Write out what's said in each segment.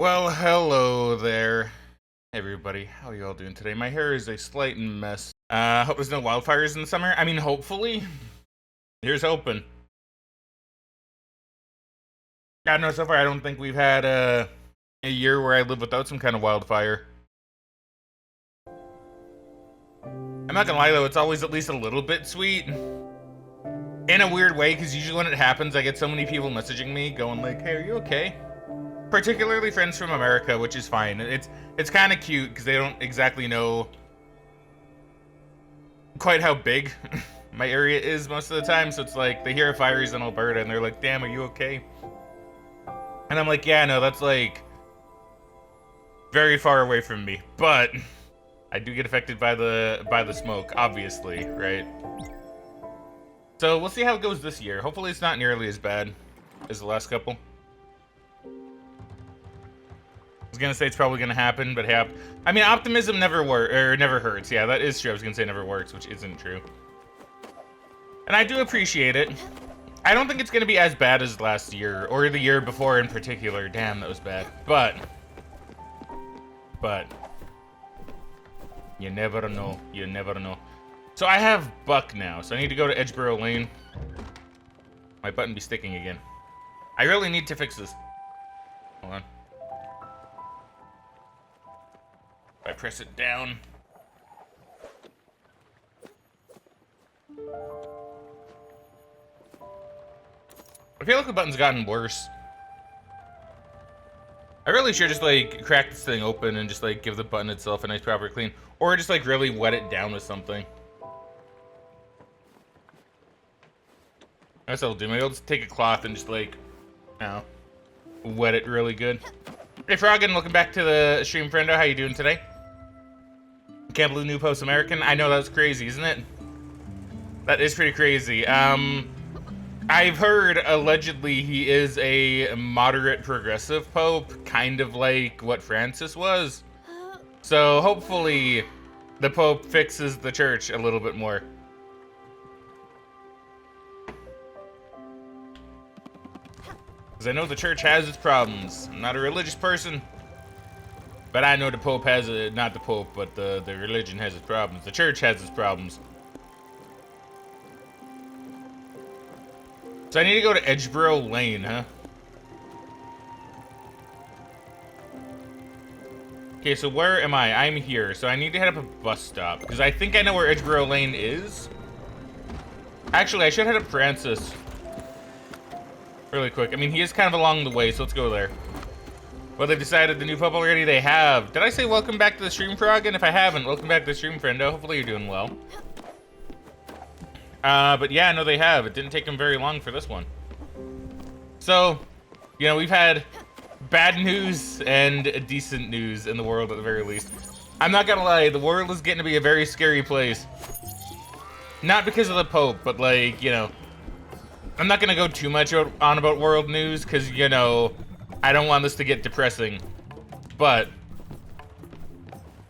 Well, hello there, everybody. How are you all doing today? My hair is a slight mess. Hope there's no wildfires in the summer. I mean, hopefully. Here's hoping. I don't know, so far I don't think we've had a year where I live without some kind of wildfire. I'm not gonna lie though, it's always at least a little bit sweet. In a weird way, because usually when it happens, I get so many people messaging me going like, hey, are you okay? Particularly friends from America, which is fine. It's kind of cute because they don't exactly know quite how big my area is most of the time. So it's like they hear fires in Alberta and they're like, "Damn, are you okay?" And I'm like, "Yeah, no, that's like very far away from me, but I do get affected by the smoke, obviously, right?" So we'll see how it goes this year. Hopefully, it's not nearly as bad as the last couple. I was gonna say it's probably gonna happen, but I mean, optimism never hurts. Yeah, that is true. I was gonna say never works, which isn't true. And I do appreciate it. I don't think it's gonna be as bad as last year, or the year before in particular. Damn, that was bad. But, you never know. You never know. So I have Buck now, so I need to go to Edgeboro Lane. My button be sticking again. I really need to fix this. Hold on. I press it down. I feel like the button's gotten worse. I really should just like crack this thing open and just like give the button itself a nice proper clean, or just like really wet it down with something. That's what I'll do. Maybe I'll just take a cloth and just like, wet it really good. Hey Fraggin, welcome back to the stream, friendo. How you doing today? Can't believe New Post American. I know that's crazy, isn't it? That is pretty crazy. I've heard allegedly he is a moderate progressive pope, kind of like what Francis was. So hopefully the pope fixes the church a little bit more. Because I know the church has its problems. I'm not a religious person, but I know the pope has not the pope, but the religion has its problems. The church has its problems. So I need to go to Edgeboro Lane, huh? Okay, so where am I? I'm here. So I need to head up a bus stop, because I think I know where Edgeboro Lane is. Actually, I should head up Francis really quick. I mean, he is kind of along the way, so let's go there. Well, they've decided the new pope already. They have. Did I say welcome back to the stream, Frog? And if I haven't, welcome back to the stream, friendo. Hopefully you're doing well. But yeah, no, they have. It didn't take them very long for this one. So, you know, we've had bad news and decent news in the world at the very least. I'm not gonna lie, the world is getting to be a very scary place. Not because of the Pope, but like, you know, I'm not gonna go too much on about world news because, you know, I don't want this to get depressing. But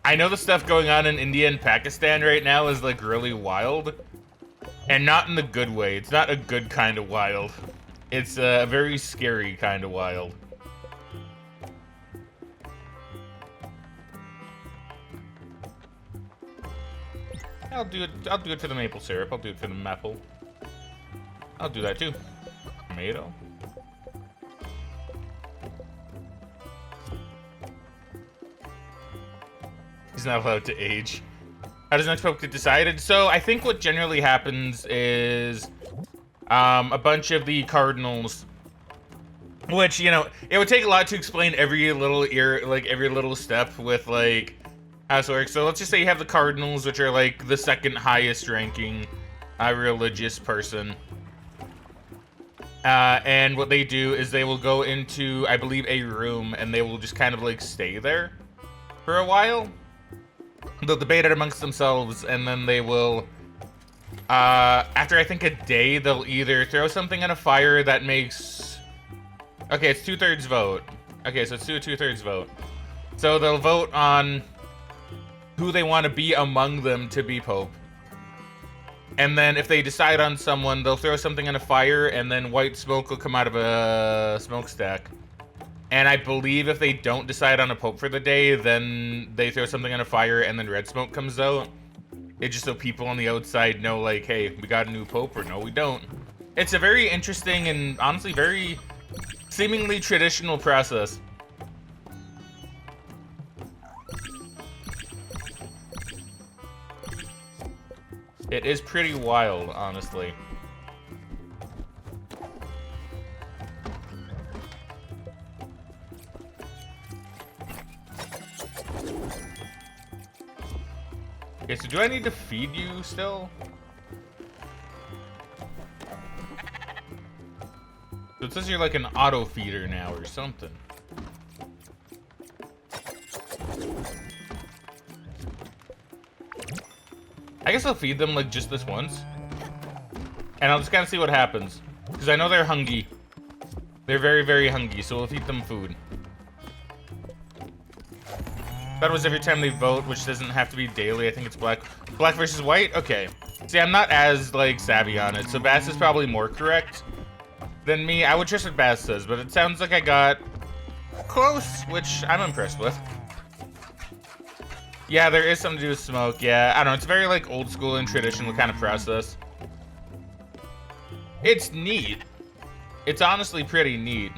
I know the stuff going on in India and Pakistan right now is like really wild. And not in the good way. It's not a good kind of wild. It's a very scary kind of wild. I'll do it for the maple syrup. I'll do it for the maple. I'll do that too. Tomato. He's not allowed to age. How does next pope get decided? So I think what generally happens is a bunch of the cardinals, which, you know, it would take a lot to explain every little step with like how this works. So let's just say you have the cardinals, which are like the second highest ranking religious person. And what they do is they will go into, I believe, a room, and they will just kind of like stay there for a while. They'll debate it amongst themselves, and then they will, after I think a day, they'll either throw something in a fire that makes, okay, it's 2/3 vote. Okay, so it's a 2/3 vote. So they'll vote on who they want to be among them to be pope. And then if they decide on someone, they'll throw something in a fire, and then white smoke will come out of a smokestack. And I believe if they don't decide on a pope for the day, then they throw something on a fire and then red smoke comes out. It's just so people on the outside know, like, hey, we got a new pope, or no, we don't. It's a very interesting and honestly very seemingly traditional process. It is pretty wild, honestly. Okay, so do I need to feed you still? So it says you're like an auto feeder now or something. I guess I'll feed them like just this once. And I'll just kind of see what happens. Because I know they're hungry. They're very, very hungry, so we'll feed them food. That was every time they vote, which doesn't have to be daily. I think it's black versus white? Okay. See, I'm not as, like, savvy on it, so Bass is probably more correct than me. I would trust what Bass says, but it sounds like I got close, which I'm impressed with. Yeah, there is something to do with smoke. Yeah, I don't know. It's very, like, old school and traditional kind of process. It's neat. It's honestly pretty neat.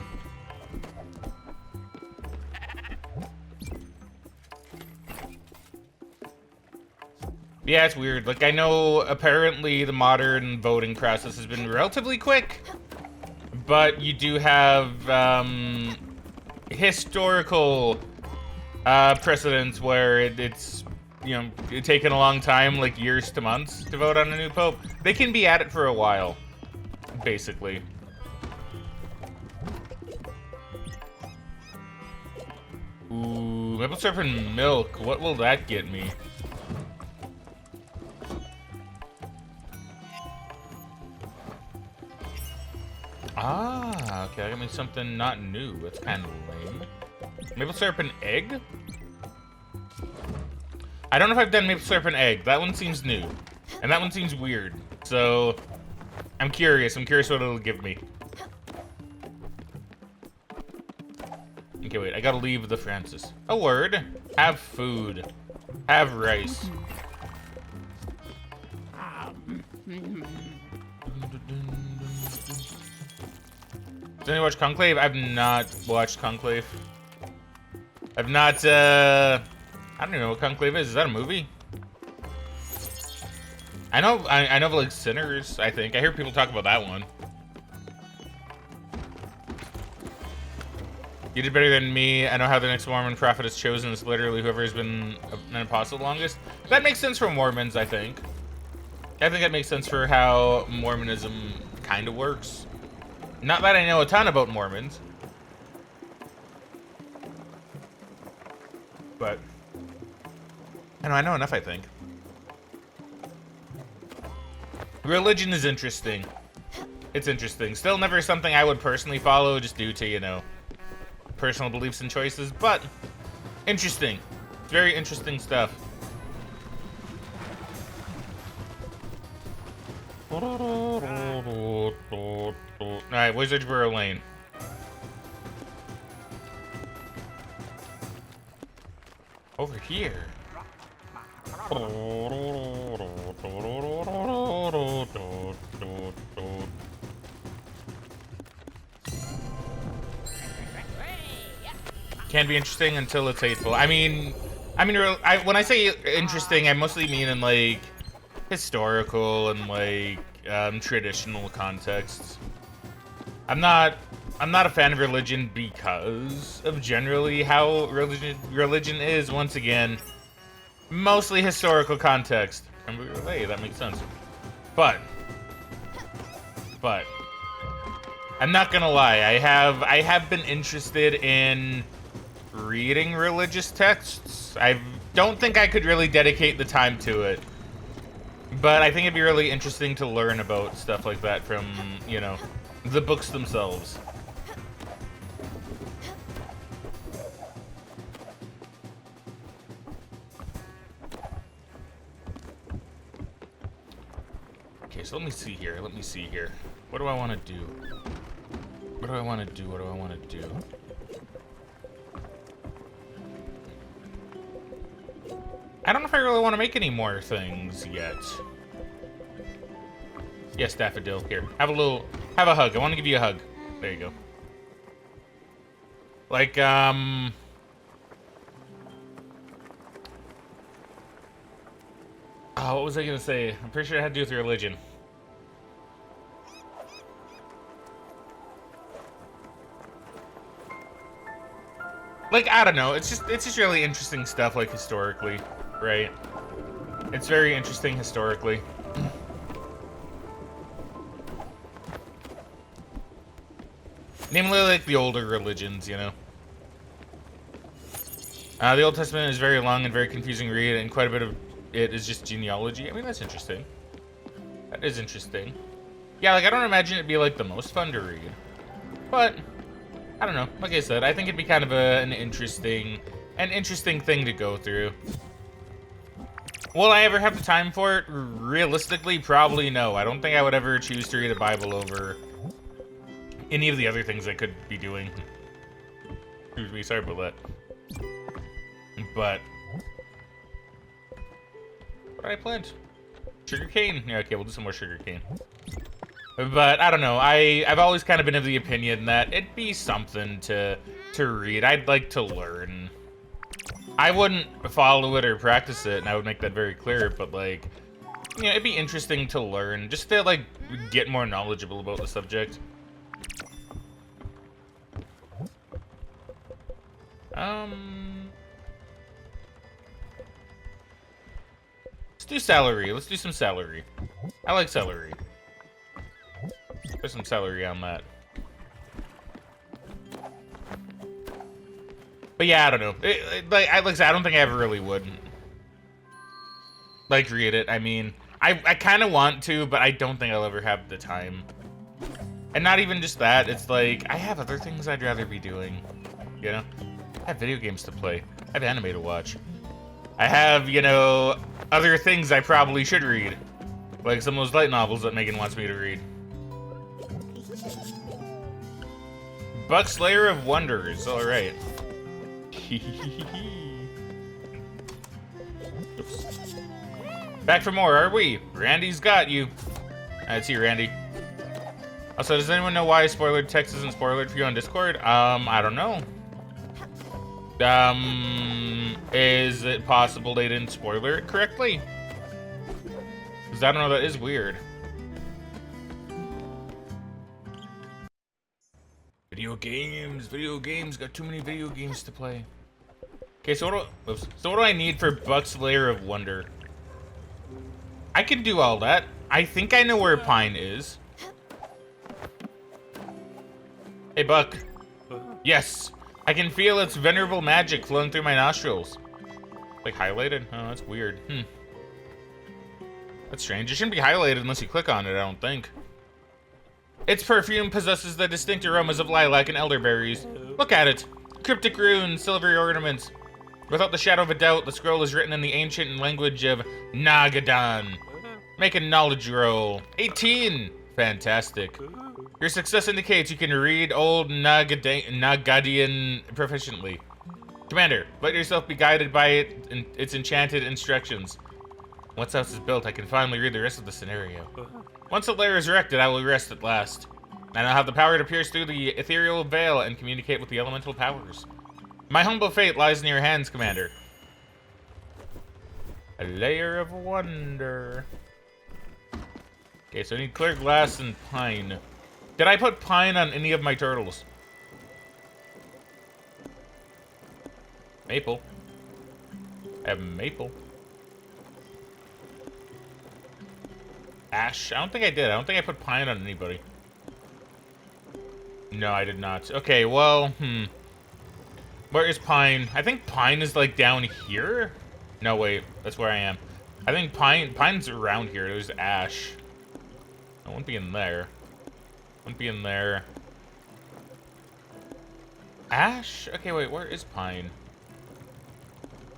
Yeah, it's weird. Like, I know apparently the modern voting process has been relatively quick, but you do have historical precedents where it's, you know, taken a long time, like years to months, to vote on a new pope. They can be at it for a while, basically. Ooh, maple syrup and milk. What will that get me? Ah, okay, I got me something not new. That's kind of lame. Maple syrup and egg? I don't know if I've done maple syrup and egg. That one seems new. And that one seems weird. So, I'm curious. I'm curious what it'll give me. Okay, wait. I gotta leave the Francis. A word. Have food. Have rice. Did anyone watch Conclave? I've not watched Conclave. I've not, I don't even know what Conclave is. Is that a movie? I know of, like, Sinners, I think. I hear people talk about that one. You did better than me. I know how the next Mormon prophet is chosen. It's literally whoever has been an apostle the longest. That makes sense for Mormons, I think. I think that makes sense for how Mormonism kind of works. Not that I know a ton about Mormons. But I know enough, I think. Religion is interesting. It's interesting. Still never something I would personally follow just due to, you know, personal beliefs and choices, but interesting. Very interesting stuff. Alright, Wizardsboro Lane. Over here. Can be interesting until it's hateful. I mean, when I say interesting, I mostly mean in, like, historical and, like, traditional contexts. I'm not a fan of religion because of generally how religion is, once again, mostly historical context. Hey, that makes sense. But I'm not gonna lie, I have been interested in reading religious texts. I don't think I could really dedicate the time to it. But I think it'd be really interesting to learn about stuff like that from, you know, the books themselves. Okay, so let me see here. What do I want to do? What do I want to do? I don't know if I really want to make any more things yet. Yes, Daffodil. Here, have a hug. I want to give you a hug. There you go. Like, oh, what was I gonna say? I'm pretty sure it had to do with religion. Like, I don't know. It's just really interesting stuff, like, historically, right? It's very interesting historically. Namely, like, the older religions, you know? The Old Testament is very long and very confusing read, and quite a bit of it is just genealogy. I mean, that's interesting. That is interesting. Yeah, like, I don't imagine it'd be, like, the most fun to read. But, I don't know. Like I said, I think it'd be kind of an interesting thing to go through. Will I ever have the time for it? Realistically, probably no. I don't think I would ever choose to read a Bible over any of the other things I could be doing. Excuse me, sorry about that. But what did I plant? Sugarcane? Yeah, okay, we'll do some more sugarcane. But I don't know. I've always kind of been of the opinion that it'd be something to read. I'd like to learn. I wouldn't follow it or practice it, and I would make that very clear, but like, you know, it'd be interesting to learn, just to like get more knowledgeable about the subject. Let's do celery. Let's do some celery. I like celery. Put some celery on that. But yeah, I don't know. Like I said, I don't think I ever really would. Like, read it. I mean, I kind of want to, but I don't think I'll ever have the time. And not even just that. It's like, I have other things I'd rather be doing. You know? I have video games to play. I have anime to watch. I have, you know, other things I probably should read. Like some of those light novels that Megan wants me to read. Buck Slayer of Wonders. Alright. Back for more, are we? Randy's got you. Let's see, Randy. Also, does anyone know why spoilered text isn't spoilered for you on Discord? I don't know. Is it possible they didn't spoiler it correctly? Because I don't know, that is weird. Video games, got too many video games to play. Okay, so what do I need for Buck's Lair of Wonder? I can do all that. I think I know where Pine is. Hey, Buck. Yes, I can feel its venerable magic flowing through my nostrils. Like, highlighted? Oh, that's weird. That's strange. It shouldn't be highlighted unless you click on it, I don't think. Its perfume possesses the distinct aromas of lilac and elderberries. Look at it. Cryptic runes, silvery ornaments. Without the shadow of a doubt, the scroll is written in the ancient language of Nagadan. Make a knowledge roll. 18! Fantastic. Your success indicates you can read Old Nagadian proficiently. Commander, let yourself be guided by its enchanted instructions. Once the house is built, I can finally read the rest of the scenario. Once the lair is erected, I will rest at last. And I'll have the power to pierce through the ethereal veil and communicate with the elemental powers. My humble fate lies in your hands, Commander. A layer of wonder. Okay, so I need clear glass and pine. Did I put pine on any of my turtles? Maple. I have maple. Ash? I don't think I did. I don't think I put pine on anybody. No, I did not. Okay, well, where is pine? I think pine is, like, down here? No, wait. That's where I am. I think pine's around here. There's ash. I won't be in there. Won't be in there. Ash? Okay, wait. Where is pine?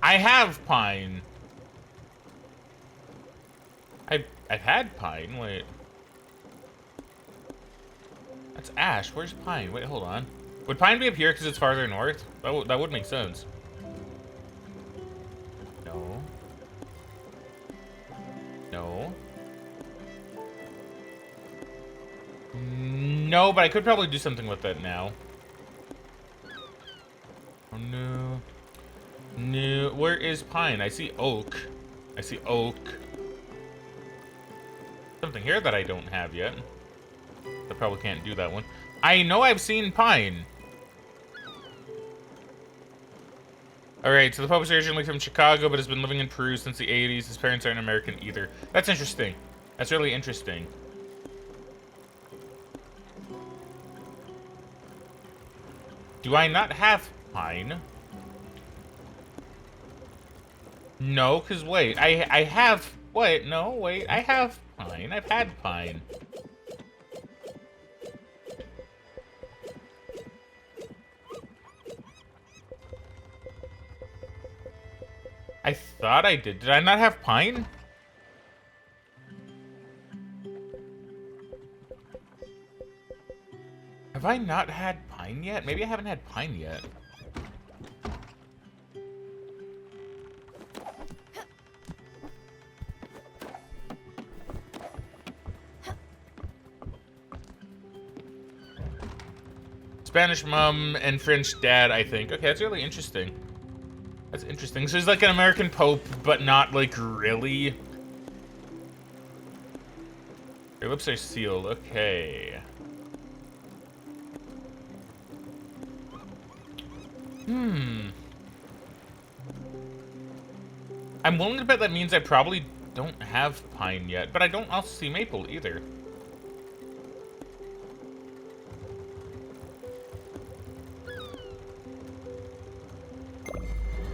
I have pine. I've had pine. Wait. That's ash. Where's pine? Wait, hold on. Would pine be up here because it's farther north? That would make sense. No. No. No, but I could probably do something with that now. Oh, no. No. Where is pine? I see oak. I see oak. Something here that I don't have yet. I probably can't do that one. I know I've seen pine. Alright, so the publisher is originally from Chicago, but has been living in Peru since the 80s. His parents aren't American either. That's interesting. That's really interesting. Do I not have pine? No, because wait, I have... Wait, no, wait, I have pine. I've had pine. I thought I did. Did I not have pine? Have I not had pine yet? Maybe I haven't had pine yet. Spanish mom and French dad, I think. Okay, that's really interesting. That's interesting. So he's like an American Pope, but not like really. Your lips are sealed. Okay. I'm willing to bet that means I probably don't have pine yet, but I don't also see maple either.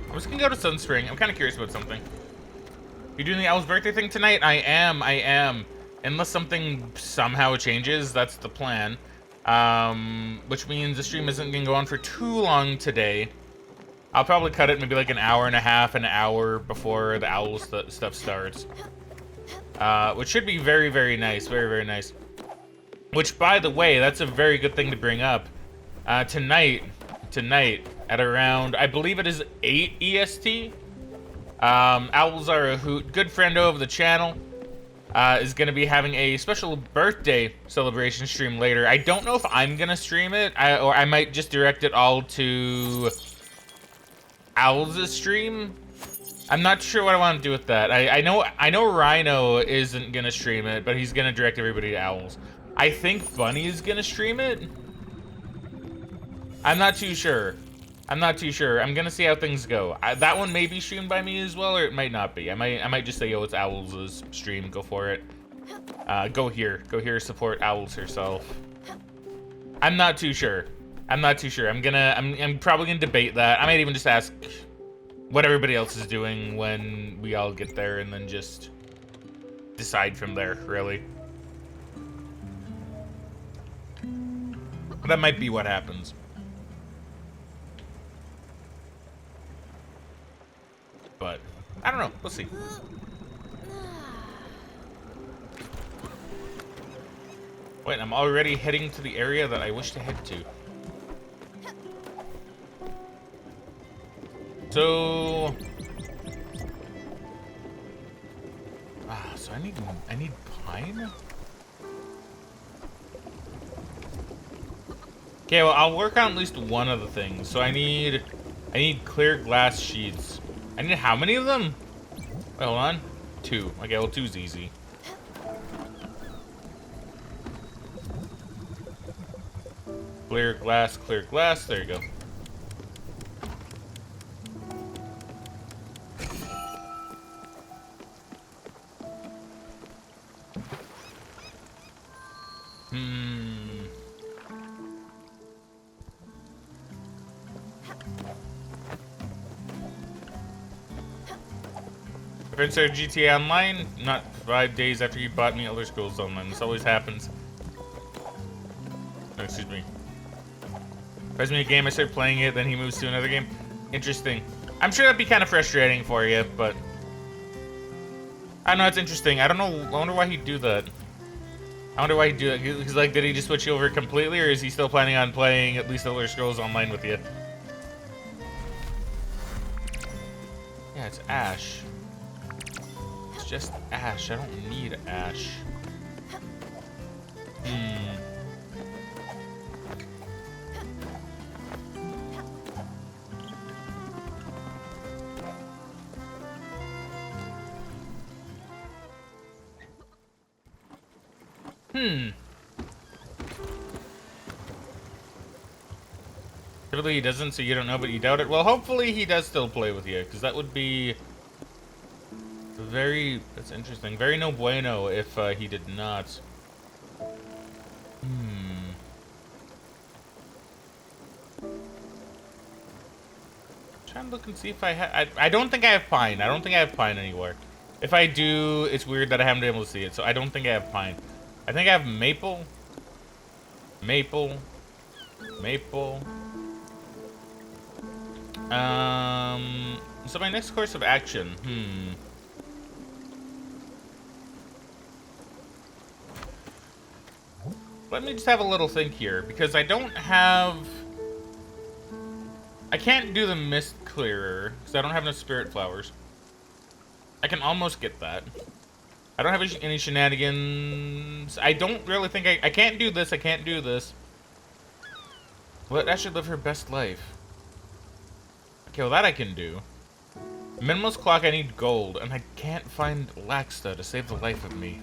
I'm just gonna go to Sunspring. I'm kind of curious about something. You doing the Owl's birthday thing tonight? I am. Unless something somehow changes, that's the plan. Which means the stream isn't gonna go on for too long today. I'll probably cut it maybe like an hour and a half, an hour before the owl stuff starts. Which should be very, very nice. Very, very nice. Which, by the way, that's a very good thing to bring up. Tonight at around, I believe it is 8 EST. Owls are a hoot. Good friendo of the channel is going to be having a special birthday celebration stream later. I don't know if I'm going to stream it, or I might just direct it all to Owls' stream. I'm not sure what I want to do with that. I know Rhino isn't going to stream it, but he's going to direct everybody to Owls. I think Bunny is going to stream it. I'm not too sure. I'm gonna see how things go. That one may be streamed by me as well, or it might not be. I might just say, oh, it's Owls' stream. Go for it. Go here. Support Owls herself. I'm not too sure. I'm probably gonna debate that. I might even just ask what everybody else is doing when we all get there, and then just decide from there. Really. That might be what happens. But I don't know. We'll see. Wait, I'm already heading to the area that I wish to head to. So, so I need pine. Okay, well, I'll work on at least one of the things. So I need clear glass sheets. I need how many of them? Wait, hold on. 2. Okay, well, 2's easy. Clear glass, clear glass. There you go. My friend started GTA Online not 5 days after he bought me Elder Scrolls Online. This always happens. Oh, excuse me. Buys me a game, I start playing it, then he moves to another game. Interesting. I'm sure that'd be kind of frustrating for you, but I don't know, it's interesting. I don't know, I wonder why he'd do that. He's like, did he just switch you over completely, or is he still planning on playing at least Elder Scrolls Online with you? Yeah, it's Ash. just ash. I don't need ash. Clearly he doesn't, so you don't know, but you doubt it. Well, hopefully he does still play with you, because that would be that's interesting. Very no bueno if he did not. Trying to look and see if I have. I don't think I have pine. I don't think I have pine anywhere. If I do, it's weird that I haven't been able to see it, so I don't think I have pine. I think I have maple. Maple. Maple. So my next course of action. Let me just have a little think here, because I don't have... I can't do the mist clearer, because I don't have enough spirit flowers. I can almost get that. I don't have any shenanigans. I don't really think I can't do this, I can't do this. Let Ashley live her best life. Okay, well that I can do. Minimalist clock, I need gold, and I can't find Laxta to save the life of me.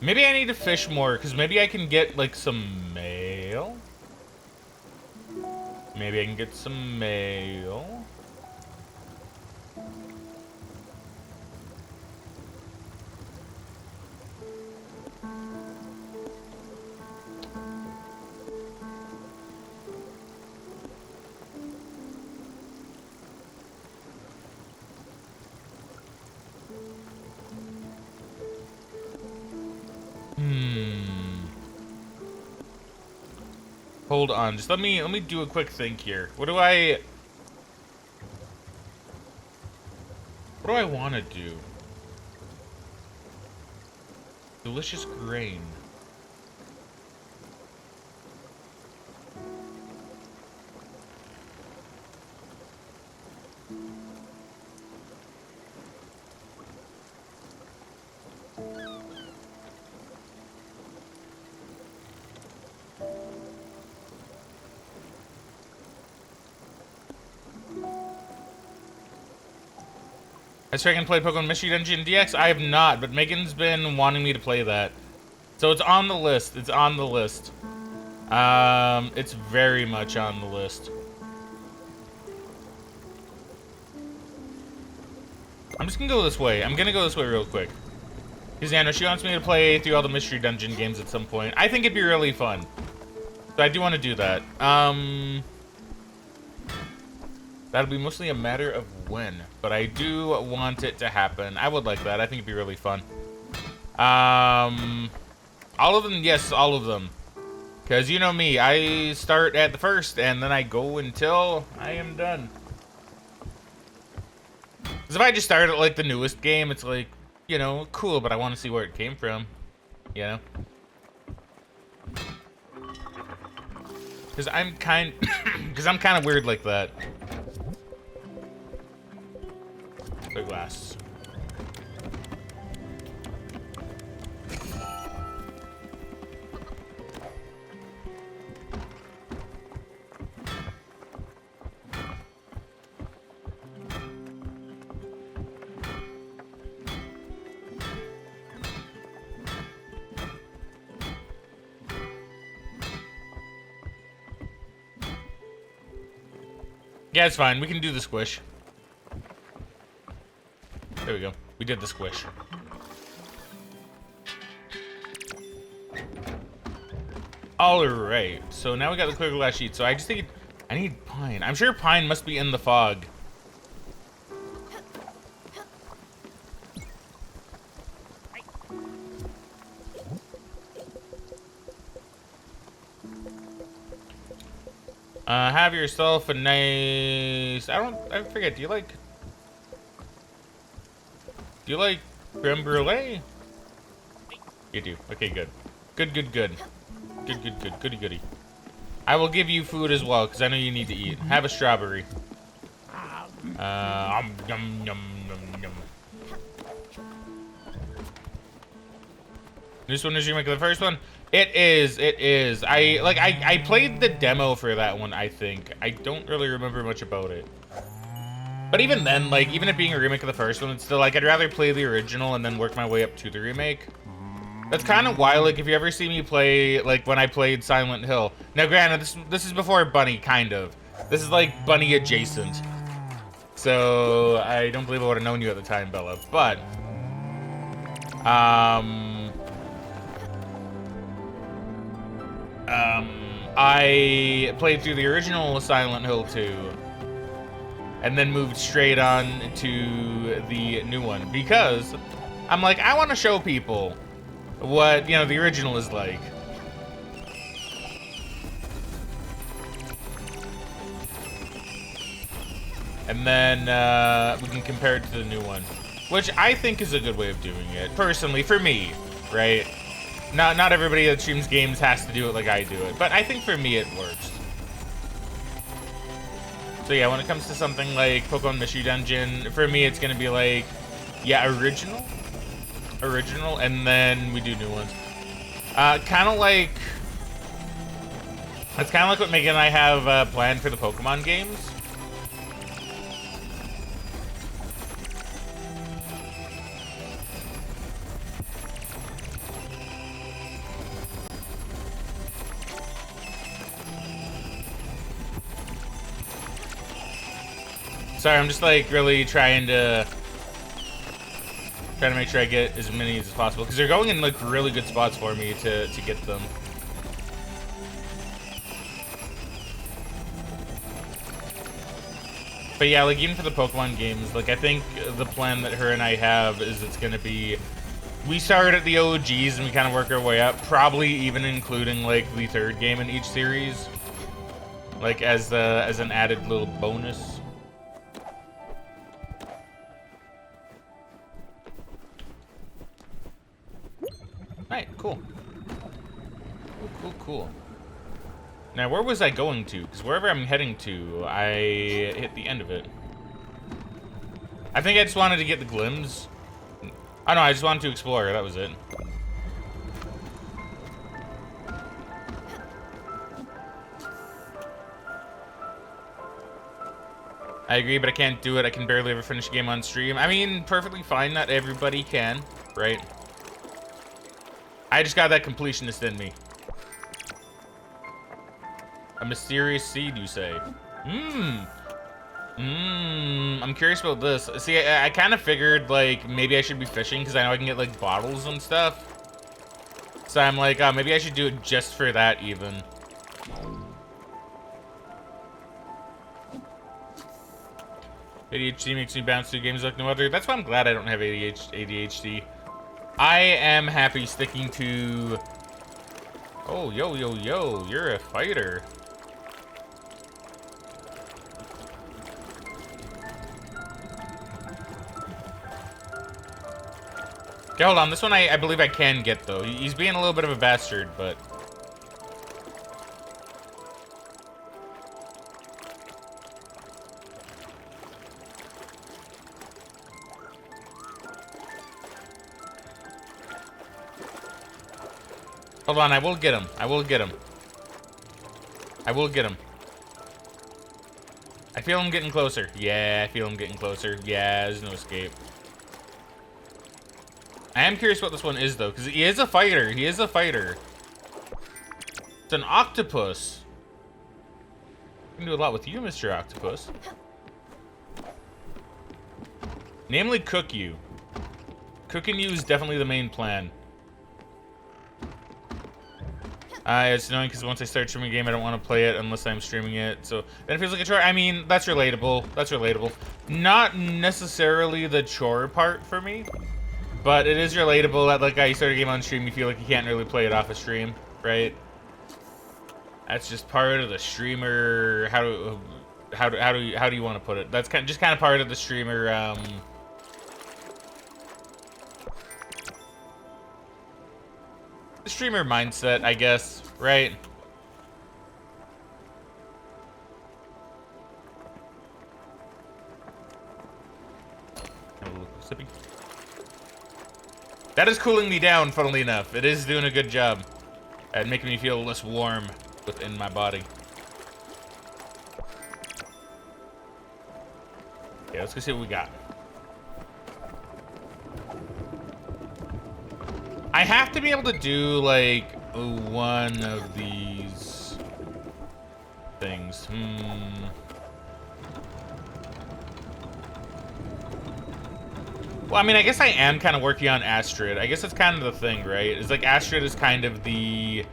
Maybe I need to fish more, because maybe I can get, like, some mail? Maybe I can get some mail? Hold on, just let me do a quick think here. What do I want to do? Delicious grain. Has Fraggin played Pokemon Mystery Dungeon DX? I have not, but Megan's been wanting me to play that. So it's on the list. It's on the list. It's very much on the list. I'm just gonna go this way. I'm gonna go this way real quick. Because Anna, she wants me to play through all the Mystery Dungeon games at some point. I think it'd be really fun. So I do want to do that. That'll be mostly a matter of when, but I do want it to happen. I would like that. I think it'd be really fun. All of them, yes, all of them. Because you know me, I start at the first and then I go until I am done. Because if I just start at like the newest game, it's like, you know, cool, but I want to see where it came from. You know? Because I'm kind of weird like that. The glass. Yeah, it's fine. We can do the squish. There we go. We did the squish. Alright. So now we got the clear glass sheet. So I just think I need pine. I'm sure pine must be in the fog. Have yourself a nice... I forget, do you like creme brulee? You do. Okay, good. Good. Goody. I will give you food as well, because I know you need to eat. Have a strawberry. Yum, yum, yum, yum. This one is remake of the first one? It is, it is. I played the demo for that one, I think. I don't really remember much about it. But even then, like, even it being a remake of the first one, it's still, like, I'd rather play the original and then work my way up to the remake. That's kind of why, like, if you ever see me play, like, when I played Silent Hill. Now, granted, this is before Bunny, kind of. This is, like, Bunny adjacent. So, I don't believe I would have known you at the time, Bella. But, I played through the original Silent Hill 2. And then moved straight on to the new one. Because, I'm like, I want to show people what, you know, the original is like. And then we can compare it to the new one, which I think is a good way of doing it, personally, for me, right? Not everybody that streams games has to do it like I do it, but I think for me it works. So yeah, when it comes to something like Pokemon Mystery Dungeon, for me it's gonna be like, yeah, original, and then we do new ones. Kind of like, that's kind of like what Megan and I have planned for the Pokemon games. Sorry, I'm just like really trying to make sure I get as many as possible because they're going in like really good spots for me to get them. But yeah, like even for the Pokemon games, like I think the plan that her and I have is it's gonna be, we start at the OGs and we kind of work our way up, probably even including like the third game in each series, like as an added little bonus. Right, cool. Cool. Now, where was I going to? Because wherever I'm heading to, I hit the end of it. I think I just wanted to get the glimpse. Oh, no, I just wanted to explore. That was it. I agree, but I can't do it. I can barely ever finish a game on stream. I mean, perfectly fine. Not everybody can, right? I just got that completionist in me. A mysterious seed, you say? I'm curious about this. See, I kind of figured, like, maybe I should be fishing because I know I can get, like, bottles and stuff. So I'm like, maybe I should do it just for that, even. ADHD makes me bounce through games like no other. That's why I'm glad I don't have ADHD. I am happy sticking to... Oh, yo, you're a fighter. Okay, hold on. This one I believe I can get, though. He's being a little bit of a bastard, but... Hold on, I will get him. I will get him. I feel him getting closer. Yeah, I feel him getting closer. Yeah, there's no escape. I am curious what this one is, though, because he is a fighter. It's an octopus. I can do a lot with you, Mr. Octopus. Namely, cook you. Cooking you is definitely the main plan. It's annoying because once I start streaming a game, I don't want to play it unless I'm streaming it. So then it feels like a chore. I mean, that's relatable. Not necessarily the chore part for me, but it is relatable that like you start a game on stream, you feel like you can't really play it off a stream, right? That's just part of the streamer. How do you want to put it? That's kind of part of the streamer. The streamer mindset, I guess, right? That is cooling me down, funnily enough. It is doing a good job at making me feel less warm within my body. Okay, let's go see what we got. I have to be able to do, like, one of these things. Well, I mean, I guess I am kind of working on Astrid. I guess that's kind of the thing, right? It's like Astrid is kind of the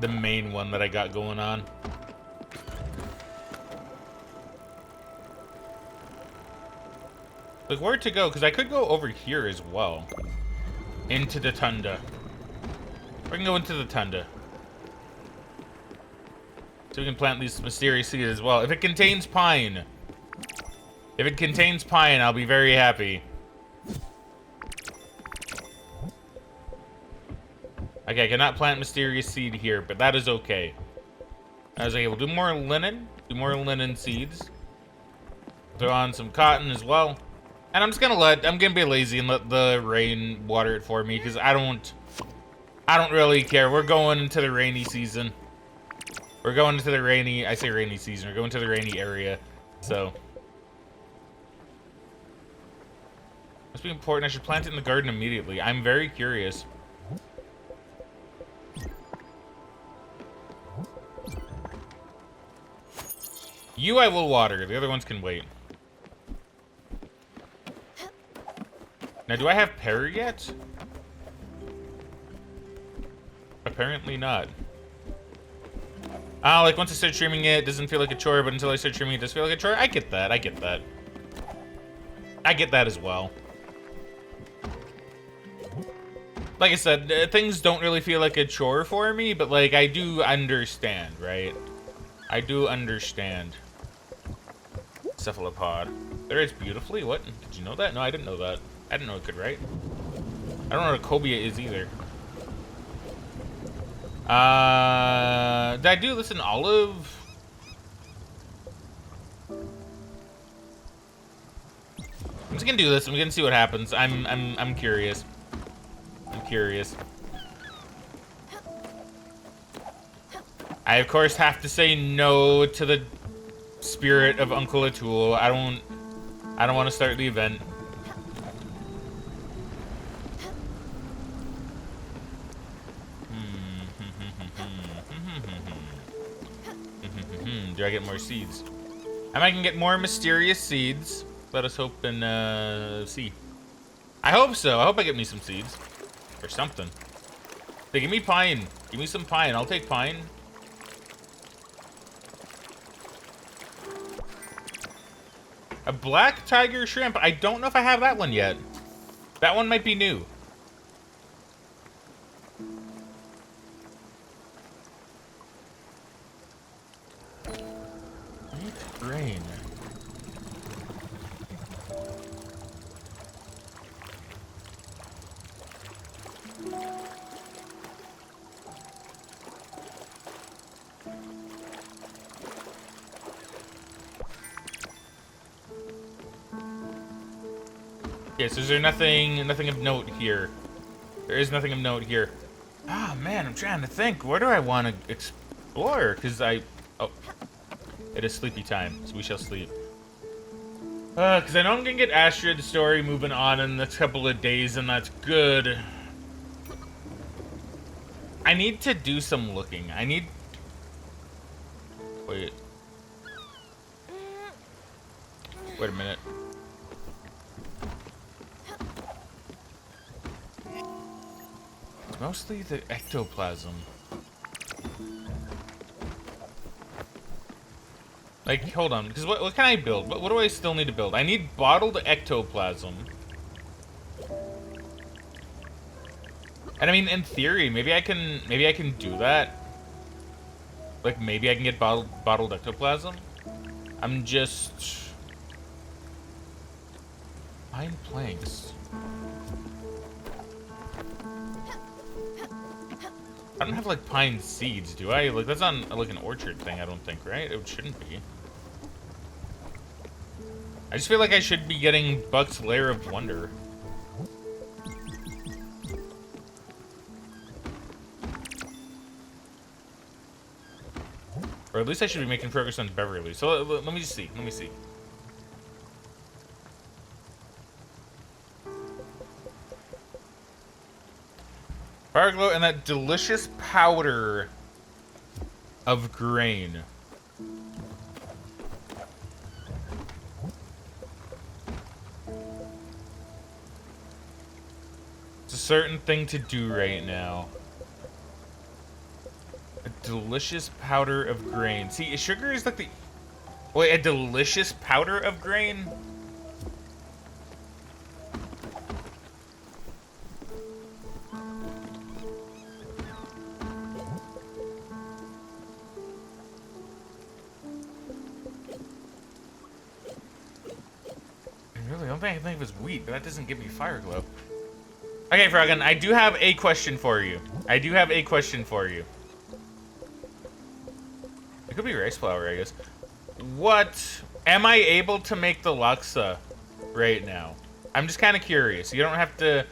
main one that I got going on. Like, where to go? Because I could go over here as well. Into the Tunda. I can go into the Tunda. So we can plant these mysterious seeds as well. If it contains pine. If it contains pine, I'll be very happy. Okay, I cannot plant mysterious seed here, but that is okay. I was like, we'll do more linen. Do more linen seeds. Throw on some cotton as well. And I'm gonna be lazy and let the rain water it for me, because I don't really care. We're going into the rainy season. We're going into the rainy, I say rainy season, we're going to the rainy area, so. Must be important, I should plant it in the garden immediately. I'm very curious. You I will water, the other ones can wait. Now, do I have pear yet? Apparently not. Like, once I start streaming it doesn't feel like a chore, but until I start streaming it does feel like a chore. I get that, I get that. I get that as well. Like I said, things don't really feel like a chore for me, but, like, I do understand, right? I do understand. Cephalopod. It writes beautifully? What? Did you know that? No, I didn't know that. I didn't know it could write. I don't know what a cobia is either. Did I do this in olive? I'm just gonna do this. I'm gonna see what happens. I'm curious. I'm curious. I of course have to say no to the spirit of Uncle Atul. I don't want to start the event. Do I get more seeds? I might can get more mysterious seeds. Let us hope and see. I hope so. I hope I get me some seeds. Or something. Hey, give me pine. Give me some pine. I'll take pine. A black tiger shrimp. I don't know if I have that one yet. That one might be new. Rain. Yes, is there nothing of note here? There is nothing of note here. Ah, man, I'm trying to think. Where do I want to explore? Because oh. It is sleepy time, so we shall sleep. Because I know I'm going to get Astrid's story moving on in the next couple of days, and that's good. I need to do some looking. I need... Wait. Wait a minute. Mostly the ectoplasm. Like, hold on, because what can I build? What do I still need to build? I need bottled ectoplasm. And I mean, in theory, maybe I can do that. Like, maybe I can get bottled ectoplasm. I'm just... Pine planks. I don't have, like, pine seeds, do I? Like, that's on, like, an orchard thing, I don't think, right? It shouldn't be. I just feel like I should be getting Buck's Lair of Wonder. Or at least I should be making progress on Beverly. So let me just see. Let me see. Fire glow and that delicious powder of grain. It's a certain thing to do right now. A delicious powder of grain. See, sugar is like the... Wait, a delicious powder of grain? Really, the only thing I can think of is wheat, but that doesn't give me fire glow. Okay, Fraggin, I do have a question for you. I do have a question for you. It could be rice flour, I guess. What... Am I able to make the laksa right now? I'm just kind of curious. You don't have to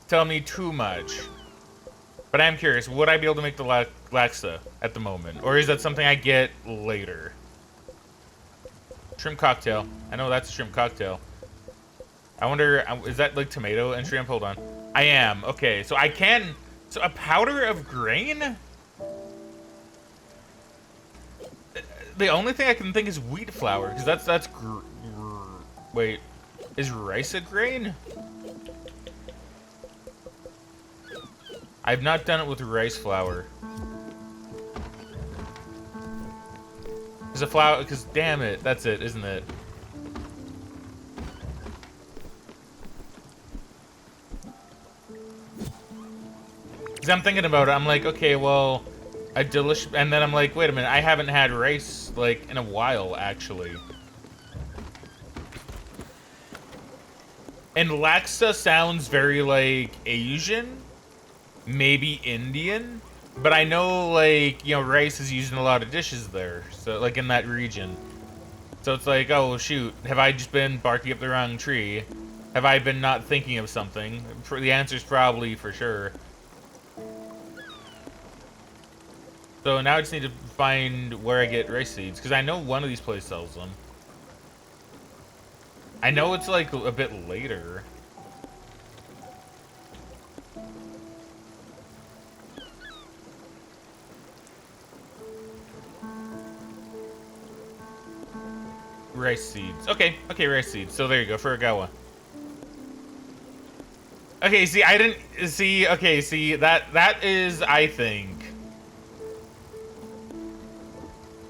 tell me too much. But I am curious. Would I be able to make the laksa at the moment? Or is that something I get later? Shrimp cocktail. I know that's a shrimp cocktail. I wonder, is that like tomato and shrimp? Hold on. I am. Okay, so I can... So a powder of grain? The only thing I can think is wheat flour, because that's wait, is rice a grain? I've not done it with rice flour. Is a flour? Because damn it, that's it, isn't it? Because I'm thinking about it, I'm like, okay, well. A delicious, and then I'm like, wait a minute, I haven't had rice, like, in a while, actually. And laksa sounds very, like, Asian, maybe Indian, but I know, like, you know, rice is used in a lot of dishes there, so, like, in that region. So it's like, oh, shoot, have I just been barking up the wrong tree? Have I been not thinking of something? The answer's probably for sure. So now I just need to find where I get rice seeds, because I know one of these places sells them. I know it's like a bit later. Rice seeds. Okay, rice seeds. So there you go, Furugawa. Okay, see, I didn't see. Okay, see that is, I think.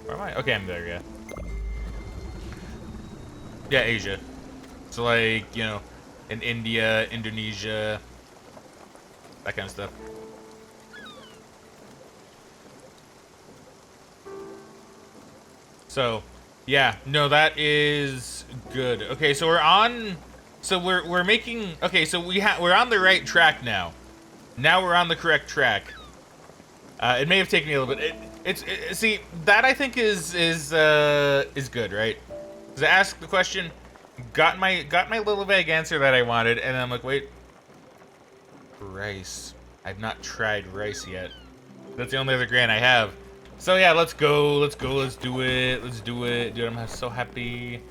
Where am I? Okay, I'm there, yeah. Yeah, Asia. So, like, you know, in India, Indonesia, that kind of stuff. So, yeah, no, that is good. Okay, so we're on. So we're making. Okay, so we're on the right track now. Now we're on the correct track. It may have taken me a little bit. See, that I think is good, right? Because I asked the question, got my little vague answer that I wanted, and then I'm like, wait, rice. I've not tried rice yet. That's the only other grain I have. So yeah, let's go, let's do it, dude. I'm so happy.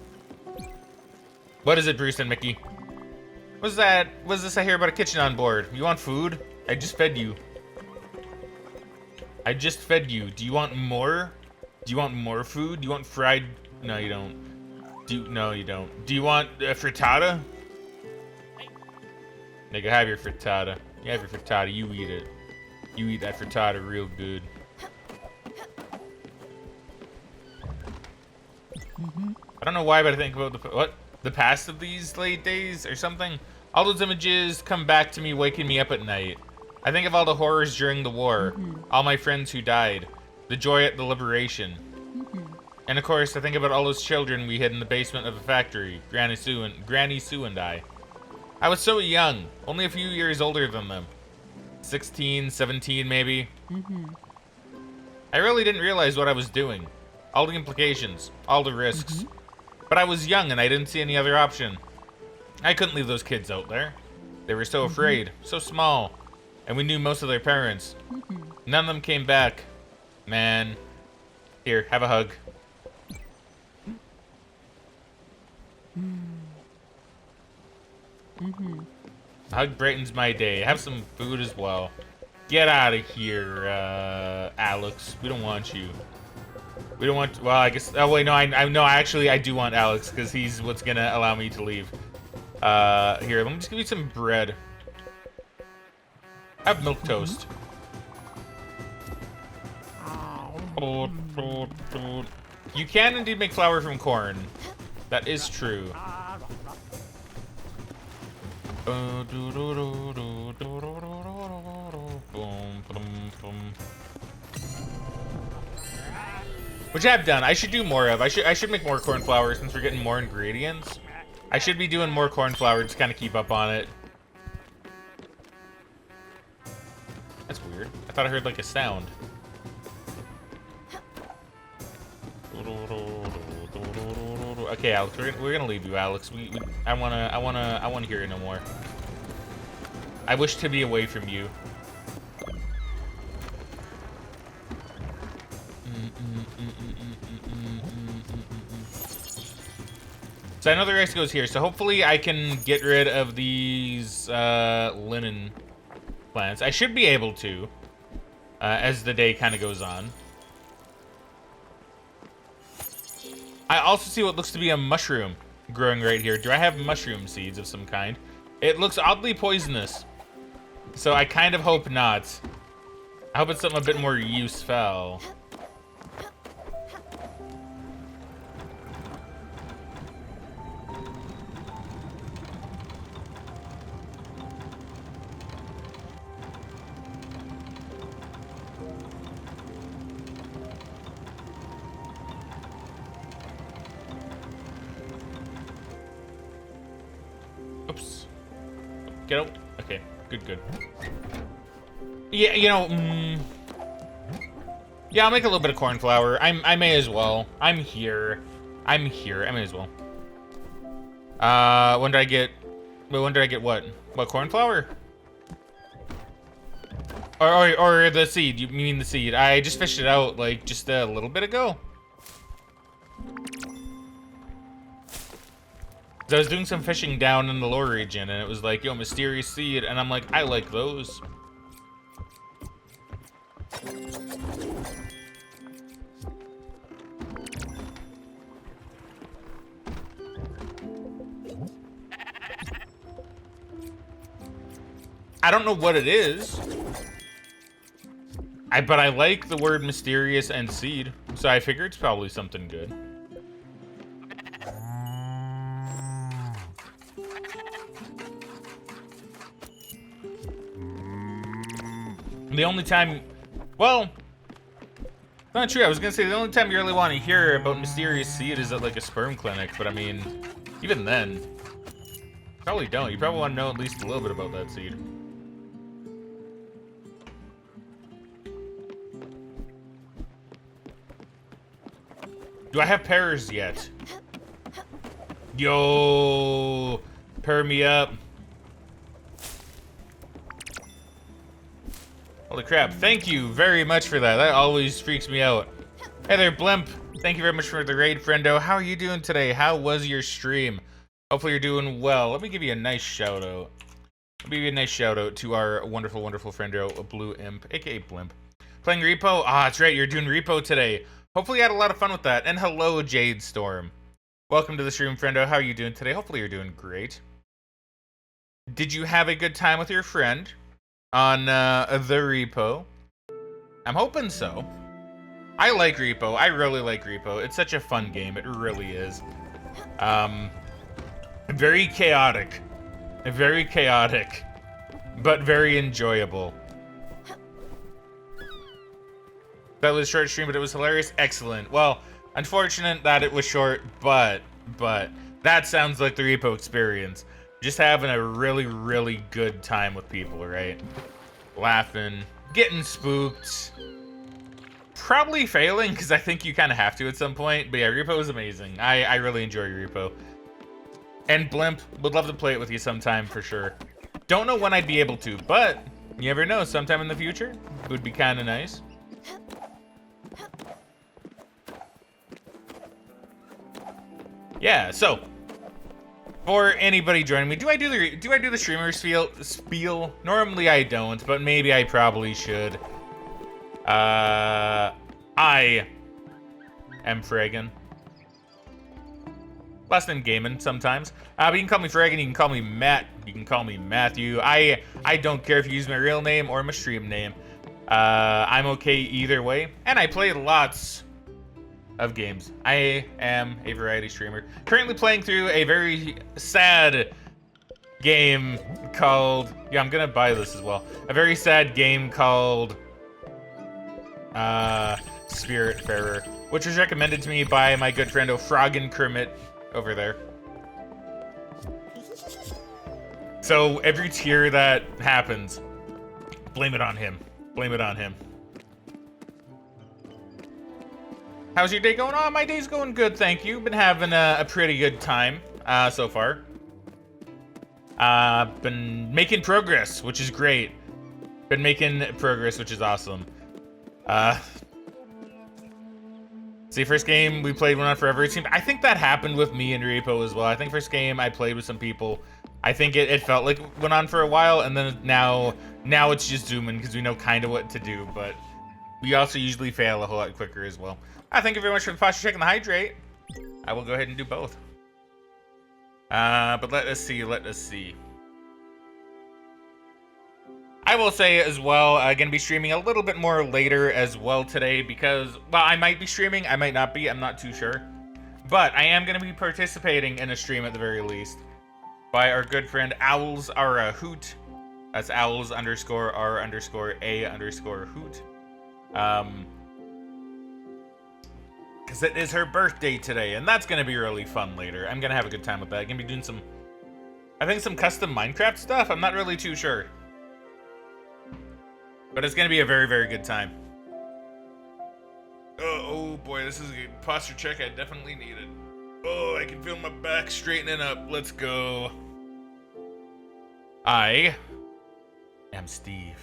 What is it, Bruce and Mickey? What's that? What's this I hear about a kitchen on board? You want food? I just fed you. I just fed you. Do you want more? Do you want more food? Do you want fried? No, you don't. No, you don't. Do you want frittata? Nigga, have your frittata. You have your frittata. You eat it. You eat that frittata real good. I don't know why, but I think about the past of these late days or something. All those images come back to me, waking me up at night. I think of all the horrors during the war, all my friends who died, the joy at the liberation. And of course, I think about all those children we hid in the basement of the factory, Granny Sue and I. I was so young, only a few years older than them. 16, 17 maybe. I really didn't realize what I was doing. All the implications, all the risks. But I was young and I didn't see any other option. I couldn't leave those kids out there. They were so afraid, so small. And we knew most of their parents. None of them came back. Man. Here, have a hug. A hug brightens my day. Have some food as well. Get out of here, Alex. We don't want you. We don't want. Well, I guess. Oh wait, no. I do want Alex because he's what's gonna allow me to leave. Here, let me just give you some bread. Have milk toast. You can indeed make flour from corn. That is true. Which I've done. I should do more of. I should make more corn flour since we're getting more ingredients. I should be doing more corn flour to kind of keep up on it. That's weird. I thought I heard like a sound. Okay, Alex, we're gonna leave you, Alex. I wanna hear it no more. I wish to be away from you. So I know the rice goes here, so hopefully I can get rid of these linen plants. I should be able to, as the day kind of goes on. I also see what looks to be a mushroom growing right here. Do I have mushroom seeds of some kind? It looks oddly poisonous, so I kind of hope not. I hope it's something a bit more useful. Oops. Get out. Okay. Good. Yeah, you know, yeah, I'll make a little bit of corn flour. I may as well. I'm here. I may as well. When did I get... Wait, when did I get what? What, corn flour? Or the seed. You mean the seed. I just fished it out, like, just a little bit ago. So I was doing some fishing down in the lower region, and it was like, yo, mysterious seed, and I'm like, I like those. I don't know what it is. But I like the word mysterious and seed, so I figure it's probably something good. The only time, well, not true. I was gonna say the only time you really want to hear about mysterious seed is at like a sperm clinic, but I mean, even then, probably don't. You probably want to know at least a little bit about that seed. Do I have pears yet? Yo, pair me up. Holy crap, thank you very much for that. That always freaks me out. Hey there, Blimp. Thank you very much for the raid, friendo. How are you doing today? How was your stream? Hopefully you're doing well. Let me give you a nice shout out. Let me give you a nice shout out to our wonderful, wonderful friendo, Blue Imp, aka Blimp. Playing Repo? Ah, that's right, you're doing Repo today. Hopefully you had a lot of fun with that. And hello, Jade Storm. Welcome to the stream, friendo. How are you doing today? Hopefully you're doing great. Did you have a good time with your friend on the Repo? I'm hoping so. I like Repo. I really like Repo. It's such a fun game. It really is. Very chaotic. Very chaotic. But very enjoyable. That was a short stream, but it was hilarious. Excellent. Well, unfortunate that it was short, but that sounds like the Repo experience. Just having a really, really good time with people, right? Laughing, getting spooked. Probably failing, because I think you kind of have to at some point. But yeah, Repo is amazing. I really enjoy Repo. And Blimp, would love to play it with you sometime for sure. Don't know when I'd be able to, but you never know. Sometime in the future, it would be kind of nice. yeah, so for anybody joining me, do I do the streamer spiel? Normally I don't, but maybe I probably should. I am Fraggin. Less than gaming sometimes. But you can call me Fraggin, you can call me Matt, you can call me Matthew. I don't care if you use my real name or my stream name. I'm okay either way, and I play lots of games. I am a variety streamer. Currently playing through a very sad game called... Yeah, I'm gonna buy this as well. A very sad game called... Spiritfarer, which was recommended to me by my good friend Fraggin Kermit over there. So every tear that happens, blame it on him. Blame it on him. How's your day going? Oh, my day's going good, thank you. Been having a pretty good time so far. Been making progress, which is great. Been making progress, which is awesome. See, first game we played went on forever. It seemed, I think that happened with me and Repo as well. I think first game I played with some people, I think it felt like it went on for a while, and then now it's just zooming because we know kind of what to do, but we also usually fail a whole lot quicker as well. Thank you very much for the posture check and the hydrate. I will go ahead and do both. But let us see. I will say as well, I'm going to be streaming a little bit more later as well today because, well, I might be streaming, I might not be, I'm not too sure. But I am going to be participating in a stream at the very least by our good friend Owls Are a Hoot. That's owls_r_a_hoot. Because it is her birthday today, and that's going to be really fun later. I'm going to have a good time with that. I'm going to be doing some, I think some custom Minecraft stuff. I'm not really too sure. But it's going to be a very, very good time. Oh boy, this is a posture check I definitely needed. Oh, I can feel my back straightening up. Let's go. I am Steve.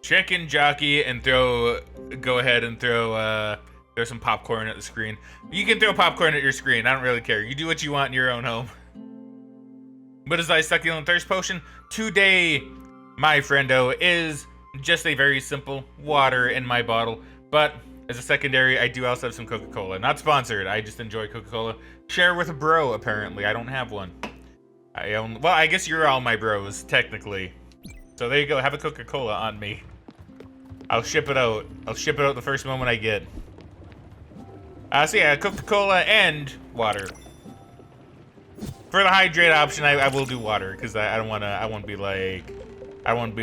Chicken jockey and go ahead and throw some popcorn at the screen. You can throw popcorn at your screen. I don't really care. You do what you want in your own home. But as I succulent thirst potion today, my friendo, is just a very simple water in my bottle. But as a secondary, I do also have some Coca-Cola. Not sponsored. I just enjoy Coca-Cola. Share with a bro, apparently. I don't have one. Well, I guess you're all my bros, technically. So there you go. Have a Coca-Cola on me. I'll ship it out. I'll ship it out the first moment I get. So yeah, Coca-Cola and water. For the hydrate option, I will do water because I won't be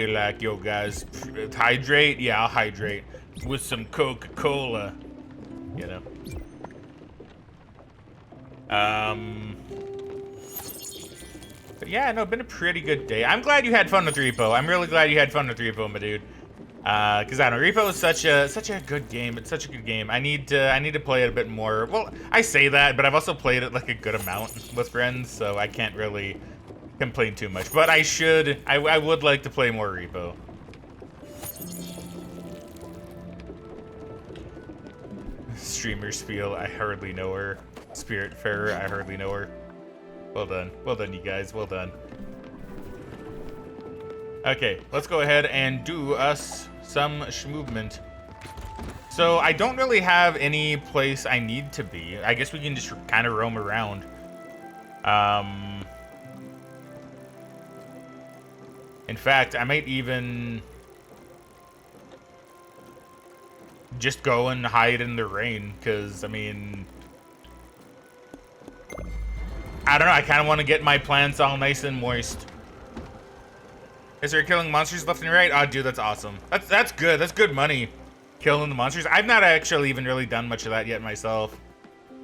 like, yo guys, hydrate. Yeah, I'll hydrate with some Coca-Cola. You know. But yeah, no, been a pretty good day. I'm glad you had fun with Repo. I'm really glad you had fun with Repo, my dude. Because I don't know, Repo is such a good game. It's such a good game. I need to play it a bit more. Well, I say that, but I've also played it like a good amount with friends, so I can't really complain too much. But I would like to play more Repo. Streamers feel I hardly know her. Spiritfarer, I hardly know her. Well done, you guys. Well done. Okay, let's go ahead and do us some schmovement. So I don't really have any place I need to be. I guess we can just kind of roam around. In fact, I might even just go and hide in the rain, because, I mean, I don't know, I kind of want to get my plants all nice and moist. Is there killing monsters left and right? Oh, dude, that's awesome. That's good. That's good money, killing the monsters. I've not actually even really done much of that yet myself.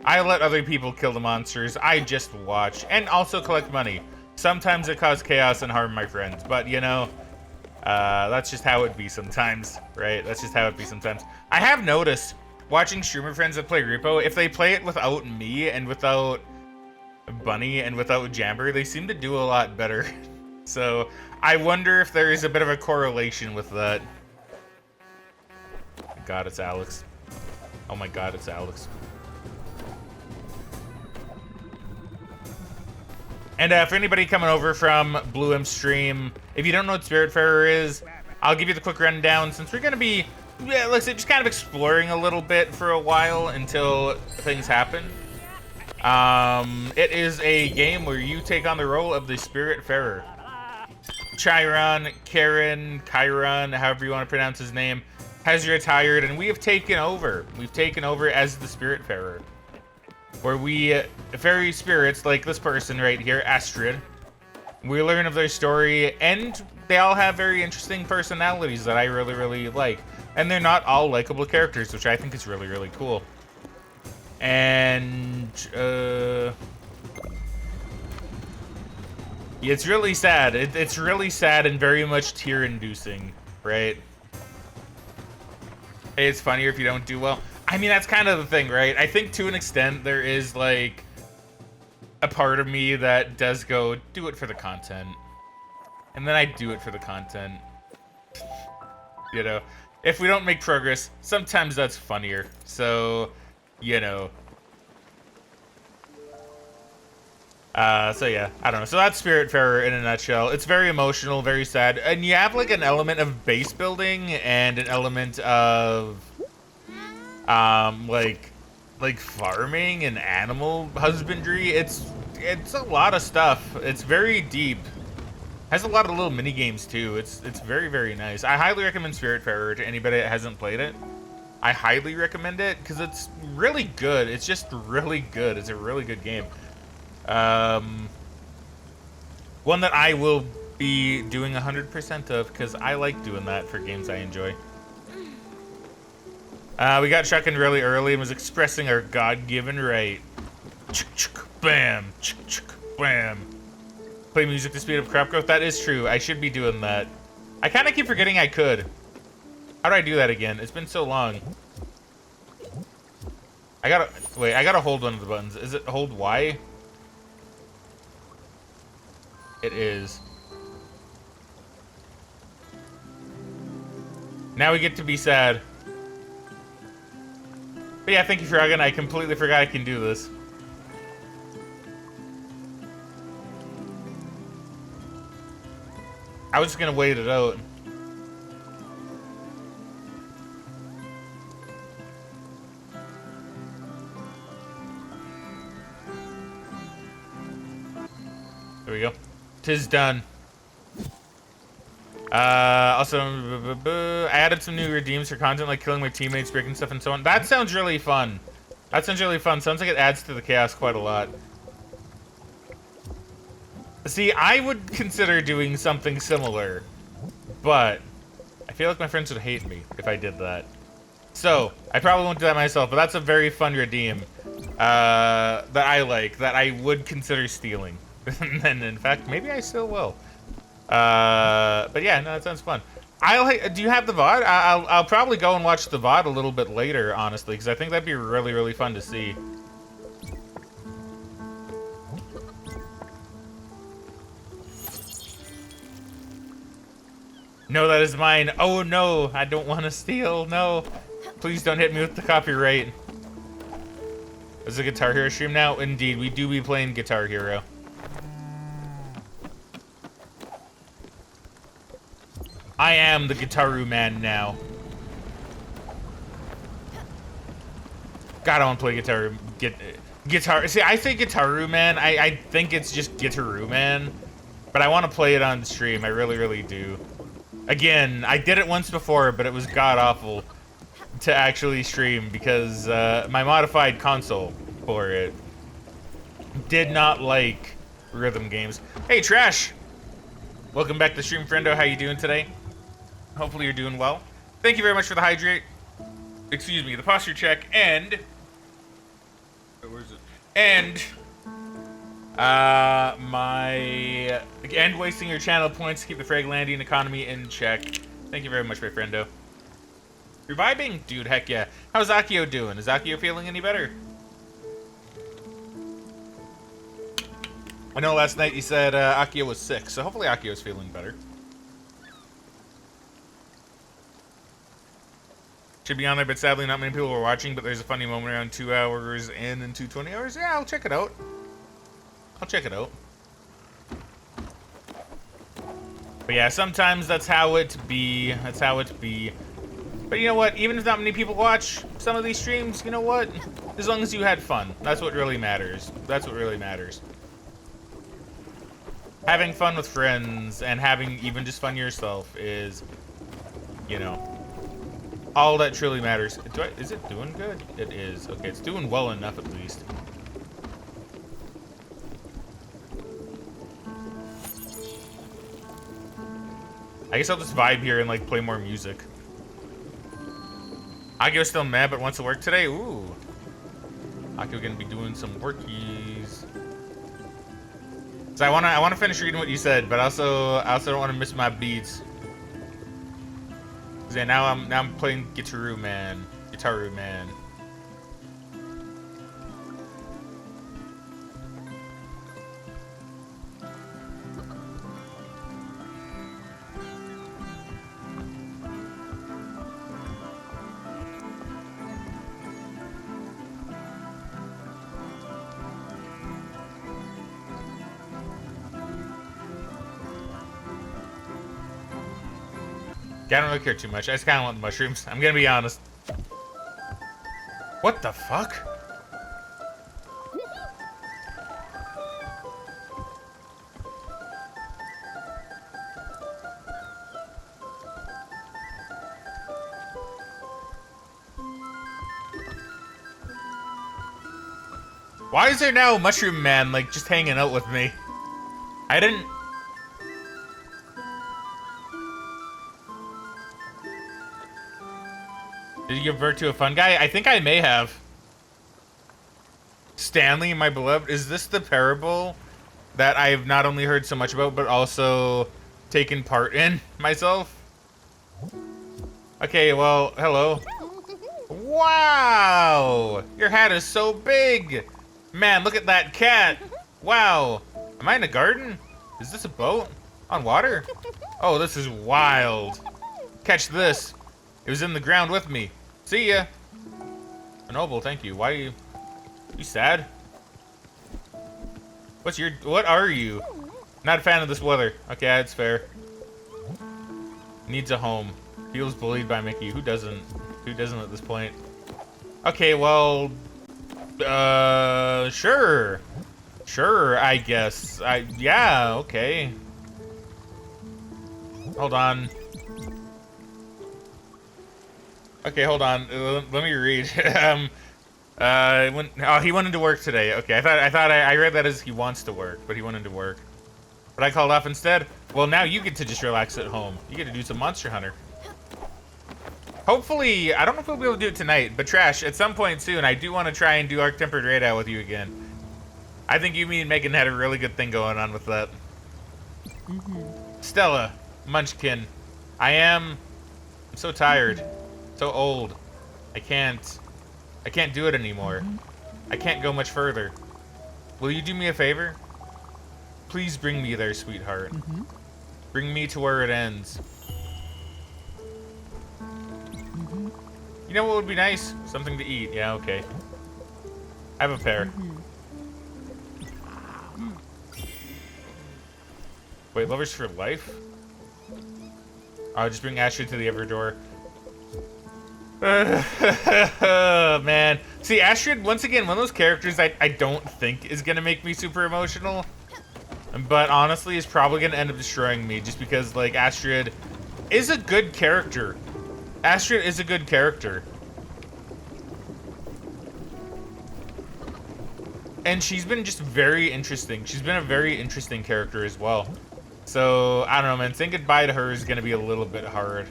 I let other people kill the monsters. I just watch and also collect money. Sometimes it causes chaos and harm my friends, but you know, that's just how it be sometimes, right? That's just how it be sometimes. I have noticed watching streamer friends that play Repo, if they play it without me and without Bunny and without Jamber, they seem to do a lot better. So I wonder if there is a bit of a correlation with that. God, it's Alex. Oh my God, it's Alex. And for anybody coming over from Blue M stream, if you don't know what Spiritfarer is, I'll give you the quick rundown since we're going to be, yeah, let's say, just kind of exploring a little bit for a while until things happen. It is a game where you take on the role of the Spiritfarer. Chiron, Chiron, however you want to pronounce his name, has retired, and we have taken over. We've taken over as the Spiritfarer, where we ferry spirits like this person right here, Astrid. We learn of their story, and they all have very interesting personalities that I really, really like. And they're not all likable characters, which I think is really, really cool. And, it's really sad. It's really sad and very much tear-inducing, right? Hey, it's funnier if you don't do well. I mean, that's kind of the thing, right? I think to an extent there is, like, a part of me that does go, do it for the content. And then I do it for the content. You know? If we don't make progress, sometimes that's funnier. So, you know. So yeah, I don't know. So that's Spiritfarer in a nutshell. It's very emotional, very sad. And you have, like, an element of base building and an element of, like farming and animal husbandry. It's a lot of stuff. It's very deep. Has a lot of little mini games too. It's very, very nice. I highly recommend Spiritfarer to anybody that hasn't played it. I highly recommend it because it's really good. It's just really good. It's a really good game. One that I will be doing 100% of because I like doing that for games I enjoy. We got shotgun really early and was expressing our God-given right. Bam, bam. Play music to speed up crop growth. That is true. I should be doing that. I kind of keep forgetting I could. How do I do that again? It's been so long. I gotta hold one of the buttons. Is it hold Y? It is. Now we get to be sad. But yeah, thank you, Fraggin. I completely forgot I can do this. I was just gonna wait it out. There we go. 'Tis done. Also, I added some new redeems for content like killing my teammates, breaking stuff, and so on. That sounds really fun. That sounds really fun. Sounds like it adds to the chaos quite a lot. See, I would consider doing something similar, but I feel like my friends would hate me if I did that. So, I probably won't do that myself, but that's a very fun redeem that I like, that I would consider stealing. And in fact, maybe I still will. But yeah, no, that sounds fun. Do you have the VOD? I'll probably go and watch the VOD a little bit later, honestly, because I think that'd be really, really fun to see. No, that is mine. Oh no, I don't want to steal. No, please don't hit me with the copyright. Is it Guitar Hero stream now? Indeed, we do be playing Guitar Hero. I am the Guitaru man now. God, I want to play guitar. See, I say Guitaru man. I think it's just Guitaru man, but I want to play it on stream. I really, really do. Again, I did it once before, but it was god-awful to actually stream because my modified console for it did not like rhythm games. Hey, Trash! Welcome back to stream, friendo. How you doing today? Hopefully you're doing well. Thank you very much for the hydrate. Excuse me, the posture check, and... Where is it? And... And wasting your channel points to keep the Fraglandian economy in check. Thank you very much, my friendo. You're vibing? Dude, heck yeah. How's Akio doing? Is Akio feeling any better? I know last night you said Akio was sick, so hopefully Akio's feeling better. Should be on there, but sadly not many people were watching, but there's a funny moment around 2 hours in and 2:20 hours. Yeah, I'll check it out. I'll check it out. But yeah, sometimes that's how it be. That's how it be. But you know what? Even if not many people watch some of these streams, you know what? As long as you had fun, that's what really matters. That's what really matters. Having fun with friends and having even just fun yourself is, you know, all that truly matters. Is it doing good? It is. Okay, it's doing well enough at least. I guess I'll just vibe here and like play more music. Akio's still mad but wants to work today. Ooh. Akio gonna be doing some workies. So I wanna finish reading what you said, but I also don't want to miss my beats. Yeah, now I'm playing Guitaru Man. Yeah, I don't really care too much. I just kind of want the mushrooms. I'm gonna be honest. What the fuck? Why is there now Mushroom Man, like, just hanging out with me? I didn't... Did you give birth to a fun guy? I think I may have. Stanley, my beloved. Is this the parable that I've not only heard so much about, but also taken part in myself? Okay, well, hello. Wow! Your hat is so big! Man, look at that cat! Wow! Am I in a garden? Is this a boat? On water? Oh, this is wild. Catch this. It was in the ground with me. See ya. A noble, thank you. Why are you sad? What are you? Not a fan of this weather. Okay, that's fair. Needs a home. Feels bullied by Mickey. Who doesn't? Who doesn't at this point? Okay, well, sure. Sure, I guess. Yeah, okay. Hold on. Okay, hold on. Let me read. He went into work today. Okay, I read that as he wants to work, but he went into work. But I called off instead. Well, now you get to just relax at home. You get to do some Monster Hunter. Hopefully, I don't know if we'll be able to do it tonight, but Trash, at some point soon, I do want to try and do Arc Tempered Raid Out with you again. I think you, me, and Megan had a really good thing going on with that. Stella, Munchkin, I'm so tired. So old. I can't do it anymore. I can't go much further. Will you do me a favor? Please bring me there, sweetheart. Bring me to where it ends. You know what would be nice? Something to eat. Yeah, okay. I have a pair. Wait, lovers for life? I'll just bring Astrid to the other door. Man. See, Astrid, once again, one of those characters I don't think is going to make me super emotional. But honestly, is probably going to end up destroying me just because, like, Astrid is a good character. Astrid is a good character. And she's been just very interesting. She's been a very interesting character as well. So, I don't know, man. Saying goodbye to her is going to be a little bit hard.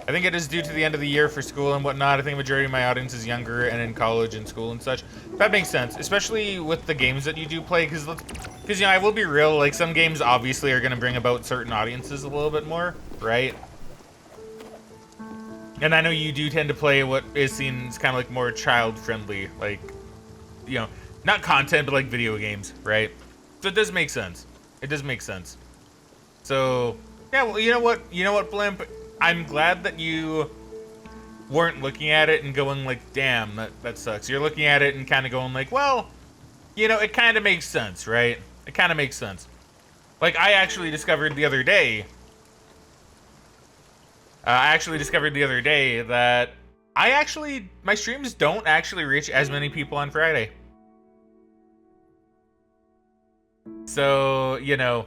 I think it is due to the end of the year for school and whatnot. I think the majority of my audience is younger and in college and school and such. That makes sense, especially with the games that you do play, because you know, I will be real, like, some games obviously are going to bring about certain audiences a little bit more, right? And I know you do tend to play what is seen as kind of like more child-friendly, like, you know, not content, but like video games, right? So it does make sense. It does make sense. So, yeah, well, you know what, Blimp? I'm glad that you weren't looking at it and going like, damn, that sucks. You're looking at it and kind of going like, well, you know, it kind of makes sense, right? It kind of makes sense. Like, I actually discovered the other day. That my streams don't actually reach as many people on Friday. So, you know,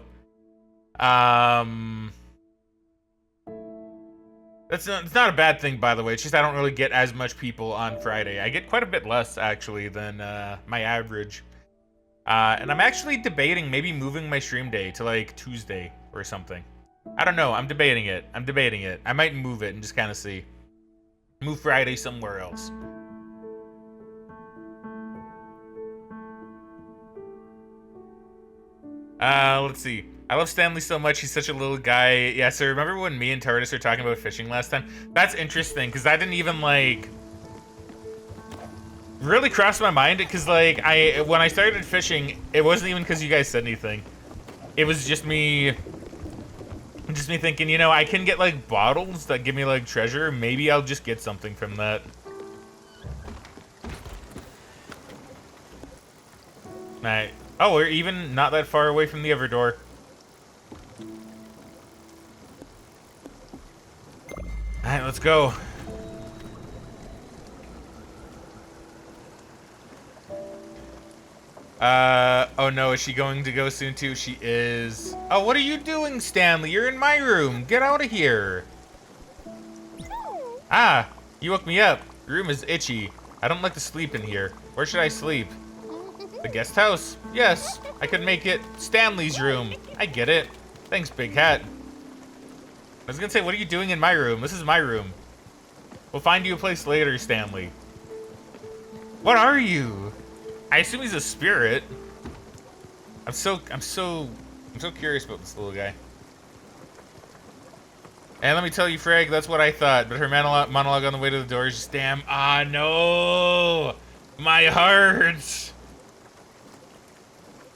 it's not a bad thing, by the way. It's just I don't really get as much people on Friday. I get quite a bit less, actually, than my average. And I'm actually debating maybe moving my stream day to, like, Tuesday or something. I don't know. I'm debating it. I might move it and just kind of see. Move Friday somewhere else. Let's see. I love Stanley so much. He's such a little guy. Yeah, so remember when me and Tardis were talking about fishing last time? That's interesting, because I didn't even, like, really cross my mind, because, like, when I started fishing, it wasn't even because you guys said anything. It was just me thinking, you know, I can get, like, bottles that give me, like, treasure. Maybe I'll just get something from that. Alright. Oh, we're even not that far away from the other door. Alright, let's go. Oh no, is she going to go soon too? She is. Oh, what are you doing, Stanley? You're in my room. Get out of here. Ah, you woke me up. Your room is itchy. I don't like to sleep in here. Where should I sleep? The guest house. Yes, I could make it Stanley's room. I get it. Thanks, Big Hat. I was gonna say, what are you doing in my room? This is my room. We'll find you a place later, Stanley. What are you? I assume he's a spirit. I'm so curious about this little guy. And let me tell you, Frag, that's what I thought. But her monologue on the way to the door is just damn. Ah, no, my heart.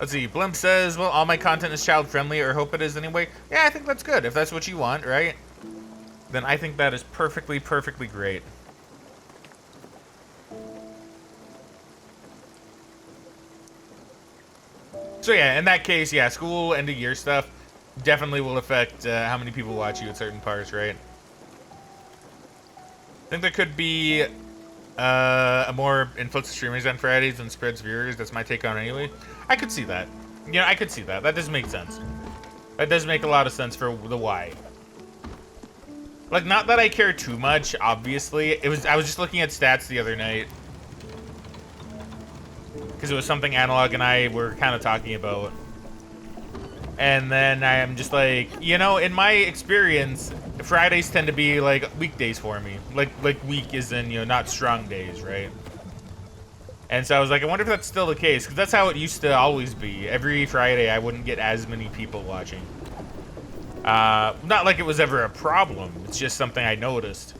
Let's see. Blimp says, well, all my content is child friendly, or hope it is anyway. Yeah, I think that's good. If that's what you want, right? Then I think that is perfectly great. So yeah, in that case, yeah, school, end of year stuff definitely will affect how many people watch you at certain parts, right? I think there could be a more influx of streamers on Fridays than spreads viewers. That's my take on it anyway. I could see that. You know, I could see that. That does make sense. That does make a lot of sense for the why. Like, not that I care too much, obviously. I was just looking at stats the other night. Because it was something Analog and I were kind of talking about. And then I am just like, you know, in my experience, Fridays tend to be like weekdays for me. Like week is in, you know, not strong days, right? And so I was like, I wonder if that's still the case, because that's how it used to always be. Every Friday I wouldn't get as many people watching. Not like it was ever a problem. It's just something I noticed.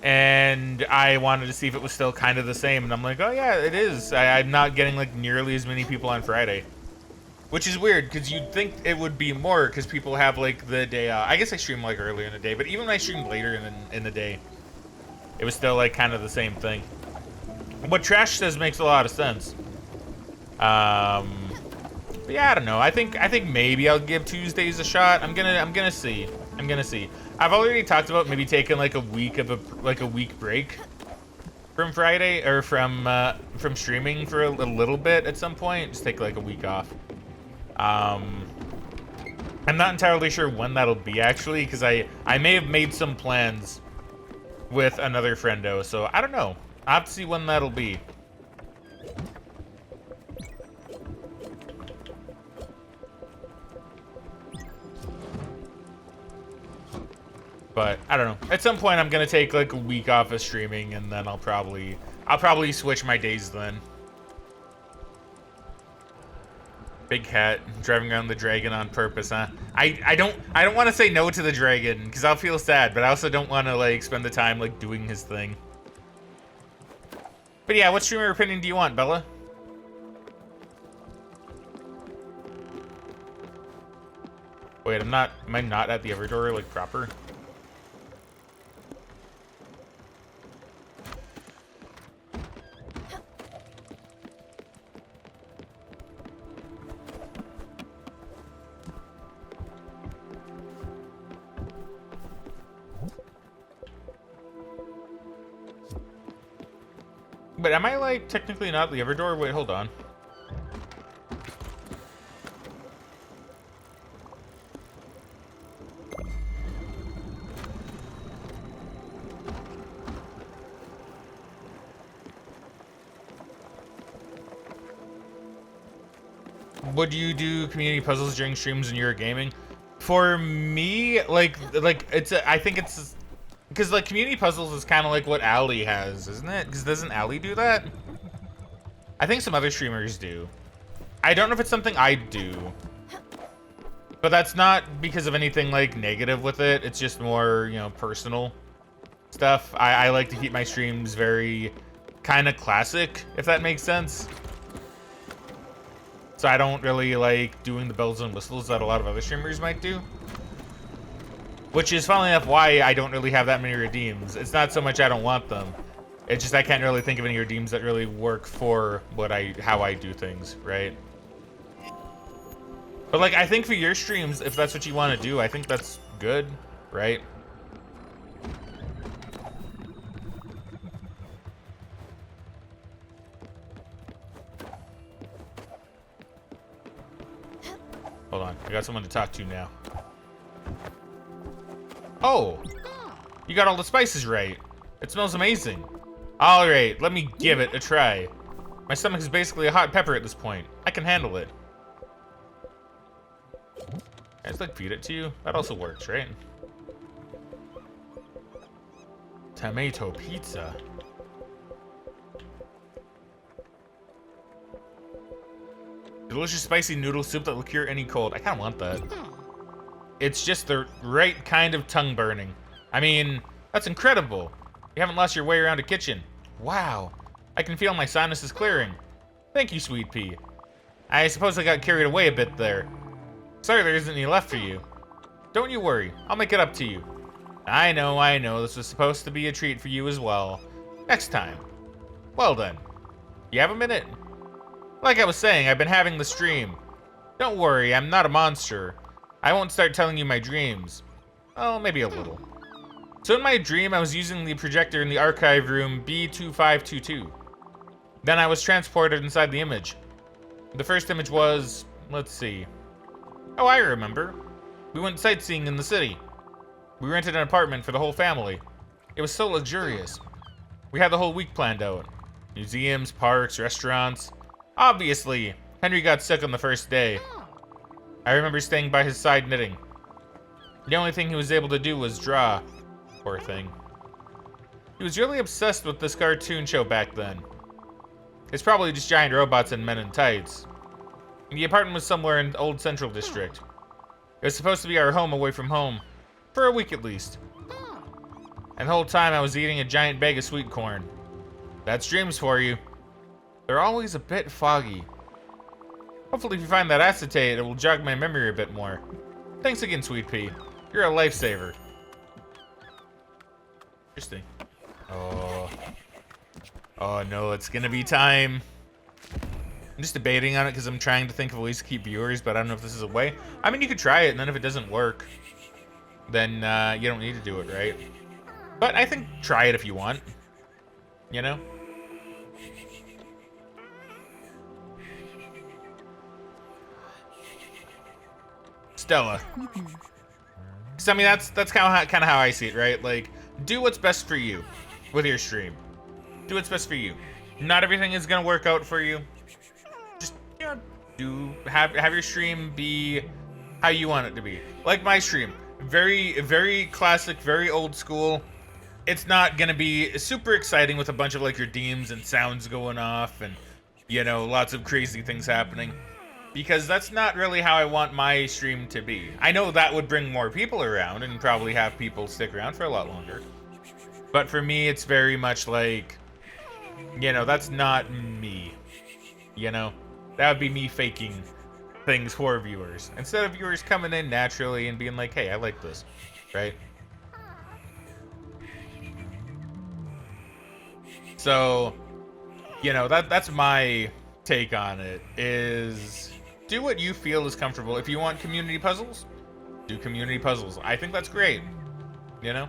And I wanted to see if it was still kind of the same. And I'm like, oh yeah, it is. I'm not getting like nearly as many people on Friday. Which is weird, because you'd think it would be more, because people have like the day I guess I stream like earlier in the day, but even when I streamed later in the day, it was still like kind of the same thing. What Trash says makes a lot of sense. But yeah, I don't know. I think maybe I'll give Tuesdays a shot. I'm gonna see. I've already talked about maybe taking like a week break from Friday, or from streaming for a little bit at some point. Just take like a week off. I'm not entirely sure when that'll be, actually, because I may have made some plans with another friendo, so I don't know. I'll have to see when that'll be. But I don't know. At some point, I'm gonna take like a week off of streaming, and then I'll probably switch my days then. Big Hat driving around the dragon on purpose, huh? I don't want to say no to the dragon, because I'll feel sad, but I also don't want to like spend the time like doing his thing. But yeah, what streamer opinion do you want, Bella? Wait, am I not at the other door like proper? But am I, like, technically not the other door? Wait, hold on. Would you do community puzzles during streams when you're gaming? For me, like it's I think it's because like community puzzles is kind of like what Ali has, isn't it? Because doesn't Ali do that? I think some other streamers do. I don't know if it's something I do, but that's not because of anything like negative with it. It's just more, you know, personal stuff. I like to keep my streams very kind of classic, if that makes sense. So I don't really like doing the bells and whistles that a lot of other streamers might do. Which is, funnily enough, why I don't really have that many redeems. It's not so much I don't want them. It's just I can't really think of any redeems that really work for how I do things, right? But like, I think for your streams, if that's what you want to do, I think that's good, right? Hold on, I got someone to talk to now. Oh, you got all the spices right. It smells amazing. All right, let me give it a try. My stomach is basically a hot pepper at this point. I can handle it. Can I just like feed it to you? That also works, right? Tomato pizza. Delicious spicy noodle soup that will cure any cold. I kind of want that. It's just the right kind of tongue burning. I mean, that's incredible. You haven't lost your way around a kitchen. Wow. I can feel my sinuses clearing. Thank you, Sweet Pea. I suppose I got carried away a bit there. Sorry there isn't any left for you. Don't you worry. I'll make it up to you. I know. This was supposed to be a treat for you as well. Next time. Well then. You have a minute? Like I was saying, I've been having the stream. Don't worry, I'm not a monster. I won't start telling you my dreams. Oh, maybe a little. So in my dream, I was using the projector in the archive room B2522. Then I was transported inside the image. The first image was, let's see. Oh, I remember. We went sightseeing in the city. We rented an apartment for the whole family. It was so luxurious. We had the whole week planned out. Museums, parks, restaurants. Obviously, Henry got sick on the first day. I remember staying by his side knitting. The only thing he was able to do was draw. Poor thing. He was really obsessed with this cartoon show back then. It's probably just giant robots and men in tights. And the apartment was somewhere in the old Central District. It was supposed to be our home away from home. For a week at least. And the whole time I was eating a giant bag of sweet corn. That's dreams for you. They're always a bit foggy. Hopefully if you find that acetate, it will jog my memory a bit more. Thanks again, Sweet Pea. You're a lifesaver. Interesting. Oh no, it's gonna be time. I'm just debating on it because I'm trying to think of ways to keep viewers, but I don't know if this is a way. I mean, you could try it, and then if it doesn't work, then you don't need to do it, right? But I think try it if you want. You know? Stella. So, I mean, that's kind of how I see it, right? Like, do what's best for you with your stream. Do what's best for you. Not everything is gonna work out for you. Just, you know, have your stream be how you want it to be. Like my stream, very classic, very old school. It's not gonna be super exciting with a bunch of like redeems and sounds going off and, you know, lots of crazy things happening. Because that's not really how I want my stream to be. I know that would bring more people around and probably have people stick around for a lot longer. But for me, it's very much like, you know, that's not me. You know? That would be me faking things for viewers. Instead of viewers coming in naturally and being like, hey, I like this. Right? So, you know, that's my take on it, is do what you feel is comfortable. If you want community puzzles, do community puzzles. I think that's great, you know?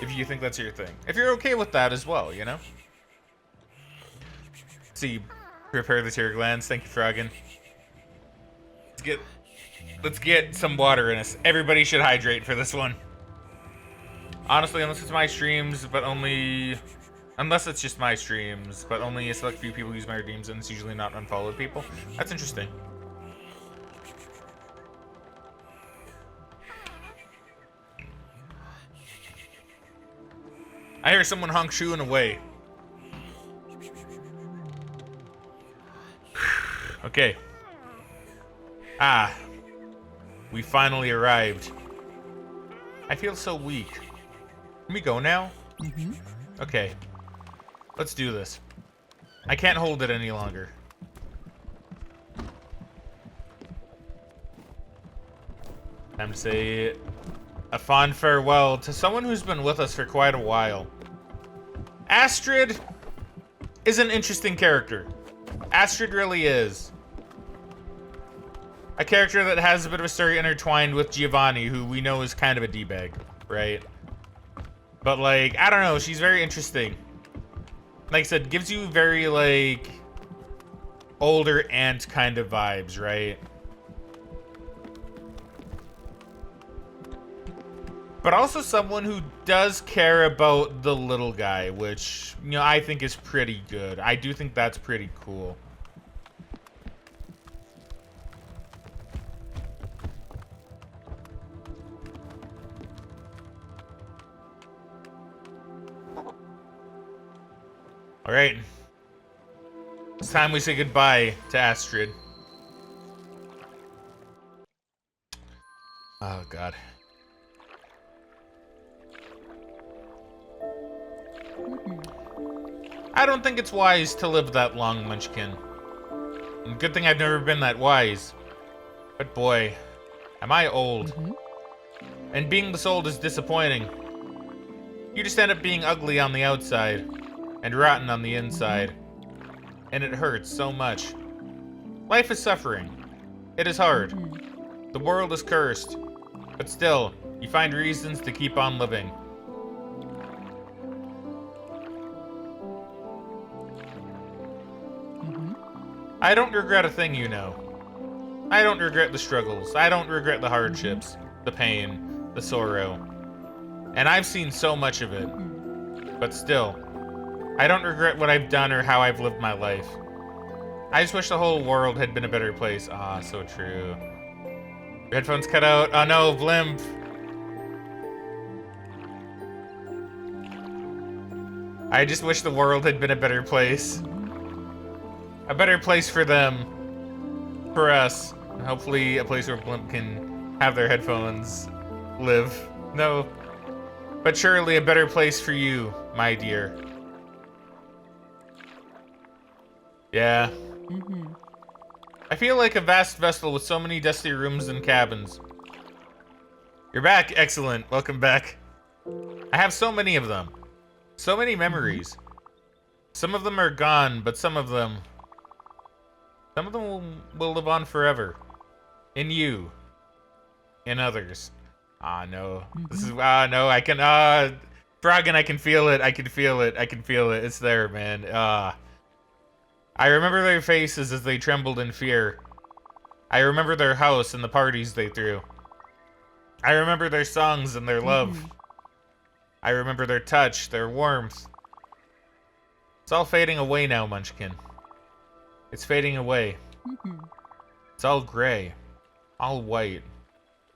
If you think that's your thing. If you're okay with that as well, you know? see, repair the tear glands. Thank you, Fraggin. Let's get some water in us. Everybody should hydrate for this one. Honestly, unless it's my streams, but only... Unless it's just my streams, but only a select few people use my redeems, and it's usually not unfollowed people. That's interesting. I hear someone honk shooing away. Okay. Ah. We finally arrived. I feel so weak. Can we go now? Mm-hmm. Okay. Let's do this. I can't hold it any longer. Time to say a fond farewell to someone who's been with us for quite a while. Astrid is an interesting character. Astrid really is. A character that has a bit of a story intertwined with Giovanni, who we know is kind of a D-bag, right? But, like, I don't know, she's very interesting. Like I said, gives you very, like, older aunt kind of vibes, right? But also someone who does care about the little guy, which, you know, I think is pretty good. I do think that's pretty cool. All right. It's time we say goodbye to Astrid. Oh, God. I don't think it's wise to live that long, Munchkin. And good thing I've never been that wise. But boy, am I old. And being this old is disappointing. You just end up being ugly on the outside and rotten on the inside. And it hurts so much. Life is suffering. It is hard. The world is cursed. But still, you find reasons to keep on living. I don't regret a thing, you know. I don't regret the struggles. I don't regret the hardships, the pain, the sorrow. And I've seen so much of it. But still, I don't regret what I've done or how I've lived my life. I just wish the whole world had been a better place. Ah, so true. Your headphones cut out. Oh no, Blimp. I just wish the world had been a better place. A better place for them. For us. Hopefully a place where Blimp can have their headphones live. No. But surely a better place for you, my dear. Yeah. I feel like a vast vessel with so many dusty rooms and cabins. You're back. Excellent. Welcome back. I have so many of them. So many memories. Some of them are gone, but some of them will live on forever. In you. In others. Ah, no. This is, no, I can, Fraggin, I can feel it. I can feel it. I can feel it. It's there, man. I remember their faces as they trembled in fear. I remember their house and the parties they threw. I remember their songs and their love. I remember their touch, their warmth. It's all fading away now, Munchkin. It's fading away. It's all gray. All white.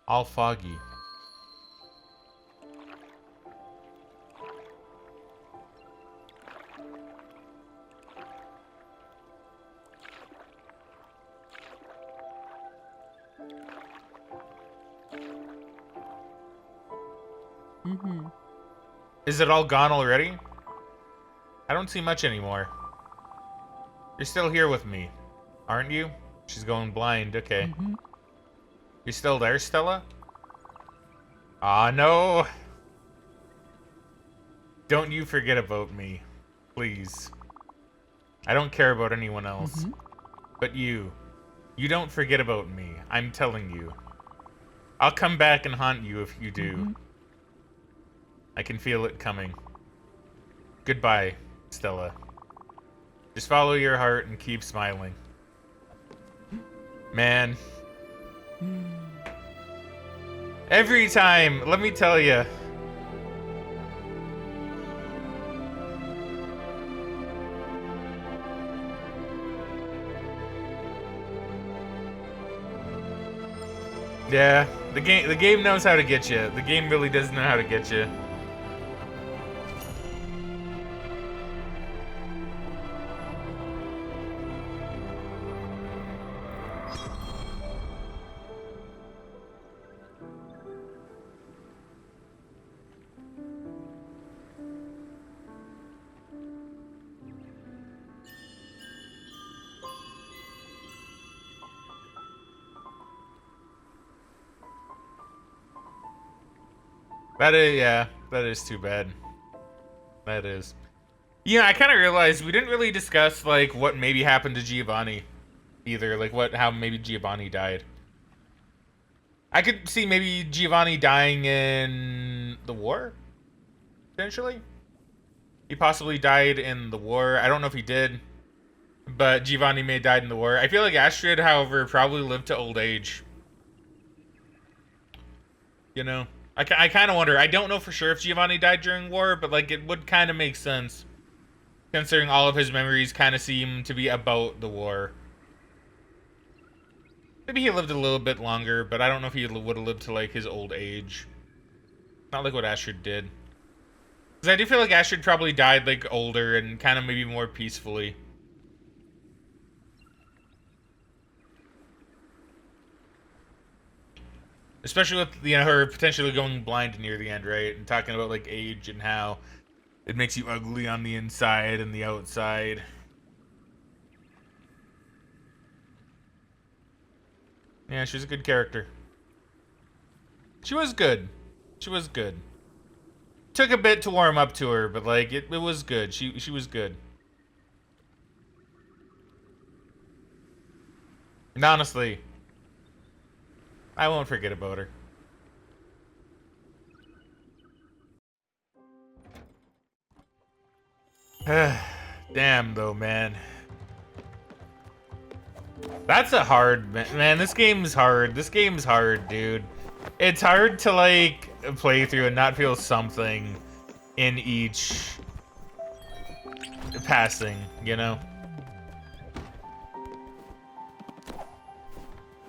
All foggy. Is it all gone already? I don't see much anymore. You're still here with me, aren't you? She's going blind, okay. You're still there, Stella? Ah, no! Don't you forget about me, please. I don't care about anyone else. But you don't forget about me, I'm telling you. I'll come back and haunt you if you do. I can feel it coming. Goodbye, Stella. Just follow your heart and keep smiling. Man. Every time, let me tell you. Yeah, the game knows how to get you. The game really does know how to get you. That is too bad. That is. Yeah, I kind of realized we didn't really discuss, like, what maybe happened to Giovanni either. Like, how maybe Giovanni died. I could see maybe Giovanni dying in the war, potentially. He possibly died in the war. I don't know if he did, but Giovanni may have died in the war. I feel like Astrid, however, probably lived to old age. You know? I kind of wonder. I don't know for sure if Giovanni died during war, but, like, it would kind of make sense, considering all of his memories kind of seem to be about the war. Maybe he lived a little bit longer, but I don't know if he would have lived to, like, his old age. Not like what Astrid did. Because I do feel like Astrid probably died, like, older and kind of maybe more peacefully. Especially with, you know, her potentially going blind near the end, right? And talking about, like, age and how it makes you ugly on the inside and the outside. Yeah, she was a good character. She was good. She was good. Took a bit to warm up to her, but, like, it was good. She was good. And honestly, I won't forget about her. Damn, though, man. That's a hard, man. This game's hard. This game's hard, dude. It's hard to, like, play through and not feel something in each passing, you know?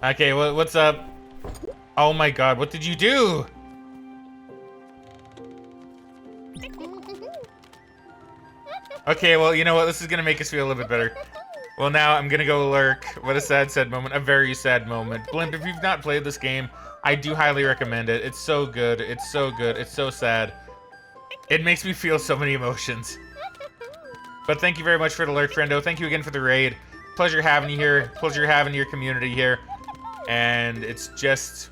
Okay, what's up? Oh my god, what did you do? Okay, well, you know what? This is gonna make us feel a little bit better. Well, now I'm gonna go lurk. What a sad moment. A very sad moment. Blimp, if you've not played this game, I do highly recommend it. It's so good. It's so good. It's so sad. It makes me feel so many emotions. But thank you very much for the lurk, friendo. Thank you again for the raid. Pleasure having you here. Pleasure having your community here. And it's just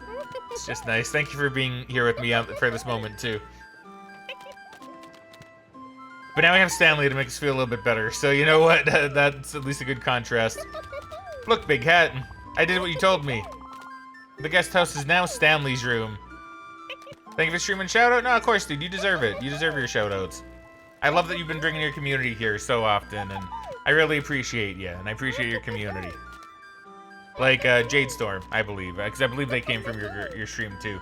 nice. Thank you for being here with me for this moment, too. But now we have Stanley to make us feel a little bit better. So you know what? That's at least a good contrast. Look, Big Hat. I did what you told me. The guest house is now Stanley's room. Thank you for streaming shout-out. No, of course, dude. You deserve it. You deserve your shout-outs. I love that you've been bringing your community here so often, and I really appreciate you, and I appreciate your community. Like Jade Storm, I believe, because I believe they came from your stream too.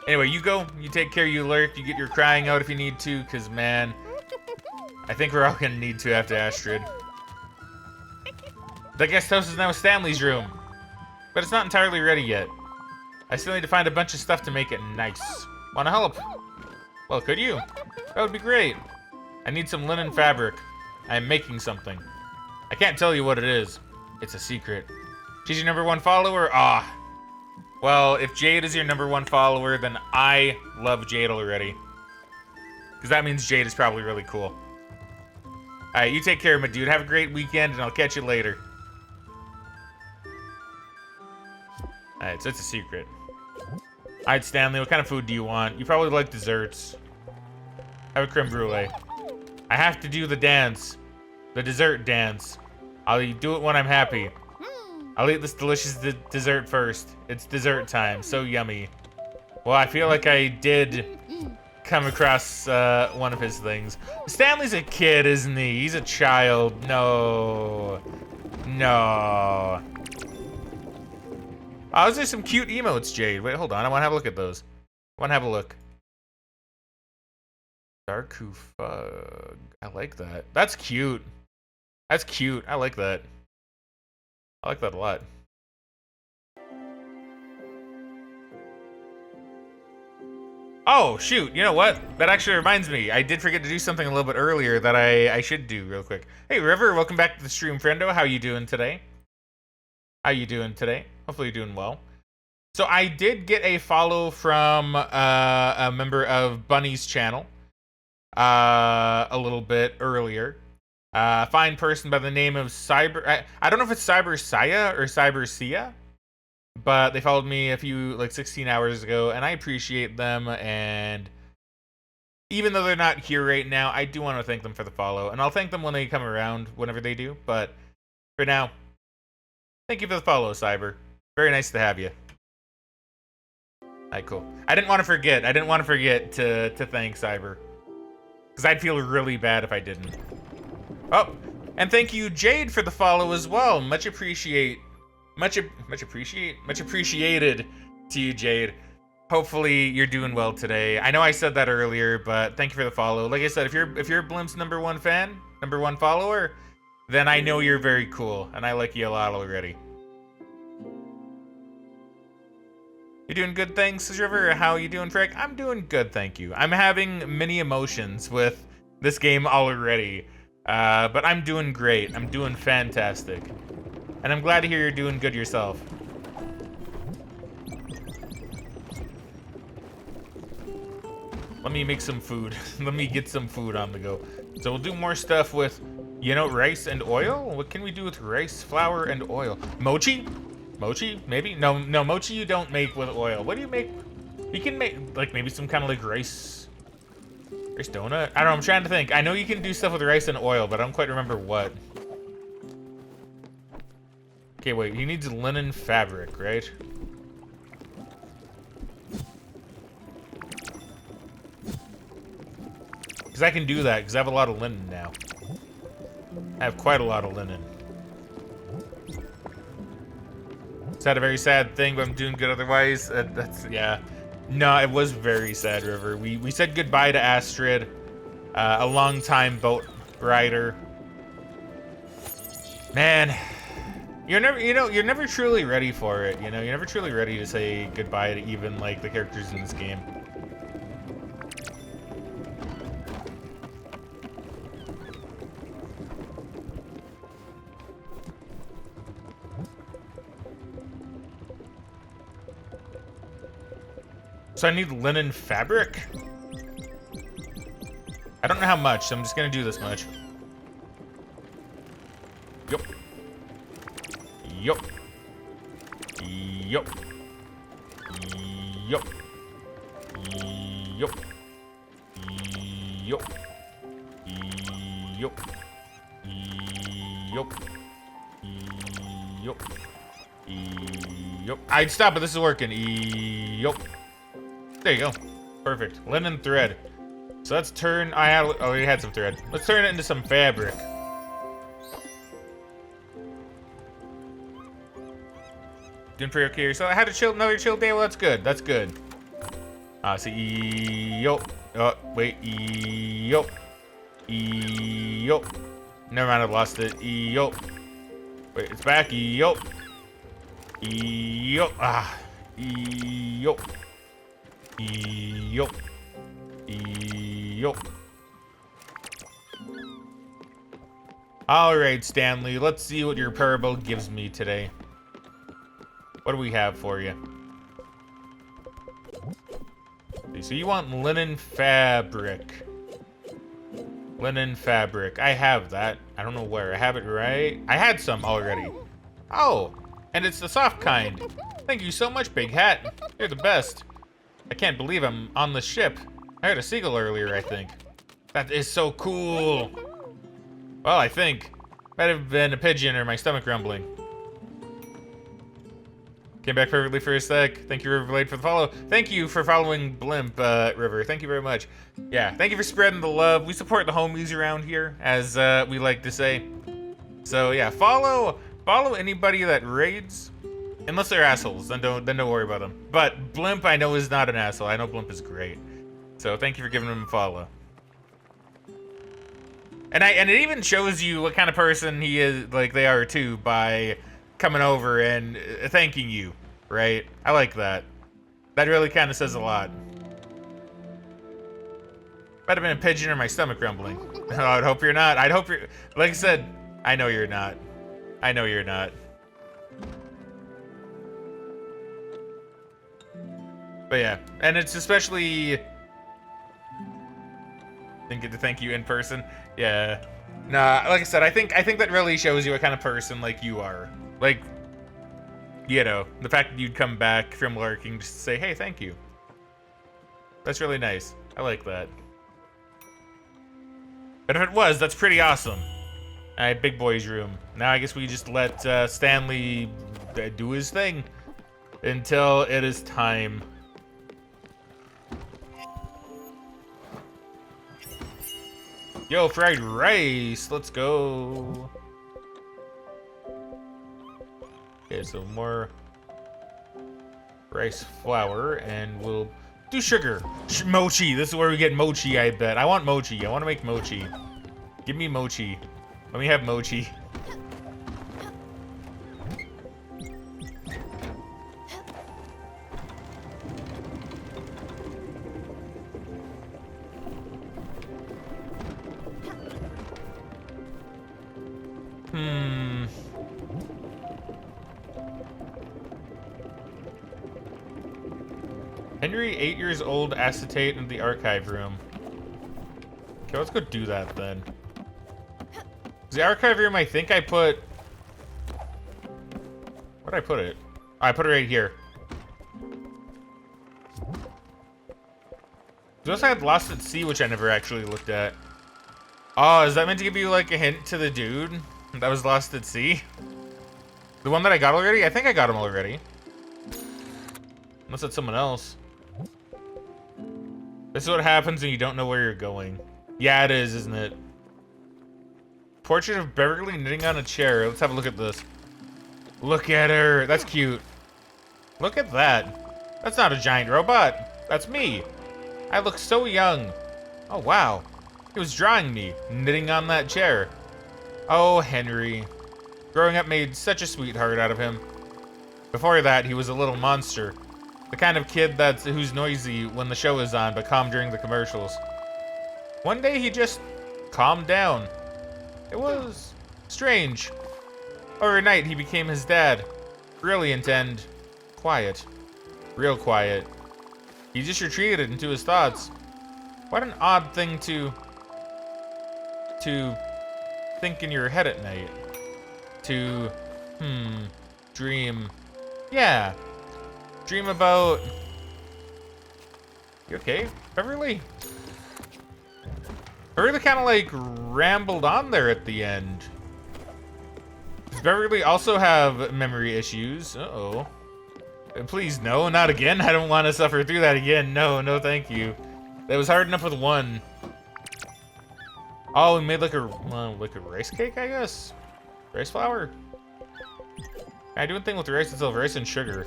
Anyway, you go. You take care. You lurk. You get your crying out if you need to, because man, I think we're all gonna need to after Astrid. The guest house is now Stanley's room, but it's not entirely ready yet. I still need to find a bunch of stuff to make it nice. Wanna help? Well, could you? That would be great. I need some linen fabric. I am making something. I can't tell you what it is. It's a secret. She's your #1 follower? Ah. Well, if Jade is your #1 follower, then I love Jade already. Because that means Jade is probably really cool. Alright, you take care, my dude. Have a great weekend, and I'll catch you later. Alright, so it's a secret. Alright, Stanley, what kind of food do you want? You probably like desserts. Have a creme brulee. I have to do the dance. The dessert dance. I'll do it when I'm happy. I'll eat this delicious dessert first. It's dessert time. So yummy. Well, I feel like I did come across one of his things. Stanley's a kid, isn't he? He's a child. No. No. Oh, those are some cute emotes, Jade. Wait, hold on. I want to have a look at those. I want to have a look. Darku Fug. I like that. That's cute. That's cute. I like that. I like that a lot. Oh, shoot. You know what? That actually reminds me. I did forget to do something a little bit earlier that I should do real quick. Hey, River. Welcome back to the stream, friendo. How you doing today? How you doing today? Hopefully you're doing well. So I did get a follow from a member of Bunny's channel a little bit earlier. Fine person by the name of Cyber... I don't know if it's Cyber Saya or Cyber Sia. But they followed me a few, like 16 hours ago, and I appreciate them, and even though they're not here right now, I do want to thank them for the follow, and I'll thank them when they come around, whenever they do, but for now, thank you for the follow, Cyber. Very nice to have you. Alright, cool. I didn't want to forget to thank Cyber, because I'd feel really bad if I didn't. Oh, and thank you, Jade, for the follow as well. Much appreciated to you, Jade. Hopefully you're doing well today. I know I said that earlier, but thank you for the follow. Like I said, if you're Blimp's #1 fan, #1 follower, then I know you're very cool, and I like you a lot already. You doing good, thanks, River? How you doing, Frag? I'm doing good, thank you. I'm having many emotions with this game already, but I'm doing great. I'm doing fantastic. And I'm glad to hear you're doing good yourself. Let me make some food. Let me get some food on the go. So we'll do more stuff with, you know, rice and oil? What can we do with rice, flour, and oil? Mochi? Mochi? Maybe? No, mochi you don't make with oil. What do you make? You can make, like, maybe some kind of, like, rice donut? I don't know, I'm trying to think. I know you can do stuff with rice and oil, but I don't quite remember what. Okay, wait, he needs linen fabric, right? Because I can do that, because I have a lot of linen now. I have quite a lot of linen. Is that a very sad thing, but I'm doing good otherwise? That's, yeah. No, it was very sad, River. We said goodbye to Astrid, a long-time boat rider. Man. You're never truly ready for it, you know? You're never truly ready to say goodbye to even, like, the characters in this game. So I need linen fabric? I don't know how much, so I'm just gonna do this much. Yup. Yup. Yup. Yup. Yup. Yup. Yup. Yup. Yup. Yup. I'd stop, but this is working. Yup. There you go. Perfect. Linen thread. So let's turn. Oh, we had some thread. Let's turn it into some fabric. Doing pretty okay. So I had another chill day. Well, that's good. That's good. So yup. Oh, wait. Yup. Yup. Never mind. I've lost it. Yup. Wait, it's back. Yup. Yup. Yup. Yup. Yup. Alright, Stanley. Let's see what your parable gives me today. What do we have for you? So you want linen fabric. Linen fabric. I have that. I don't know where. I have it right. I had some already. Oh, and it's the soft kind. Thank you so much, Big Hat. You're the best. I can't believe I'm on the ship. I heard a seagull earlier, I think. That is so cool. Well, I think. Might have been a pigeon or my stomach rumbling. Came back perfectly for a sec. Thank you, Riverblade, for the follow. Thank you for following Blimp, River. Thank you very much. Yeah, thank you for spreading the love. We support the homies around here, as we like to say. So yeah, follow anybody that raids, unless they're assholes. Then don't worry about them. But Blimp, I know, is not an asshole. I know Blimp is great. So thank you for giving him a follow. And it even shows you what kind of person he is, like they are too, by coming over and thanking you, right? I like that. That really kind of says a lot. Might have been a pigeon or my stomach rumbling. Oh, I'd hope you're not. I'd hope you're, like I said, I know you're not. I know you're not. But yeah, and it's especially didn't get to thank you in person. Yeah. Nah, like I said, I think that really shows you what kind of person like you are. Like, you know, the fact that you'd come back from lurking just to say, hey, thank you. That's really nice. I like that. But if it was, that's pretty awesome. Alright, big boy's room. Now I guess we just let Stanley do his thing until it is time. Yo, fried rice, let's go. Okay, so more rice flour, and we'll do sugar. Mochi, this is where we get mochi, I bet. I want mochi, I want to make mochi. Give me mochi. Let me have mochi. Henry, 8 years old, acetate in the archive room. Okay, let's go do that then. The archive room, I think I put... Where'd I put it? Oh, I put it right here. We also had Lost at Sea, which I never actually looked at. Oh, is that meant to give you like a hint to the dude that was Lost at Sea? The one that I got already? I think I got him already. Unless it's someone else. This is what happens when you don't know where you're going. Yeah, it is, isn't it? Portrait of Beverly knitting on a chair. Let's have a look at this. Look at her. That's cute. Look at that. That's not a giant robot. That's me. I look so young. Oh, wow. He was drawing me, knitting on that chair. Oh, Henry. Growing up made such a sweetheart out of him. Before that, he was a little monster. The kind of kid who's noisy when the show is on, but calm during the commercials. One day he just calmed down. It was strange. Overnight he became his dad. Brilliant and quiet. Real quiet. He just retreated into his thoughts. What an odd thing to think in your head at night. To, dream. Yeah. Dream about... You okay, Beverly? Beverly kind of like rambled on there at the end. Does Beverly also have memory issues? Uh-oh. Please, no, not again. I don't want to suffer through that again. No, no, thank you. That was hard enough with one. Oh, we made like a rice cake, I guess? Rice flour? I do one thing with the rice itself, rice and sugar.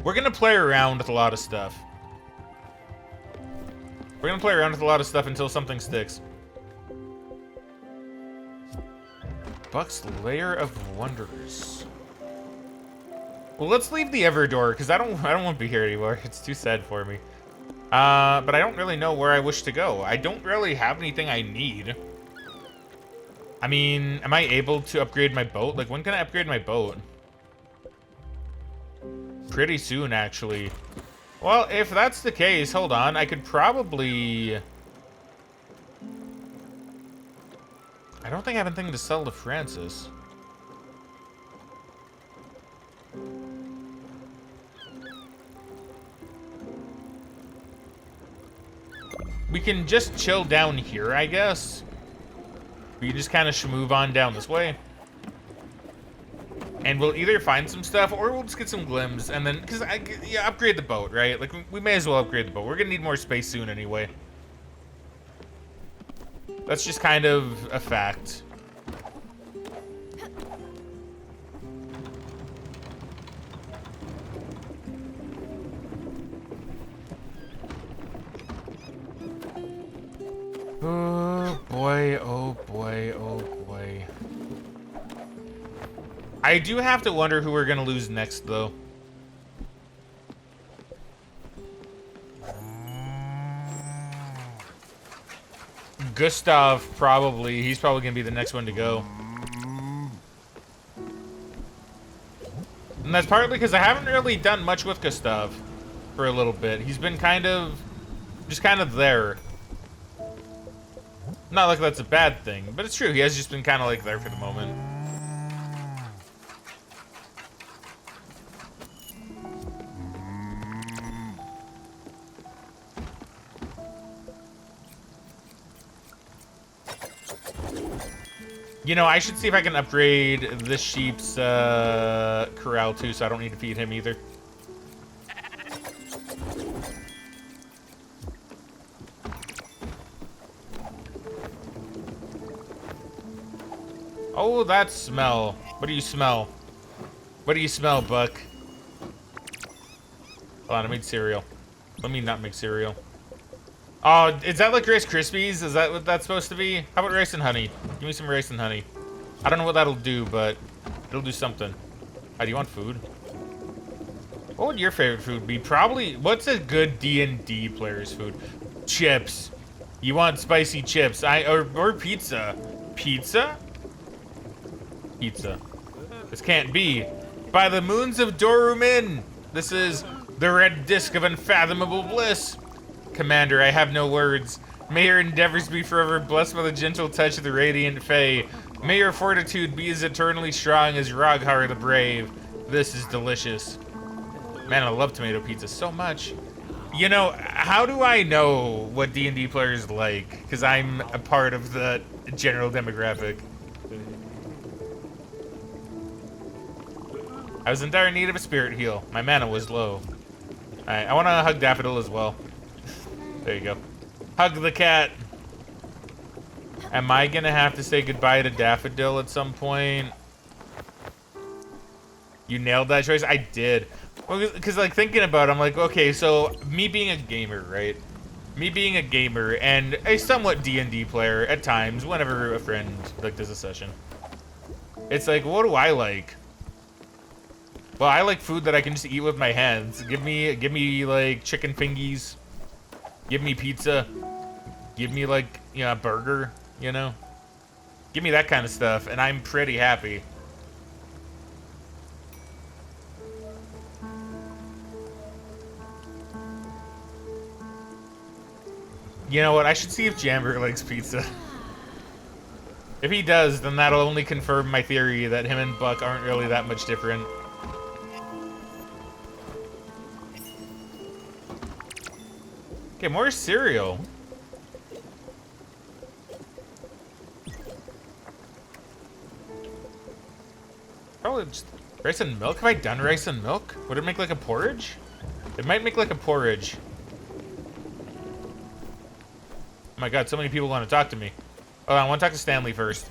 We're gonna play around with a lot of stuff. We're gonna play around with a lot of stuff until something sticks. Buck's Lair of Wonders. Well, let's leave the Everdor, because I don't want to be here anymore. It's too sad for me. But I don't really know where I wish to go. I don't really have anything I need. I mean, am I able to upgrade my boat? Like, when can I upgrade my boat? Pretty soon, actually. Well, if that's the case, hold on. I could probably... I don't think I have anything to sell to Francis. We can just chill down here, I guess. We can just kind of move on down this way. And we'll either find some stuff or we'll just get some glims and then, yeah, upgrade the boat, right? Like, we may as well upgrade the boat. We're gonna need more space soon anyway. That's just kind of a fact. Oh boy, oh boy, oh boy. I do have to wonder who we're gonna lose next, though. Gustav, probably. He's probably gonna be the next one to go. And that's partly because I haven't really done much with Gustav for a little bit. He's been just kind of there. Not like that's a bad thing, but it's true. He has just been kind of like there for the moment. You know, I should see if I can upgrade this sheep's corral too, so I don't need to feed him either. Oh, that smell. What do you smell? What do you smell, Buck? Hold on, I made cereal. Let me not make cereal. Oh, is that like Rice Krispies? Is that what that's supposed to be? How about rice and honey? Give me some rice and honey. I don't know what that'll do, but it'll do something. Do you want food? What would your favorite food be? Probably, what's a good D&D player's food? Chips. You want spicy chips. Or pizza. Pizza? Pizza. This can't be. By the moons of Dorumin, this is the red disc of unfathomable bliss. Commander, I have no words. May your endeavors be forever blessed by the gentle touch of the radiant Fae. May your fortitude be as eternally strong as Roghar the Brave. This is delicious. Man, I love tomato pizza so much. You know, how do I know what D&D players like? Because I'm a part of the general demographic. I was in dire need of a spirit heal. My mana was low. Alright, I want to hug Daffodil as well. There you go. Hug the cat. Am I gonna have to say goodbye to Daffodil at some point? You nailed that choice? I did. Well, because like thinking about it, I'm like, okay, so me being a gamer, right? Me being a gamer and a somewhat D&D player at times, whenever a friend like does a session. It's like, what do I like? Well, I like food that I can just eat with my hands. Give me like chicken fingies. Give me pizza. Give me like, you know, a burger, you know? Give me that kind of stuff, and I'm pretty happy. You know what? I should see if Jamber likes pizza. If he does, then that'll only confirm my theory that him and Buck aren't really that much different. Okay, more cereal. Probably just rice and milk. Have I done rice and milk? Would it make like a porridge? It might make like a porridge. Oh my god, so many people want to talk to me. Oh, I want to talk to Stanley first.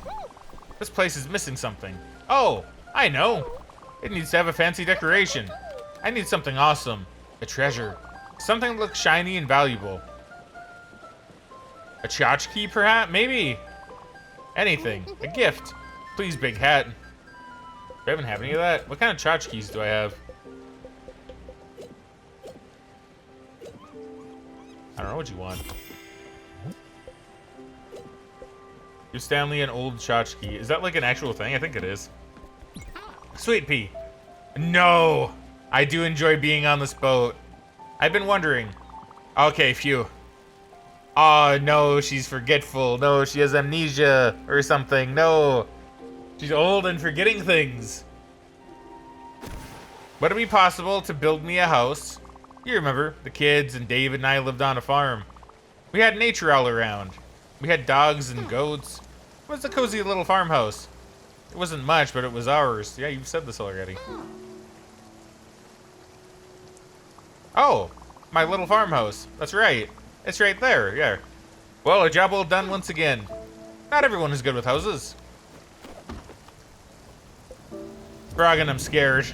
This place is missing something. Oh, I know. It needs to have a fancy decoration. I need something awesome. A treasure. Something that looks shiny and valuable. A tchotchke, perhaps? Maybe. Anything. A gift. Please, big hat. Do I even have any of that? What kind of tchotchkes do I have? I don't know what you want. Give Stanley an old tchotchke. Is that like an actual thing? I think it is. Sweet pea. No! I do enjoy being on this boat. I've been wondering. Okay, phew. Oh, no, she's forgetful. No, she has amnesia or something. No. She's old and forgetting things. Would it be possible to build me a house? You remember, the kids and David and I lived on a farm. We had nature all around. We had dogs and goats. It was a cozy little farmhouse. It wasn't much, but it was ours. Yeah, you've said this already. Oh, my little farmhouse. That's right. It's right there, yeah. Well, a job well done once again. Not everyone is good with houses. Fraggin, I'm scared.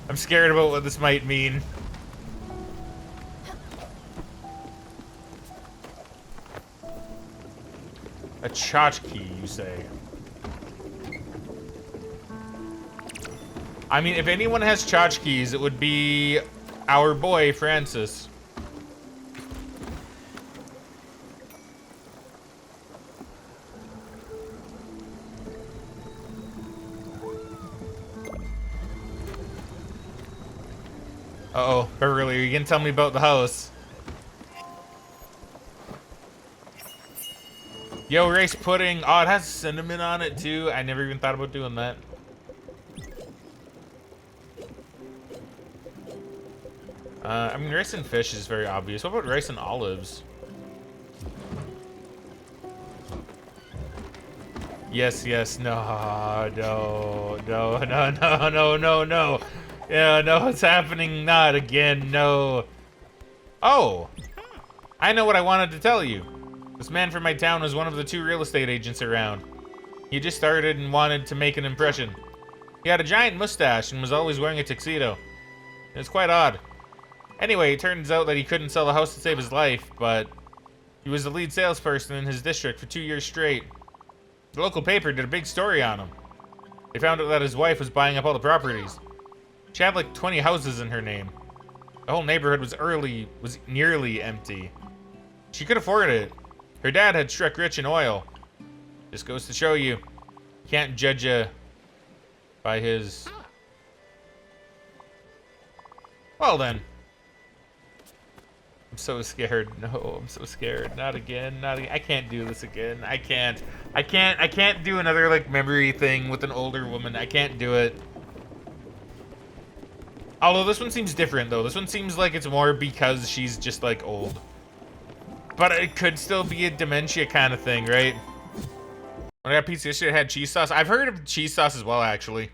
I'm scared about what this might mean. A tchotchke, you say? I mean, if anyone has tchotchkes, it would be our boy, Francis. Uh-oh, Beverly, are you gonna tell me about the house? Yo, rice pudding. Oh, it has cinnamon on it, too. I never even thought about doing that. I mean, rice and fish is very obvious. What about rice and olives? Yes, yes, no, no, no, no, no, no, no, no. Yeah, no, it's happening not again, no. Oh, I know what I wanted to tell you. This man from my town was one of the 2 real estate agents around. He just started and wanted to make an impression. He had a giant mustache and was always wearing a tuxedo. It was quite odd. Anyway, it turns out that he couldn't sell a house to save his life, but he was the lead salesperson in his district for 2 years straight. The local paper did a big story on him. They found out that his wife was buying up all the properties. She had like 20 houses in her name. The whole neighborhood was nearly empty. She could afford it. Her dad had struck rich in oil. Just goes to show you, can't judge a by his... Well then. I'm so scared. No, I'm so scared. Not again. Not again. I can't do this again. I can't do another like memory thing with an older woman. I can't do it. Although this one seems different though. This one seems like it's more because she's just like old. But it could still be a dementia kind of thing, right? When I got pizza yesterday, it had cheese sauce. I've heard of cheese sauce as well, actually.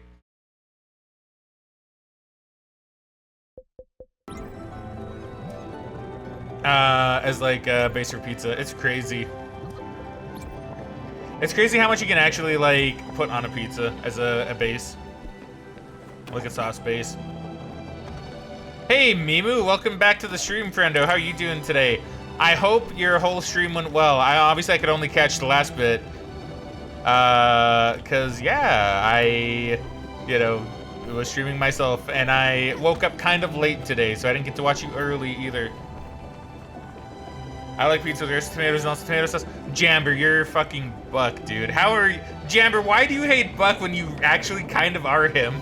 As like base for pizza. It's crazy. It's crazy how much you can actually like put on a pizza as a base. Like a sauce base. Hey Mimu, welcome back to the stream, friendo. How are you doing today? I hope your whole stream went well. Obviously I could only catch the last bit. Cause yeah, I, you know, was streaming myself and I woke up kind of late today, so I didn't get to watch you early either. I like pizza with rice, tomatoes, and also tomato sauce. Jamber, you're fucking Buck, dude. How are you? Jamber, why do you hate Buck when you actually kind of are him?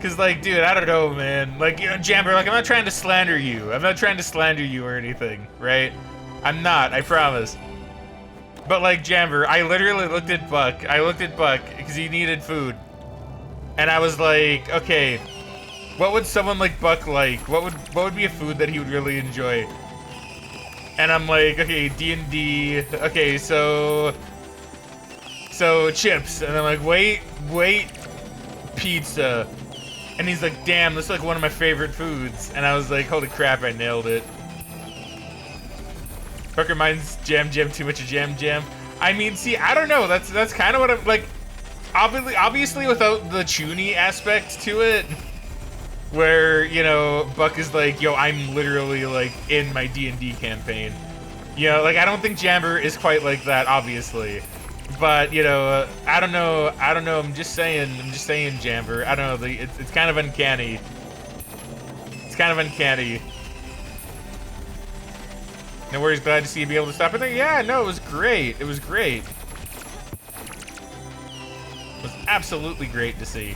Cause like, dude, I don't know, man. Like, you know, Jamber, like, I'm not trying to slander you. I'm not trying to slander you or anything, right? I'm not, I promise. But like, Jamber, I literally looked at Buck. I looked at Buck because he needed food. And I was like, okay, what would someone like Buck like? What would be a food that he would really enjoy? And I'm like, okay, D&D. Okay, so chips. And I'm like, wait, pizza. And he's like, damn, this is like one of my favorite foods. And I was like, holy crap, I nailed it. Buck reminds Jam too much of Jam. I mean, see, I don't know. That's kind of what I'm like. Obviously, without the Chuny aspect to it. Where, you know, Buck is like, yo, I'm literally, like, in my D&D campaign. You know, like, I don't think Jamber is quite like that, obviously. But, you know, I don't know, I'm just saying, Jamber. I don't know, it's kind of uncanny. It's kind of uncanny. No worries, glad to see you be able to stop in there. Yeah, no, it was great. It was great. It was absolutely great to see.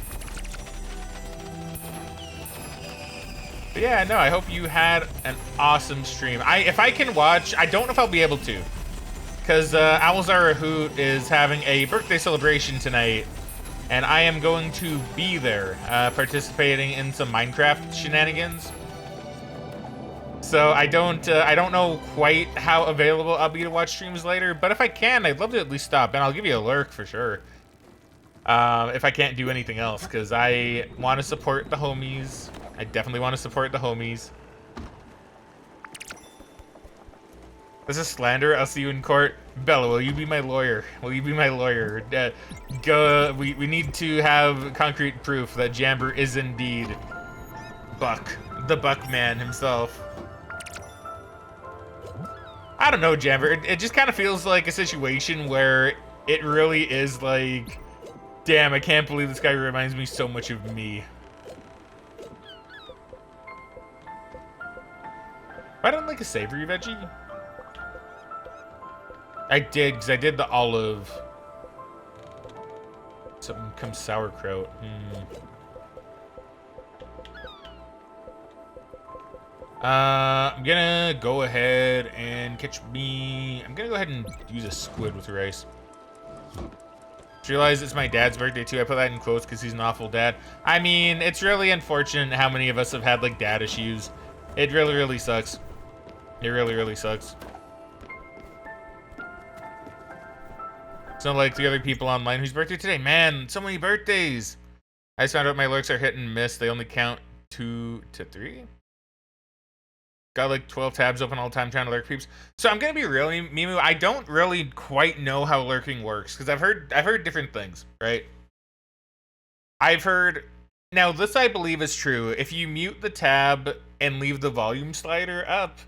But yeah, no, I hope you had an awesome stream. If I can watch, I don't know if I'll be able to. Because Owlzara Hoot is having a birthday celebration tonight. And I am going to be there, participating in some Minecraft shenanigans. So So I don't know quite how available I'll be to watch streams later, but if I can, I'd love to at least stop, and I'll give you a lurk for sure. If I can't do anything else, because I want to support the homies. I definitely want to support the homies. This is slander. I'll see you in court. Bella, will you be my lawyer? Will you be my lawyer? We need to have concrete proof that Jamber is indeed Buck, the Buck man himself. I don't know, Jamber. It just kind of feels like a situation where it really is like, damn, I can't believe this guy reminds me so much of me. I don't like a savory veggie. I did, because I did the olive. Something comes sauerkraut. I'm gonna go ahead and catch me. I'm gonna go ahead and use a squid with rice. Just realized it's my dad's birthday too. I put that in quotes because he's an awful dad. I mean, it's really unfortunate how many of us have had like dad issues. It really, really sucks. It really, really sucks. So like the other people online whose birthday today. Man, so many birthdays. I just found out my lurks are hit and miss. They only count 2 to 3. Got like 12 tabs open all the time trying to lurk peeps. So I'm gonna be real, Mimu. I don't really quite know how lurking works because I've heard different things, right? I've heard now this I believe is true. If you mute the tab and leave the volume slider up,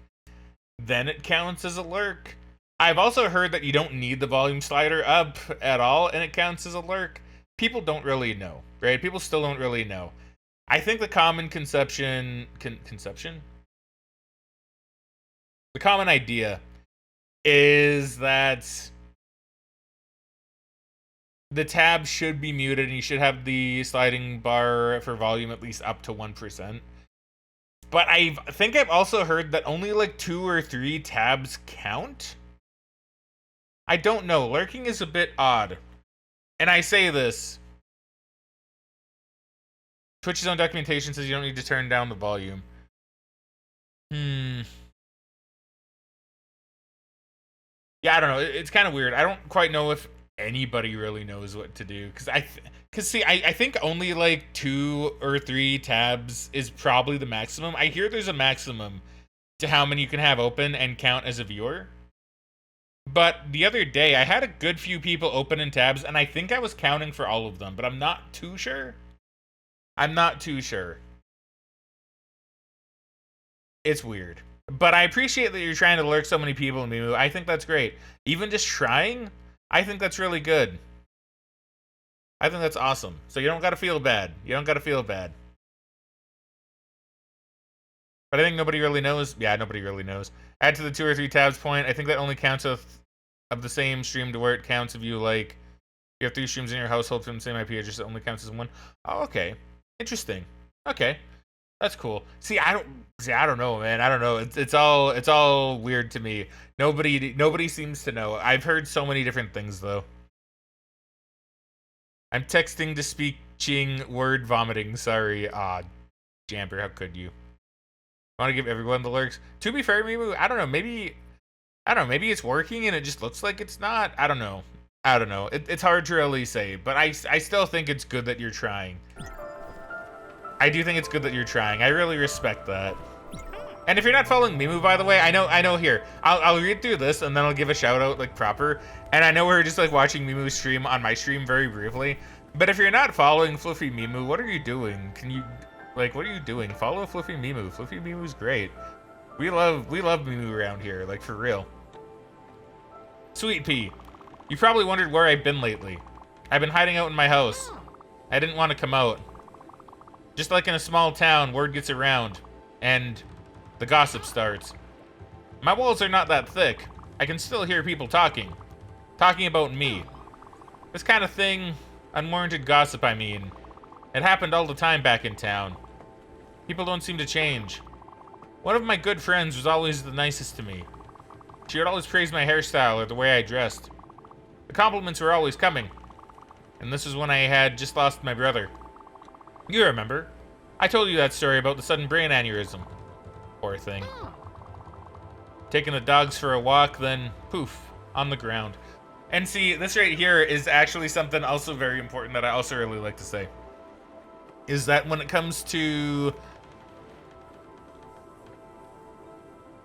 then it counts as a lurk. I've also heard that you don't need the volume slider up at all and it counts as a lurk. People don't really know, right? People still don't really know. I think the common conception. The common idea is that the tab should be muted and you should have the sliding bar for volume at least up to 1%. But I think I've also heard that only like 2 or 3 tabs count. I don't know. Lurking is a bit odd. And I say this. Twitch's own documentation says you don't need to turn down the volume. Yeah, I don't know. It's kind of weird. I don't quite know if anybody really knows what to do. Because see, I think only like 2 or 3 tabs is probably the maximum. I hear there's a maximum to how many you can have open and count as a viewer. But the other day, I had a good few people open in tabs, and I think I was counting for all of them, but I'm not too sure. I'm not too sure. It's weird. But I appreciate that you're trying to lurk so many people, Mimu. I think that's great. Even just trying, I think that's really good. I think that's awesome. So you don't gotta feel bad. You don't gotta feel bad. But I think nobody really knows. Yeah, nobody really knows. Add to the 2 or 3 tabs point. I think that only counts of the same stream to where it counts if you like. You have 3 streams in your household from the same IP address. It only counts as 1. Oh, okay. Interesting. Okay, that's cool. See, I don't know, man. I don't know. It's all weird to me. Nobody seems to know. I've heard so many different things though. I'm texting to speaking, word vomiting. Sorry, Jamper. How could you? I want to give everyone the lurks. To be fair, Mimu, I don't know. Maybe it's working and it just looks like it's not. I don't know. It's hard to really say, but I still think it's good that you're trying. I do think it's good that you're trying. I really respect that. And if you're not following Mimu, by the way, I know here. I'll read through this and then I'll give a shout out like proper. And I know we're just like watching Mimu stream on my stream very briefly. But if you're not following Fluffy Mimu, what are you doing? Can you what are you doing? Follow Fluffy Mimu. Fluffy Mimu's great. We love Mimu around here, like for real. Sweet Pea. You probably wondered where I've been lately. I've been hiding out in my house. I didn't want to come out. Just like in a small town, word gets around, and the gossip starts. My walls are not that thick. I can still hear people talking about me. This kind of thing, unwarranted gossip, I mean. It happened all the time back in town. People don't seem to change. One of my good friends was always the nicest to me. She would always praise my hairstyle or the way I dressed. The compliments were always coming. And this was when I had just lost my brother. You remember. I told you that story about the sudden brain aneurysm. Poor thing. Taking the dogs for a walk, then poof, on the ground. And see, this right here is actually something also very important that I also really like to say. Is that when it comes to...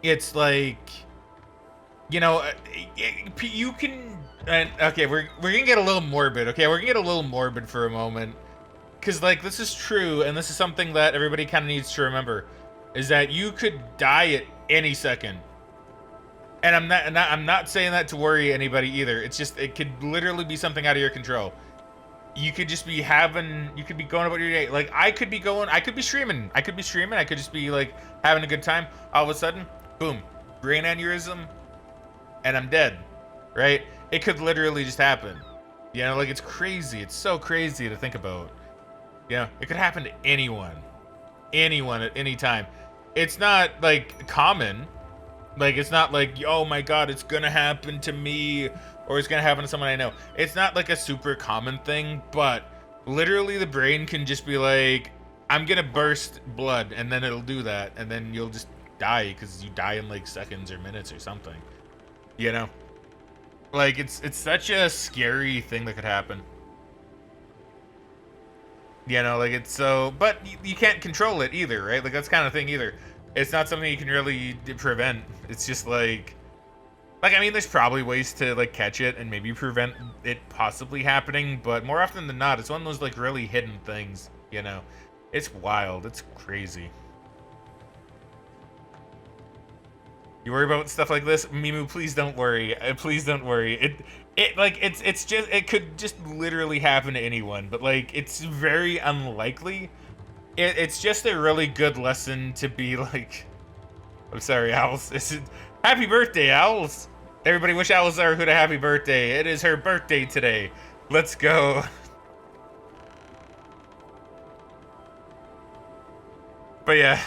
It's like... You know, you can... Okay, we're gonna get a little morbid, okay? We're gonna get a little morbid for a moment. Because, like, this is true, and this is something that everybody kind of needs to remember. Is that you could die at any second. And I'm not saying that to worry anybody either. It's just, it could literally be something out of your control. You could just be you could be going about your day. Like, I could be streaming. I could just be, like, having a good time. All of a sudden, boom, brain aneurysm, and I'm dead, right? It could literally just happen. You know, like, it's crazy. It's so crazy to think about. You know, it could happen to anyone. Anyone at any time. It's not, like, common. Like, it's not like, oh my god, it's gonna happen to me, or it's gonna happen to someone I know. It's not like a super common thing, but literally the brain can just be like, I'm gonna burst blood, and then it'll do that, and then you'll just die, because you die in like seconds or minutes or something. You know? Like, it's such a scary thing that could happen. You know, like, it's so, but you can't control it either, right? Like, that's kind of thing either. It's not something you can really prevent. It's just like, I mean, there's probably ways to, like, catch it and maybe prevent it possibly happening, but more often than not, it's one of those, like, really hidden things, you know? It's wild. It's crazy. You worry about stuff like this? Mimu, please don't worry. Please don't worry. It could just literally happen to anyone, but, like, it's very unlikely. It's just a really good lesson to be like... I'm sorry, Owls. Happy birthday, Owls! Everybody wish Owls Hood a happy birthday. It is her birthday today. Let's go. But yeah.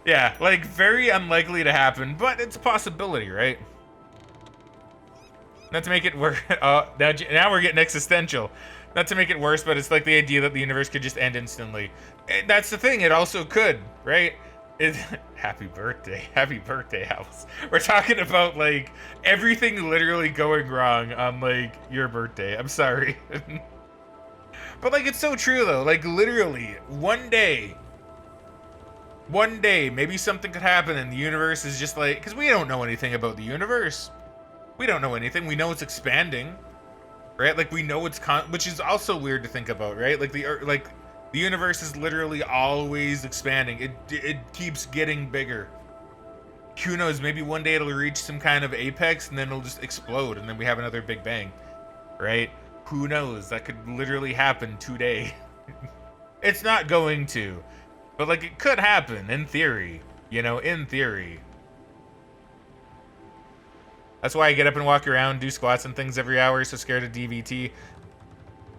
Yeah, like, very unlikely to happen, but it's a possibility, right? Not to make it worse. Now we're getting existential. Not to make it worse, but it's like the idea that the universe could just end instantly. That's the thing, it also could, right? Happy birthday, House. We're talking about, like, everything literally going wrong on, like, your birthday. I'm sorry. But, like, it's so true, though. Like, literally, one day, maybe something could happen and the universe is just like... Because we don't know anything about the universe. We don't know anything. We know it's expanding. Right? Like, we know it's which is also weird to think about, right? Like, the universe is literally always expanding. It keeps getting bigger. Who knows? Maybe one day it'll reach some kind of apex and then it'll just explode and then we have another Big Bang. Right? Who knows? That could literally happen today. It's not going to. But, like, it could happen, in theory. You know, in theory. That's why I get up and walk around, do squats and things every hour, so scared of DVT.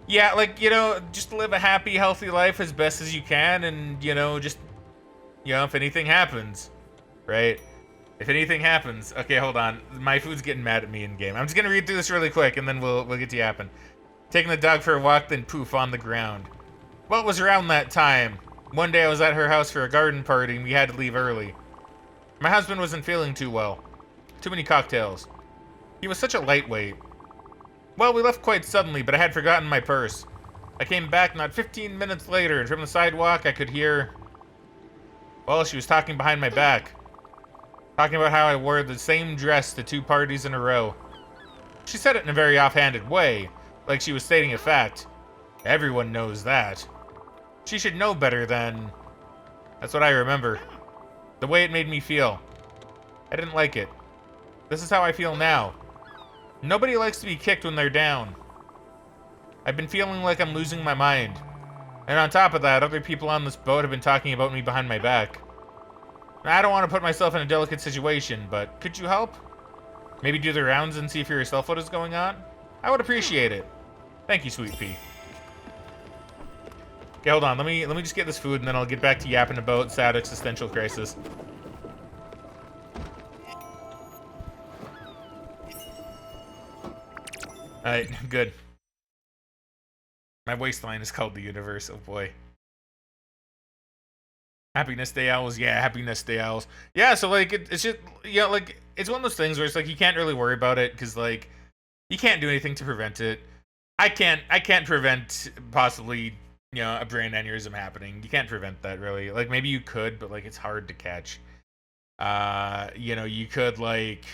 Yeah, like, you know, just live a happy, healthy life as best as you can, and, you know, just, you know, if anything happens, right? If anything happens... Okay, hold on. My food's getting mad at me in-game. I'm just gonna read through this really quick, and then we'll get to yapping. Taking the dog for a walk, then poof, on the ground. Well, it was around that time. One day I was at her house for a garden party, and we had to leave early. My husband wasn't feeling too well. Too many cocktails. He was such a lightweight. Well, we left quite suddenly, but I had forgotten my purse. I came back not 15 minutes later, and from the sidewalk I could hear... Well, she was talking behind my back. Talking about how I wore the same dress to 2 parties in a row. She said it in a very offhanded way, like she was stating a fact. Everyone knows that. She should know better than... That's what I remember. The way it made me feel. I didn't like it. This is how I feel now. Nobody likes to be kicked when they're down. I've been feeling like I'm losing my mind. And on top of that, other people on this boat have been talking about me behind my back. I don't want to put myself in a delicate situation, but could you help? Maybe do the rounds and see for yourself what is going on? I would appreciate it. Thank you, Sweet Pea. Okay, hold on. Let me just get this food, and then I'll get back to yapping about sad existential crisis. Alright, good. My waistline is called the universe, oh boy. Happiness Day Owls, yeah, Happiness Day Owls. Yeah, so like it's just yeah, like it's one of those things where it's like you can't really worry about it because like you can't do anything to prevent it. I can't prevent possibly a brain aneurysm happening. You can't prevent that really. Like maybe you could, but like it's hard to catch. You could like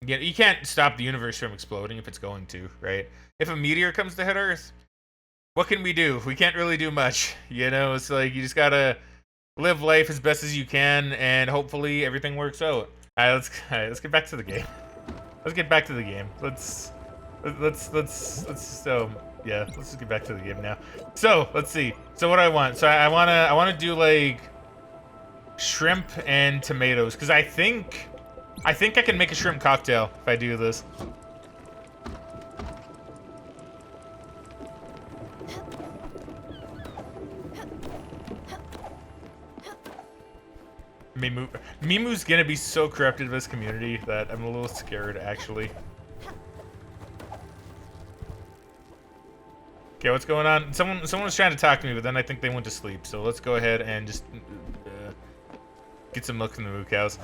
you can't stop the universe from exploding if it's going to, right? If a meteor comes to hit Earth, what can we do? We can't really do much. It's like you just gotta live life as best as you can, and hopefully everything works out. Let's get back to the game. Let's get back to the game. Let's just get back to the game now. So let's see. So what I want. So I wanna do like shrimp and tomatoes because I think I can make a shrimp cocktail if I do this. Mimu's gonna be so corrupted with this community that I'm a little scared, actually. Okay, what's going on? Someone was trying to talk to me, but then I think they went to sleep. So let's go ahead and just get some milk from the moo cows.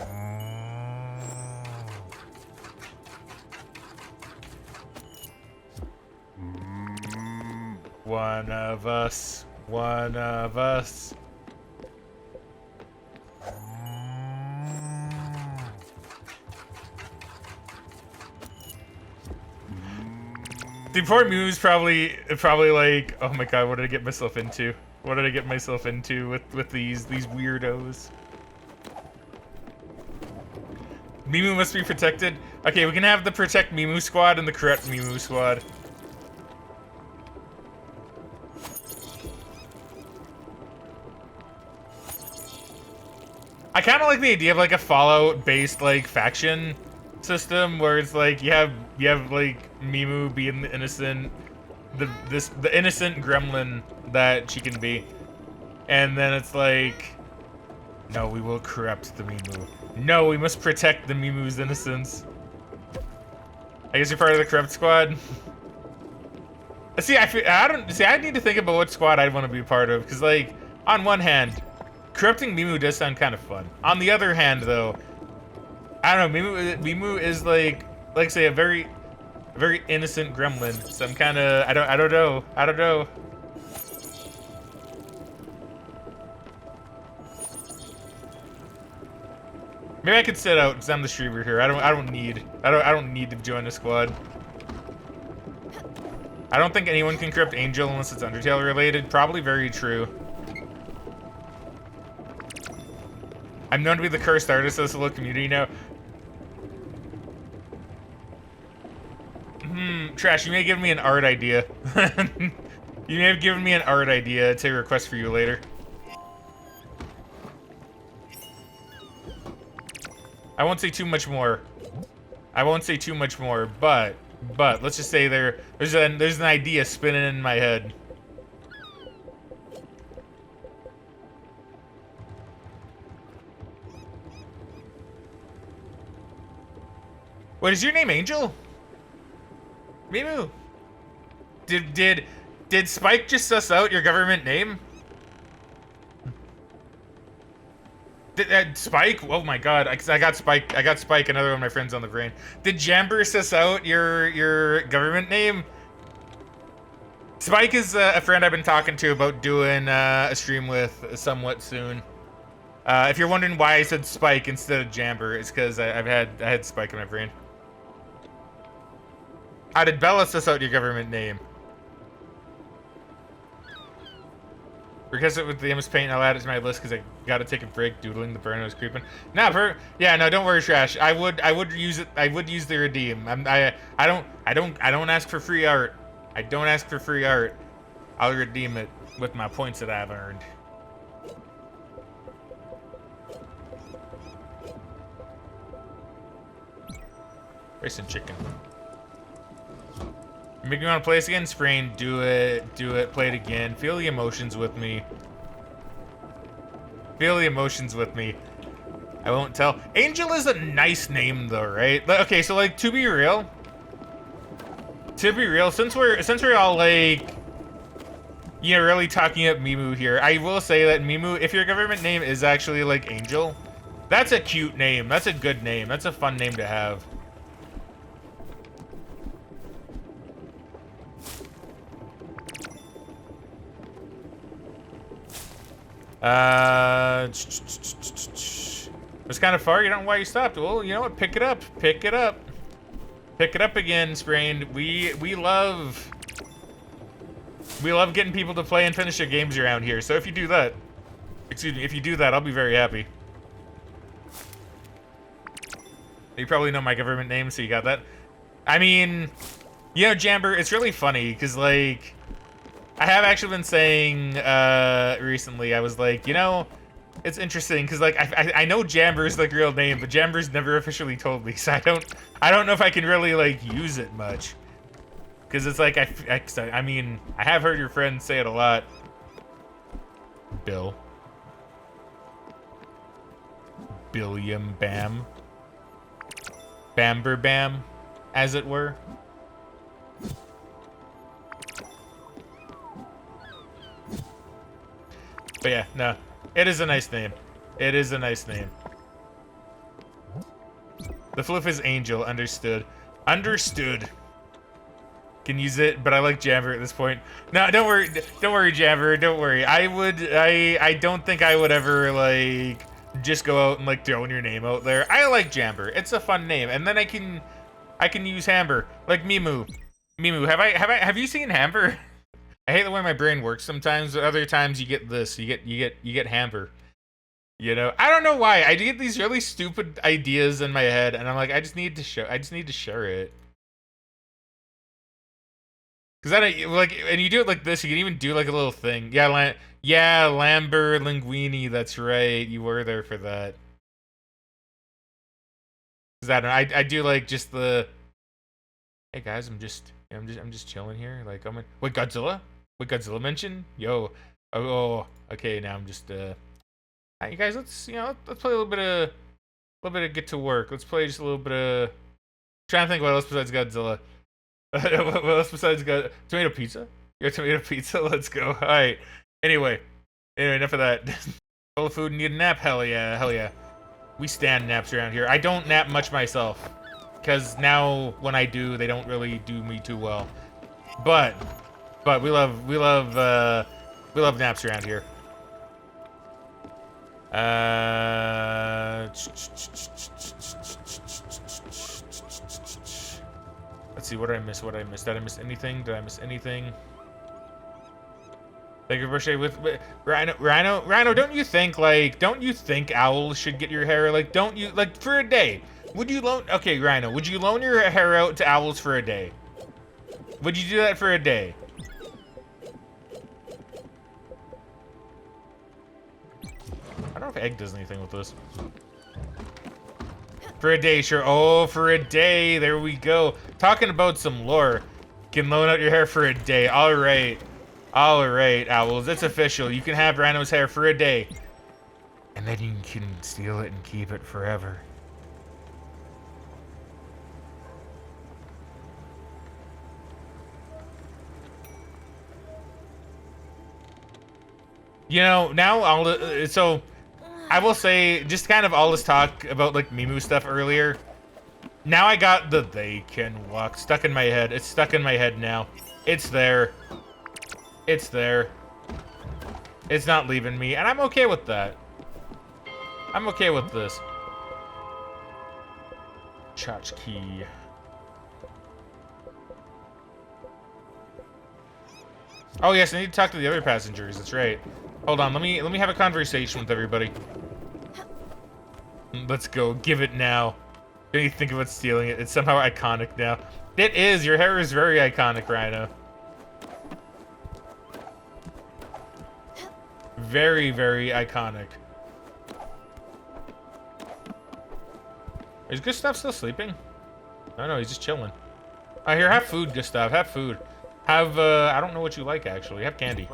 One of us. One of us. The poor Mew's probably like, oh my god, what did I get myself into? What did I get myself into with these weirdos? Mimu must be protected. Okay, we can have the protect Mimu squad and the correct Mimu squad. I kind of like the idea of like a Fallout-based like faction system where it's like you have like Mimu being the innocent, the innocent gremlin that she can be, and then it's like, no, we will corrupt the Mimu. No, we must protect the Mimu's innocence. I guess you're part of the corrupt squad. See, I need to think about what squad I'd want to be part of because like on one hand, corrupting Mimu does sound kind of fun. On the other hand, though, I don't know. Mimu is like say a very innocent gremlin. So I'm kind of I don't know. Maybe I could sit out because I'm the streamer here. I don't need to join the squad. I don't think anyone can corrupt Angel unless it's Undertale related. Probably very true. I'm known to be the cursed artist of this little community now. Trash, you may give me an art idea. You may have given me an art idea to request for you later. I won't say too much more. But let's just say there's an idea spinning in my head. What is your name, Angel? Mimu. Did Spike just suss out your government name? Spike? Oh my god, I got Spike. Another one of my friends on the brain. Did Jamber suss out your government name? Spike is a friend I've been talking to about doing a stream with somewhat soon. If you're wondering why I said Spike instead of Jamber, it's because I had Spike in my brain. How did Bella suss out your government name? Because it with the MS Paint, I'll add it to my list because I gotta take a break doodling the burn I was creeping. No, don't worry, Trash. I would use it. I would use the redeem. I don't ask for free art. I don't ask for free art. I'll redeem it with my points that I've earned. Rice and chicken. Make me want to play this again? Sprain, do it, play it again. Feel the emotions with me. I won't tell. Angel is a nice name though, right? Okay, so like to be real, since we're all like You know, really talking up Mimu here. I will say that Mimu, if your government name is actually like Angel, that's a cute name. That's a good name. That's a fun name to have. It's kind of far. You don't know why you stopped. Well, you know what? Pick it up. Pick it up. Pick it up again, Sprained. We love getting people to play and finish their games around here. So if you do that, excuse me, if you do that, I'll be very happy. You probably know my government name, so you got that. I mean, you know, Jamber, it's really funny because like I have actually been saying recently, I was like, you know, it's interesting because like I know Jamber's like real name, but Jamber's never officially told me, so I don't know if I can really like use it much. Because it's like I mean, I have heard your friends say it a lot. Billiam Bam. Bamber Bam, as it were. But yeah, no. It is a nice name. It is a nice name. The floof is Angel. Understood. Understood. Can use it, but I like Jamber at this point. No, don't worry. Don't worry, Jamber. Don't worry. I don't think I would ever, like, just go out and, like, throwing your name out there. I like Jamber. It's a fun name. And then I can use Hamber. Like Mimu. Mimu. Have you seen Hamber? I hate the way my brain works sometimes, but other times you get this. You get Hamber. You know? I don't know why. I get these really stupid ideas in my head, and I'm like, I just need to share it. Cause then, like, and you do it like this. You can even do like a little thing. Yeah, Lamber Linguini. That's right. You were there for that. Cause I do like just the. Hey guys, I'm just chilling here. Like wait, Godzilla? Wait, Godzilla mention? Yo. Oh. Okay. Now I'm just. Alright, you guys. Let's play a little bit of Get to Work. Let's play just a little bit of. Trying to think what else besides Godzilla. What else besides tomato pizza? Your tomato pizza? Let's go. Alright. Anyway, enough of that. Full of food and need a nap? Hell yeah. We stand naps around here. I don't nap much myself. Because now when I do, they don't really do me too well. But we love naps around here. Let's see, what did I miss? Did I miss anything? Thank you for sharing with Rhino, don't you think owls should get your hair? Like, don't you, like, for a day? Would you loan, okay, Rhino, would you loan your hair out to owls for a day? Would you do that for a day? I don't know if Egg does anything with this. For a day, sure. Oh, for a day. There we go. Talking about some lore. Can loan out your hair for a day. All right. All right, owls. It's official. You can have Rhino's hair for a day. And then you can steal it and keep it forever. You know, now so I will say, just kind of all this talk about like Mimu stuff earlier. Now I got the they can walk stuck in my head. It's stuck in my head now. It's there. It's there. It's not leaving me, and I'm okay with that. I'm okay with this. Tchotchke. Oh yes, I need to talk to the other passengers. That's right. Hold on, let me have a conversation with everybody. Let's go. Give it now. Don't you think about stealing it? It's somehow iconic now. It is. Your hair is very iconic, Rhino. Very, very iconic. Is Gustav still sleeping? No, he's just chilling. Here, have food, Gustav. Have food. Have, I don't know what you like, actually. Have candy.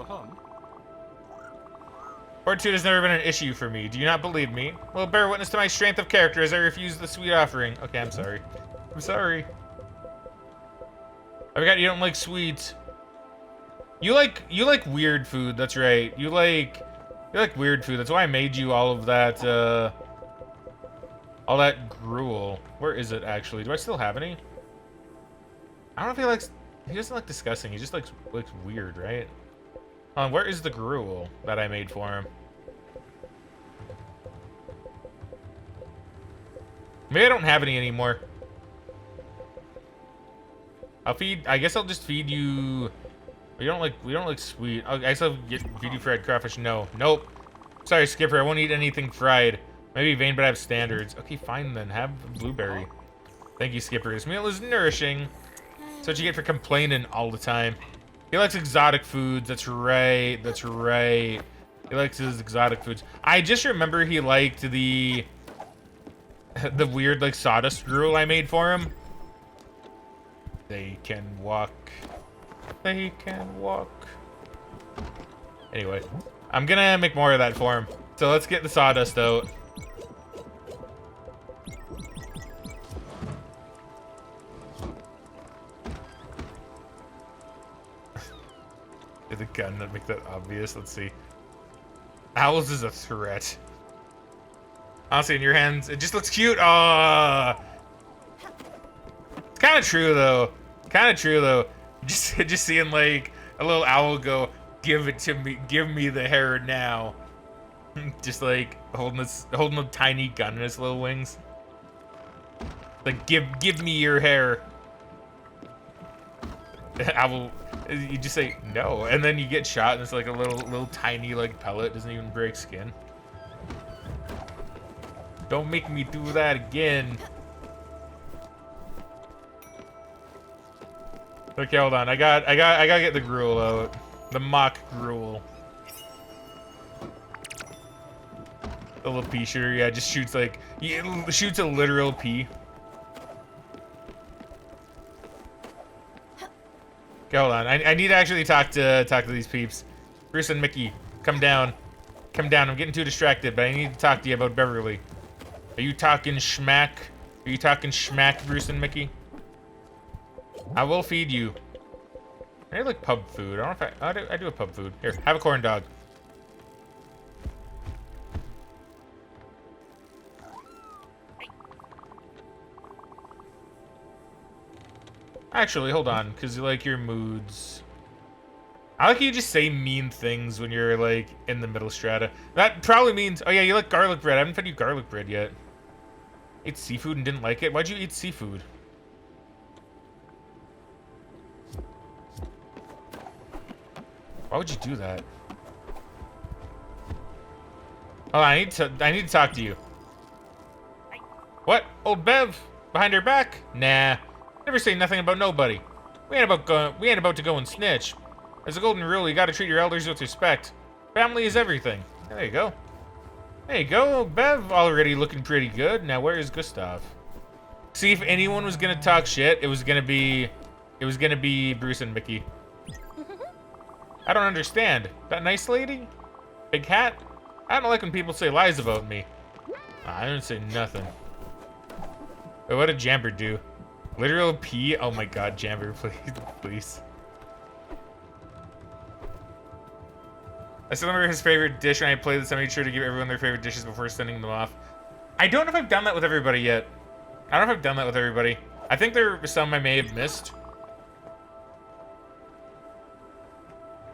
Fortitude has never been an issue for me. Do you not believe me? Well, bear witness to my strength of character as I refuse the sweet offering. Okay, I'm sorry. I'm sorry. I forgot you don't like sweets. You like weird food. That's right. You like weird food. That's why I made you all of that. All that gruel. Where is it actually? Do I still have any? I don't know if he likes. He doesn't like disgusting. He just likes weird, right? Where is the gruel that I made for him? Maybe I don't have any anymore. I'll feed. I guess I'll just feed you. We don't like sweet. I guess I'll feed you fried crawfish. No, nope. Sorry, Skipper. I won't eat anything fried. Maybe vain, but I have standards. Okay, fine then. Have blueberry. Thank you, Skipper. This meal is nourishing. That's what you get for complaining all the time. He likes exotic foods. That's right. That's right. He likes his exotic foods. I just remember he liked the weird like sawdust gruel I made for him. They can walk. They can walk. Anyway, I'm gonna make more of that for him. So let's get the sawdust out. The gun to make that obvious. Let's see. Owls is a threat. Honestly, in your hands, it just looks cute. Ah, it's kind of true though. Kind of true though. Just seeing like a little owl go, give it to me, give me the hair now. Just like holding a tiny gun in its little wings. Like give me your hair. Owl. You just say no, and then you get shot, and it's like a little tiny like pellet. Doesn't even break skin. Don't make me do that again. Okay, hold on. I gotta get the gruel out. The mock gruel. The little pea shooter, yeah, just shoots like shoots a literal pea. Okay, hold on. I need to actually talk to these peeps. Bruce and Mickey, come down. Come down. I'm getting too distracted, but I need to talk to you about Beverly. Are you talking schmack? Are you talking schmack, Bruce and Mickey? I will feed you. I like pub food. I don't know if I do a pub food. Here, have a corn dog. Actually, hold on, because you like your moods. I like you just say mean things when you're like in the middle strata. That probably means, oh yeah, you like garlic bread. I haven't fed you garlic bread yet. Ate seafood and didn't like it? Why'd you eat seafood? Why would you do that? Oh, I need to talk to you. What? Old Bev? Behind her back? Nah. Never say nothing about nobody. We ain't about to go and snitch. As a golden rule, you gotta treat your elders with respect. Family is everything. There you go. There you go. Bev already looking pretty good. Now where is Gustav? See, if anyone was gonna talk shit, it was gonna be Bruce and Mickey. I don't understand. That nice lady? Big hat? I don't like when people say lies about me. I didn't say nothing. Wait, what did Jamber do? Literal pee? Oh my god, Jamber, please, please. I still remember his favorite dish when I played this. I made sure to give everyone their favorite dishes before sending them off. I don't know if I've done that with everybody yet. I don't know if I've done that with everybody. I think there were some I may have missed.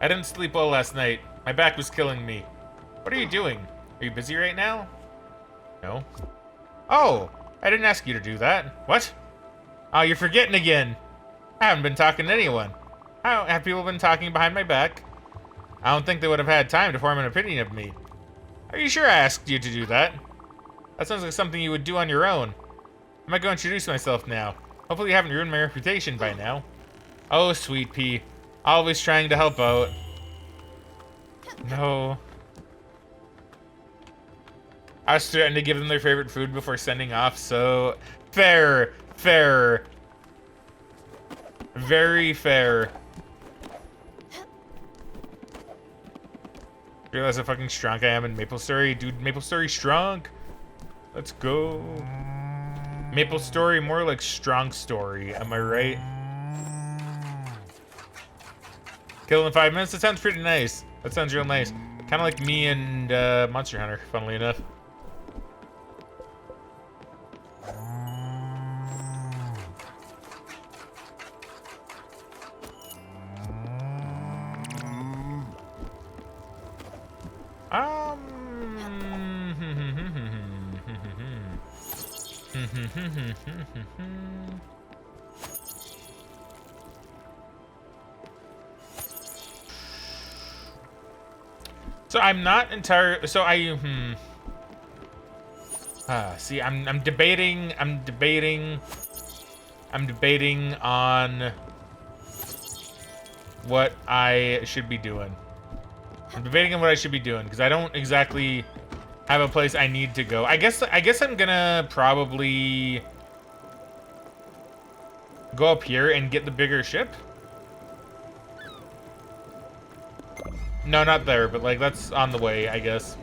I didn't sleep well last night. My back was killing me. What are you doing? Are you busy right now? No. Oh, I didn't ask you to do that. What? Oh, you're forgetting again. I haven't been talking to anyone. How have people been talking behind my back? I don't think they would have had time to form an opinion of me. Are you sure I asked you to do that? That sounds like something you would do on your own. I might go introduce myself now. Hopefully you haven't ruined my reputation by now. Oh, sweet pea. Always trying to help out. No. I was threatening to give them their favorite food before sending off, so... Fair. Fair. Very fair. Realize how fucking strong I am in Maple Story. Dude, Maple Story strong. Let's go. Maple Story, more like Strong Story. Am I right? Kill in 5 minutes? That sounds pretty nice. That sounds real nice. Kind of like me and Monster Hunter, funnily enough. So I'm not entirely. So see, I'm debating on what I should be doing. I'm debating on what I should be doing because I don't exactly have a place I need to go. I guess I'm gonna probably go up here and get the bigger ship. No, not there, but like that's on the way, I guess.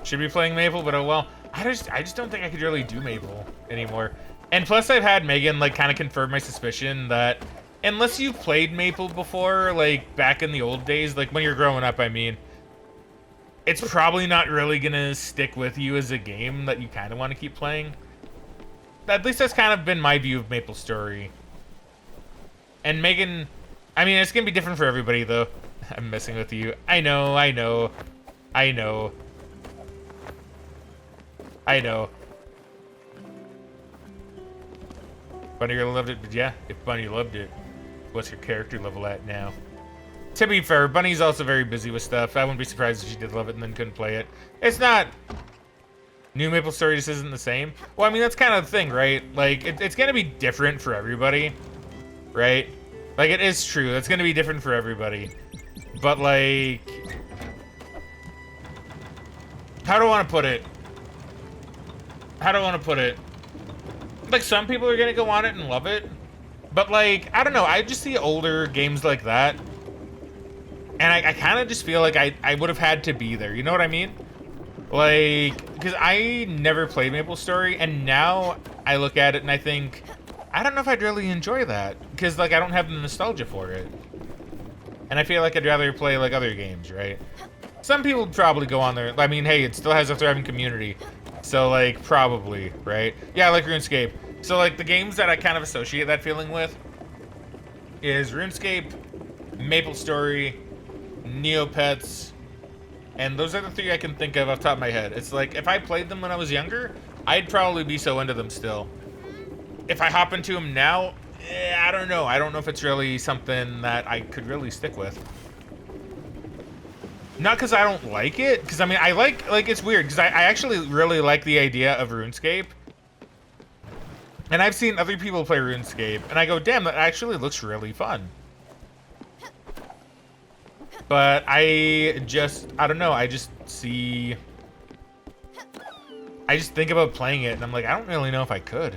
Should be playing Maple, but oh well. I just don't think I could really do Maple anymore. And plus I've had Megan like kind of confirm my suspicion that unless you've played Maple before, like back in the old days, like when you're growing up, I mean, it's probably not really gonna stick with you as a game that you kind of want to keep playing. At least that's kind of been my view of Maple Story. And Megan, I mean, it's gonna be different for everybody though. I'm messing with you. I know. Bunny really loved it, but yeah, if Bunny loved it, what's your character level at now? To be fair, Bunny's also very busy with stuff. I wouldn't be surprised if she did love it and then couldn't play it. It's not... New Maple Story just isn't the same. Well, I mean, that's kind of the thing, right? Like, it's gonna be different for everybody, right? Like, it is true. It's gonna be different for everybody. But, like... How do I want to put it? Like, some people are gonna go on it and love it. But, like, I don't know. I just see older games like that. And I kind of just feel like I would have had to be there. You know what I mean? Like, because I never played Maple Story. And now I look at it and I think, I don't know if I'd really enjoy that. Because, like, I don't have the nostalgia for it. And I feel like I'd rather play, like, other games, right? Some people probably go on there. I mean, hey, it still has a thriving community. So, like, probably, right? Yeah, I like RuneScape. So, like, the games that I kind of associate that feeling with is RuneScape, Maple Story, Neopets, and those are the three I can think of off the top of my head. It's like, if I played them when I was younger, I'd probably be so into them still. If I hop into them now, I don't know. I don't know if it's really something that I could really stick with. Not because I don't like it, because I mean, I like it's weird, because I actually really like the idea of RuneScape. And I've seen other people play RuneScape, and I go, damn, that actually looks really fun. But I don't know, I just think about playing it, and I'm like, I don't really know if I could.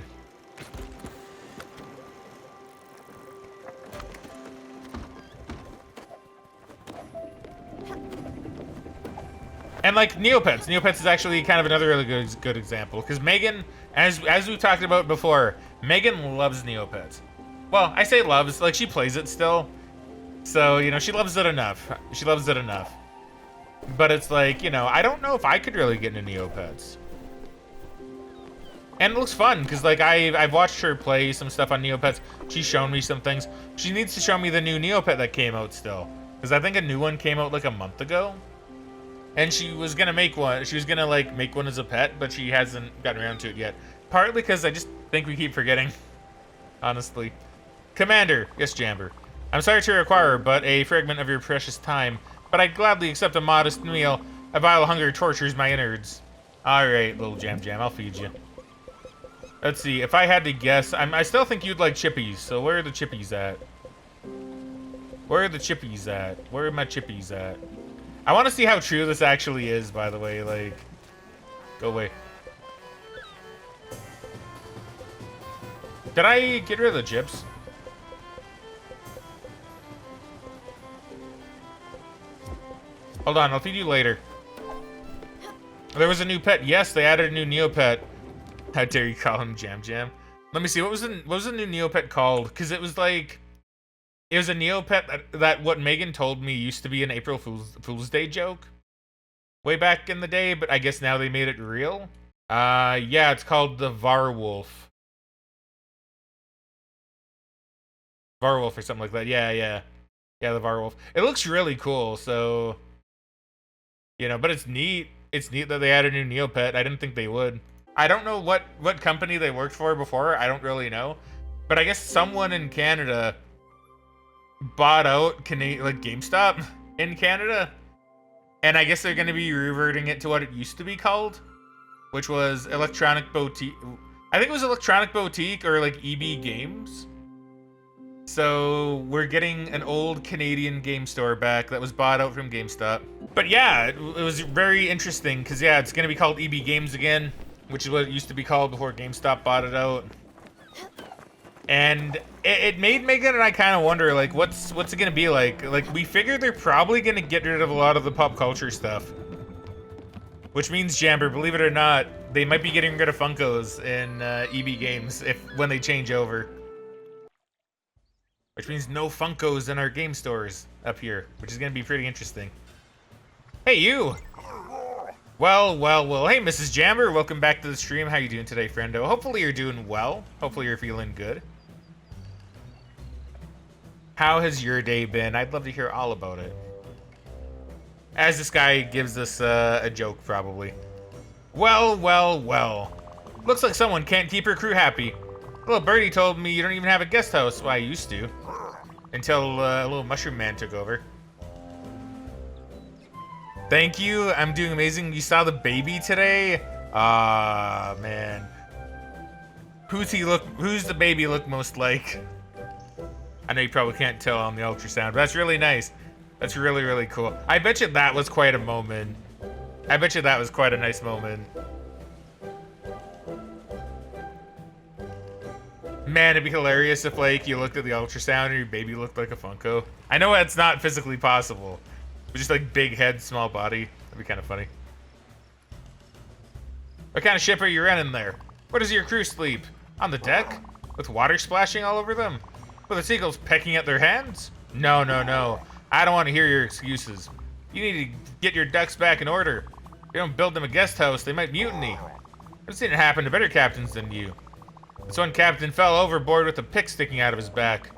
And like Neopets is actually kind of another really good example, because Megan, as we've talked about before, Megan loves Neopets. Well, I say loves, like she plays it still, so you know she loves it enough. She loves it enough. But it's like, you know, I don't know if I could really get into Neopets. And it looks fun, because like I've watched her play some stuff on Neopets. She's shown me some things. She needs to show me the new Neopet that came out still, because I think a new one came out like a month ago. And she was gonna make one. She was gonna like make one as a pet, but she hasn't gotten around to it yet. Partly because I just think we keep forgetting. Honestly. Commander, yes, Jamber. I'm sorry to require but a fragment of your precious time, but I'd gladly accept a modest meal. A vile hunger tortures my innards. Alright, little Jam, I'll feed you. Let's see, if I had to guess, I still think you'd like chippies, so where are the chippies at? Where are the chippies at? Where are my chippies at? I want to see how true this actually is, by the way, like... Go away. Did I get rid of the chips? Hold on, I'll feed you later. There was a new pet. Yes, they added a new Neopet. How dare you call him Jam Jam? Let me see. What was the new Neopet called? Because it was like, it was a Neopet that what Megan told me used to be an April Fool's Day joke way back in the day, but I guess now they made it real. Yeah, it's called the Varwolf. Varwolf or something like that. Yeah, the Varwolf. It looks really cool. So, you know, but it's neat. It's neat that they added a new Neopet. I didn't think they would. I don't know what company they worked for before. I don't really know. But I guess someone in Canada bought out like GameStop in Canada. And I guess they're going to be reverting it to what it used to be called, which was Electronic Boutique. I think it was Electronic Boutique or like EB Games. So we're getting an old Canadian game store back that was bought out from GameStop. But yeah, it was very interesting because yeah, it's going to be called EB Games again, which is what it used to be called before GameStop bought it out. And it made Megan and I kind of wonder, like, what's it gonna be like? Like, we figured they're probably gonna get rid of a lot of the pop culture stuff, which means, Jamber, believe it or not, they might be getting rid of Funkos in EB Games when they change over. Which means no Funkos in our game stores up here, which is gonna be pretty interesting. Hey, you! Well. Hey, Mrs. Jamber, welcome back to the stream. How you doing today, friendo? Hopefully you're doing well. Hopefully you're feeling good. How has your day been? I'd love to hear all about it. As this guy gives us a joke, probably. Well. Looks like someone can't keep her crew happy. Little birdie told me you don't even have a guest house. Well, I used to. Until a little mushroom man took over. Thank you. I'm doing amazing. You saw the baby today? Ah, man. Who's the baby look most like? I know you probably can't tell on the ultrasound, but that's really nice. That's really, really cool. I bet you that was quite a moment. I bet you that was quite a nice moment. Man, it'd be hilarious if, like, you looked at the ultrasound and your baby looked like a Funko. I know that's not physically possible, but just like big head, small body. That'd be kind of funny. What kind of ship are you running there? Where does your crew sleep? On the deck? With water splashing all over them? With the seagulls pecking at their hands? No. I don't want to hear your excuses. You need to get your ducks back in order. If you don't build them a guest house, they might mutiny. I've seen it happen to better captains than you. This one captain fell overboard with a pick sticking out of his back.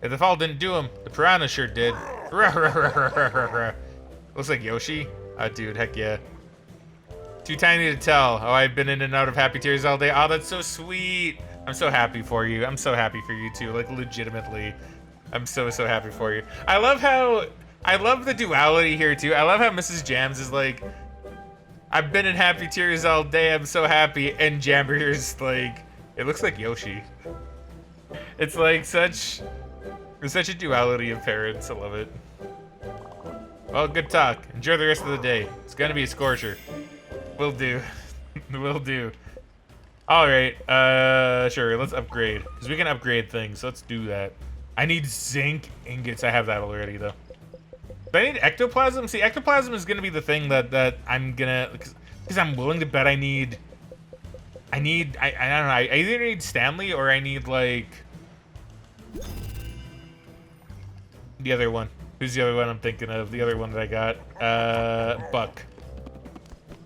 If the fall didn't do him, the piranha sure did. Looks like Yoshi. Oh, dude, heck yeah. Too tiny to tell. Oh, I've been in and out of happy tears all day. Oh, that's so sweet. I'm so happy for you. I'm so happy for you too. Like, legitimately. I'm so happy for you. I love the duality here too. I love how Mrs. Jams is like, I've been in happy tears all day. I'm so happy. And Jamber's like, it looks like Yoshi. It's like such a duality of parents. I love it. Well, good talk. Enjoy the rest of the day. It's gonna be a scorcher. Will do. Will do. Alright, sure, let's upgrade. Because we can upgrade things, so let's do that. I need zinc ingots. I have that already, though. Do I need ectoplasm? See, ectoplasm is going to be the thing that I'm going to... Because I'm willing to bet I don't know, I either need Stanley or I need, like... The other one. Who's the other one I'm thinking of? The other one that I got? Buck.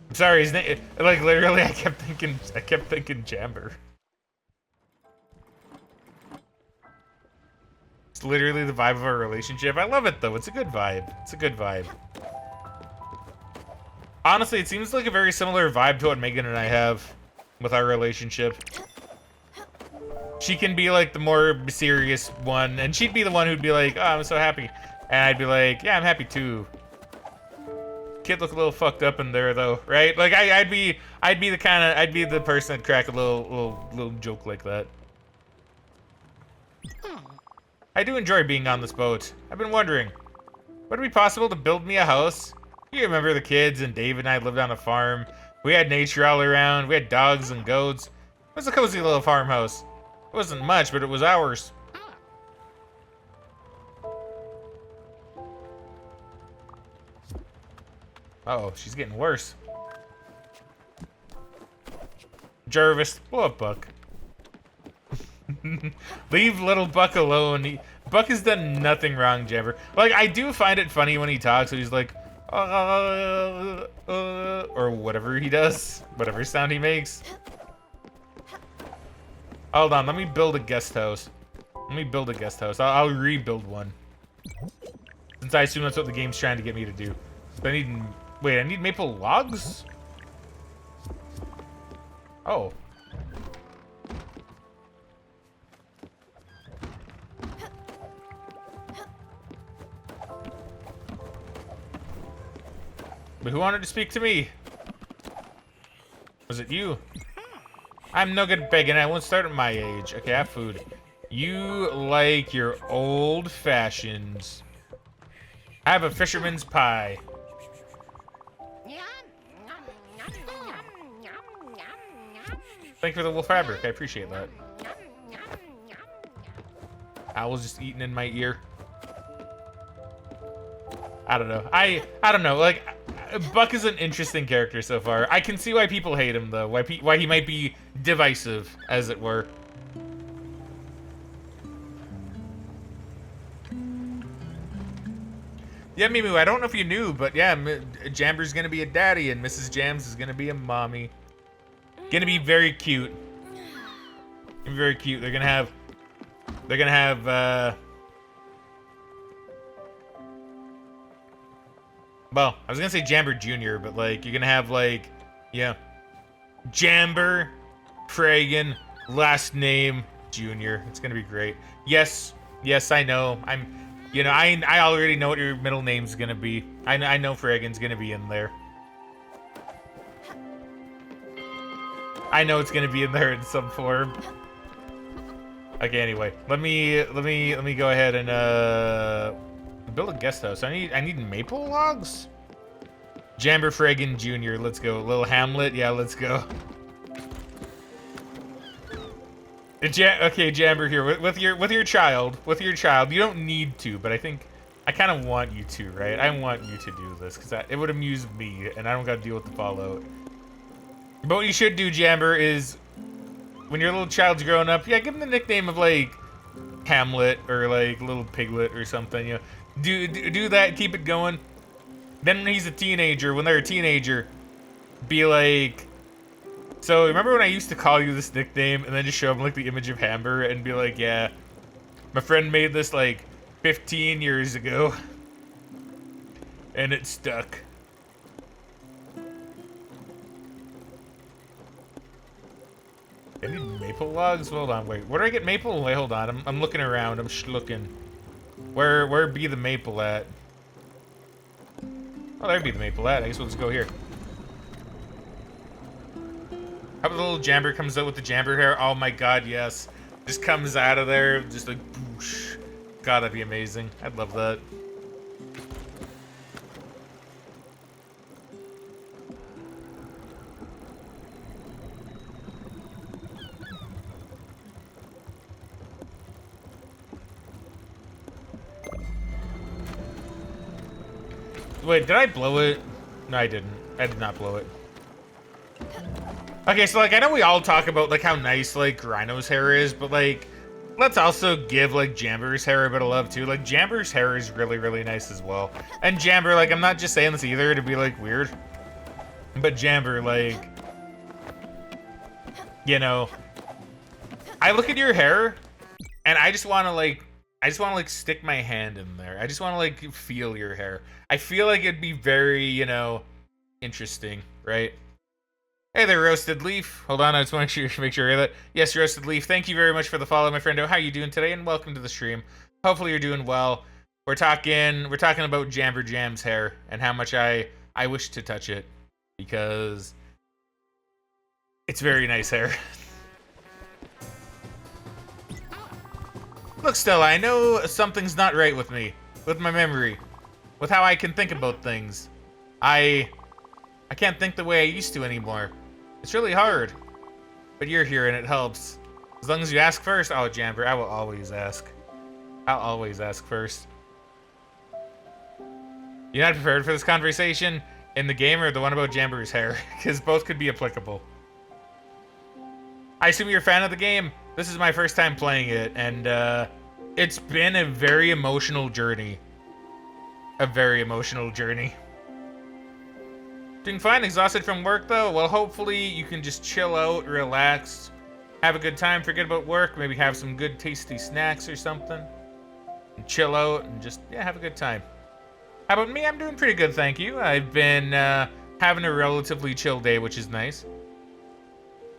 I'm sorry, his name, like, literally, I kept thinking Jamber. It's literally the vibe of our relationship. I love it, though. It's a good vibe. It's a good vibe. Honestly, it seems like a very similar vibe to what Megan and I have with our relationship. She can be, like, the more serious one, and she'd be the one who'd be like, oh, I'm so happy. And I'd be like, yeah, I'm happy, too. Kid look a little fucked up in there though, right? Like I'd be the person that'd crack a little joke like that. I do enjoy being on this boat. I've been wondering, would it be possible to build me a house? You remember the kids and Dave and I lived on a farm. We had nature all around. We had dogs and goats. It was a cozy little farmhouse. It wasn't much, but it was ours. Uh-oh, she's getting worse. Jarvis, blow up Buck. Leave little Buck alone. Buck has done nothing wrong, Jamber. Like, I do find it funny when he talks, and he's like, or whatever he does, whatever sound he makes. Hold on, let me build a guest house. I'll rebuild one. Since I assume that's what the game's trying to get me to do. So I need maple logs? Oh. But who wanted to speak to me? Was it you? I'm no good begging. I won't start at my age. Okay, have food. You like your old fashions. I have a fisherman's pie. Thank you for the wool fabric. I appreciate that. Owl's just eating in my ear. I don't know. I don't know. Like, Buck is an interesting character so far. I can see why people hate him, though. Why he might be divisive, as it were. Yeah, Mimu, I don't know if you knew, but yeah, Jamber's gonna be a daddy and Mrs. Jams is gonna be a mommy. Gonna be very cute. Gonna be very cute. They're gonna have, well, I was gonna say Jamber Jr., but like, you're gonna have like, yeah, Jamber, Fraggin, last name, Jr. It's gonna be great. Yes, I know. I already know what your middle name's gonna be. I know Fraggin's gonna be in there. I know it's gonna be in there in some form. Okay, anyway, let me go ahead and build a guest house. I need maple logs. Jamber Fraggin Jr. Let's go. Little Hamlet. Yeah, let's go. Okay, Jamber here with your child. You don't need to, but I kind of want you to, right? I want you to do this because it would amuse me, and I don't got to deal with the fallout. But what you should do, Jamber, is when your little child's growing up, yeah, give him the nickname of like Hamlet or like Little Piglet or something. You know, do that. Keep it going. Then when he's a teenager, when they're a teenager, be like. So remember when I used to call you this nickname and then just show him like the image of Hamber and be like, yeah, my friend made this like 15 years ago and it stuck. I need maple logs? Hold on, wait. Where do I get maple? Wait, hold on. I'm looking around. I'm looking. Where be the maple at? Oh, there'd be the maple at. I guess we'll just go here. How about the little Jamber comes out with the Jamber hair? Oh my god, yes. Just comes out of there, just like, boosh. God, that'd be amazing. I'd love that. Wait, did I blow it? No, I didn't. I did not blow it. Okay, so like I know we all talk about like how nice like Rhino's hair is, but like let's also give like Jamber's hair a bit of love too. Like Jamber's hair is really, really nice as well. And Jamber, like I'm not just saying this either to be like weird, but Jamber, like, you know, I look at your hair and I just want to like stick my hand in there. I just want to like feel your hair. I feel like it'd be very, you know, interesting, right? Hey there, Roasted Leaf. Hold on, I just want to make sure I hear that. Yes, Roasted Leaf, thank you very much for the follow, my friendo. How you doing today? And welcome to the stream. Hopefully you're doing well. We're talking about Jamber Jam's hair and how much I wish to touch it because it's very nice hair. Look, Stella, I know something's not right with me, with my memory, with how I can think about things. I can't think the way I used to anymore. It's really hard. But you're here and it helps. As long as you ask first. Oh, Jamber, I will always ask. I'll always ask first. You're not prepared for this conversation in the game or the one about Jamber's hair? Because both could be applicable. I assume you're a fan of the game. This is my first time playing it, and it's been a very emotional journey. A very emotional journey. Doing fine, exhausted from work though? Well, hopefully you can just chill out, relax, have a good time, forget about work, maybe have some good tasty snacks or something. And chill out and just, yeah, have a good time. How about me? I'm doing pretty good, thank you. I've been having a relatively chill day, which is nice.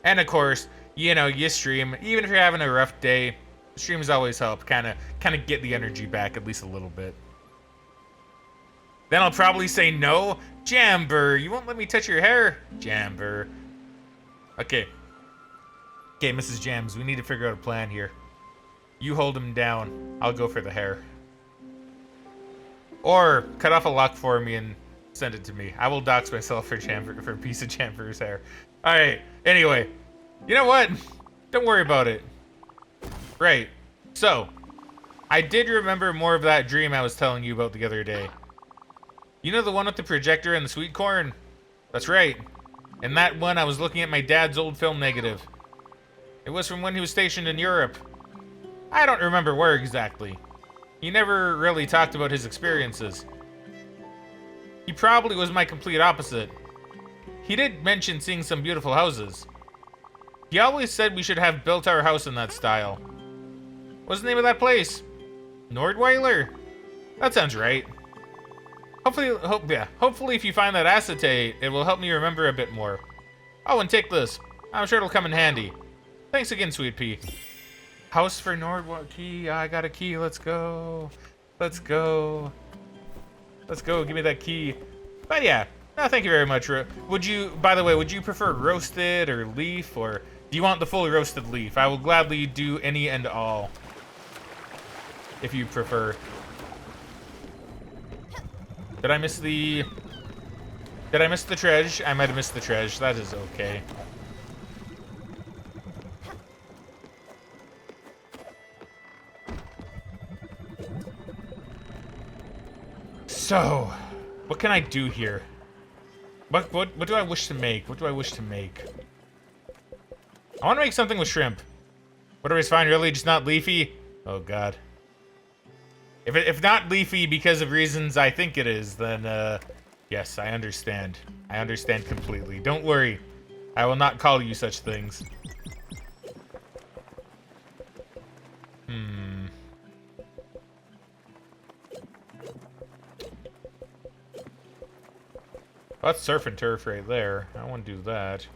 And of course, you know, you stream. Even if you're having a rough day, streams always help kind of get the energy back at least a little bit. Then I'll probably say no. Jamber, you won't let me touch your hair? Jamber. Okay. Okay, Mrs. Jams, we need to figure out a plan here. You hold him down. I'll go for the hair. Or cut off a lock for me and send it to me. I will dox myself for a piece of Jamber's hair. Alright, anyway. You know what? Don't worry about it. Right. So, I did remember more of that dream I was telling you about the other day. You know the one with the projector and the sweet corn? That's right. In that one, I was looking at my dad's old film negative. It was from when he was stationed in Europe. I don't remember where exactly. He never really talked about his experiences. He probably was my complete opposite. He did mention seeing some beautiful houses. He always said we should have built our house in that style. What's the name of that place? Nordweiler? That sounds right. Hopefully if you find that acetate, it will help me remember a bit more. Oh, and take this. I'm sure it'll come in handy. Thanks again, Sweet Pea. House for Nordweiler key. I got a key. Let's go. Let's go. Let's go. Give me that key. But yeah. No, thank you very much. By the way, would you prefer roasted or leaf, or do you want the fully roasted leaf? I will gladly do any and all. If you prefer. Did I miss the treasure? I might have missed the treasure. That is okay. So, what can I do here? What do I wish to make? What do I wish to make? I want to make something with shrimp. Whatever's fine, really, just not leafy. Oh god. If not leafy because of reasons I think it is, then yes, I understand. I understand completely. Don't worry. I will not call you such things. Well, that's surf and turf right there. I want to do that.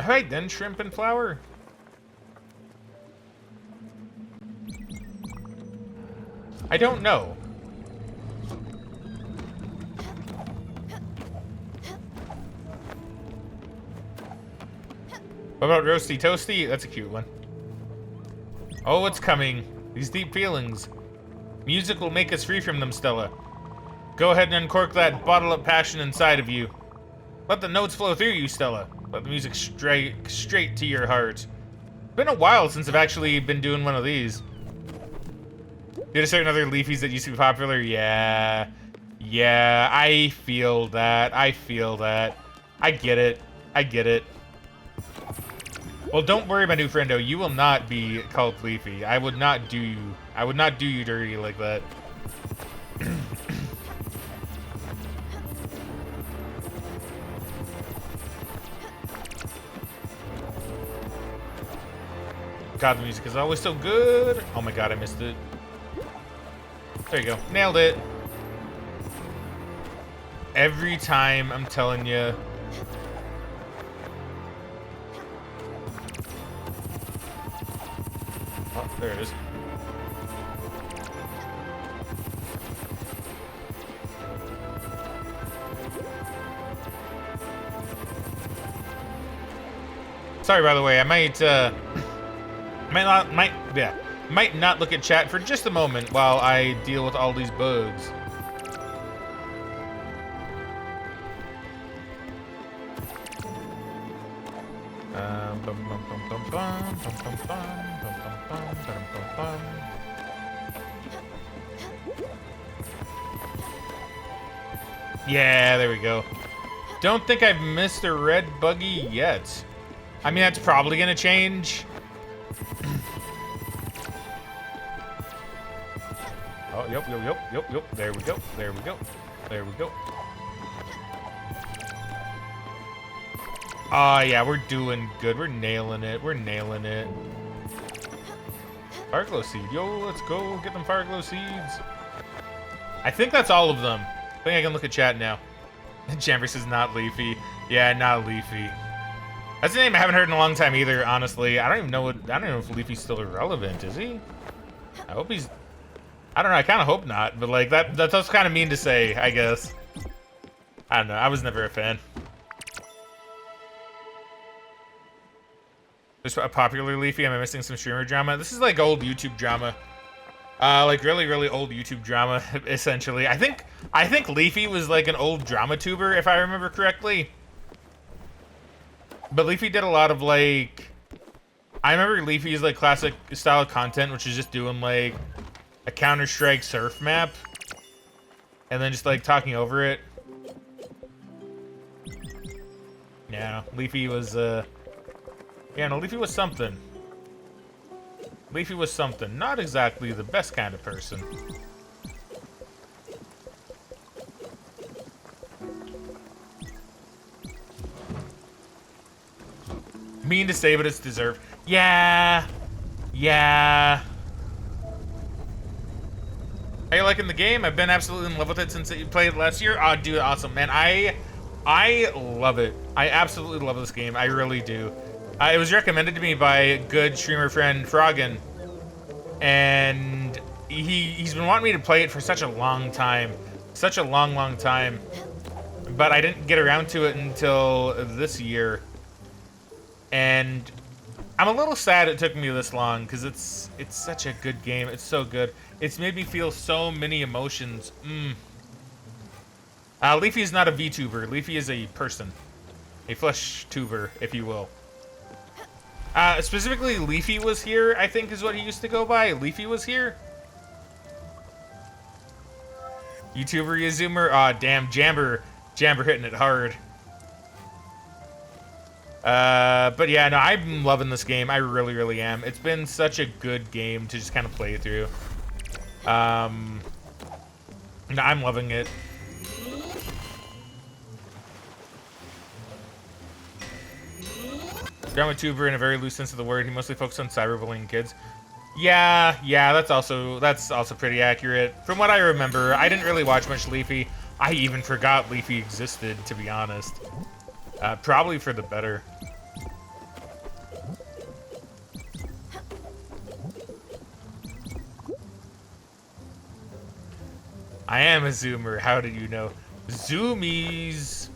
Alright then, shrimp and flour. I don't know. What about roasty toasty? That's a cute one. Oh, it's coming. These deep feelings. Music will make us free from them, Stella. Go ahead and uncork that bottle-up passion inside of you. Let the notes flow through you, Stella. Let the music straight to your heart. It's been a while since I've actually been doing one of these. Did a certain other leafies that used to be popular? Yeah. Yeah, I feel that. I feel that. I get it. I get it. Well, don't worry, my new friendo. You will not be called leafy. I would not do you dirty like that. God, the music is always so good. Oh my god, I missed it. There you go. Nailed it. Every time, I'm telling you. Oh, there it is. Sorry, by the way, I might not look at chat for just a moment while I deal with all these bugs. Yeah, there we go. Don't think I've missed a red buggy yet. I mean, that's probably gonna change. Oh, yep. There we go. Oh, yeah, we're doing good. We're nailing it. Fireglow seed. Yo, let's go get them Fireglow seeds. I think that's all of them. I think I can look at chat now. Jamber says not Leafy. Yeah, not Leafy. That's a name I haven't heard in a long time either, honestly. I don't know if Leafy's still irrelevant, is he? I hope he's... I don't know, I kind of hope not, but like, that's kind of mean to say, I guess. I don't know, I was never a fan. There's a popular Leafy, am I missing some streamer drama? This is like old YouTube drama. Like really old YouTube drama, essentially. I think Leafy was like an old drama tuber, if I remember correctly. But Leafy did a lot of like... I remember Leafy's like classic style of content, which is just doing like a Counter-Strike surf map. And then just like talking over it. Yeah, Leafy was, yeah, no, Leafy was something. Leafy was something. Not exactly the best kind of person. Mean to say, but it's deserved. Yeah. Yeah. Are you liking the game? I've been absolutely in love with it since you played it last year. Oh, dude, awesome, man. I love it. I absolutely love this game. I really do. It was recommended to me by a good streamer friend, Fraggin. And he's been wanting me to play it for such a long time. Such a long time. But I didn't get around to it until this year. And I'm a little sad it took me this long, because it's such a good game. It's so good. It's made me feel so many emotions. Leafy is not a VTuber. Leafy is a person. A flesh tuber, if you will. Specifically, Leafy was here, I think is what he used to go by. Leafy was here. YouTuber Yazoomer. Aw, damn, Jamber hitting it hard. But yeah, no, I'm loving this game. I really am. It's been such a good game to just kind of play through. No, I'm loving it. Drama tuber in a very loose sense of the word. He mostly focused on cyberbullying kids. Yeah, that's also pretty accurate. From what I remember, I didn't really watch much Leafy. I even forgot Leafy existed, to be honest. Probably for the better. I am a zoomer. How did you know? Zoomies.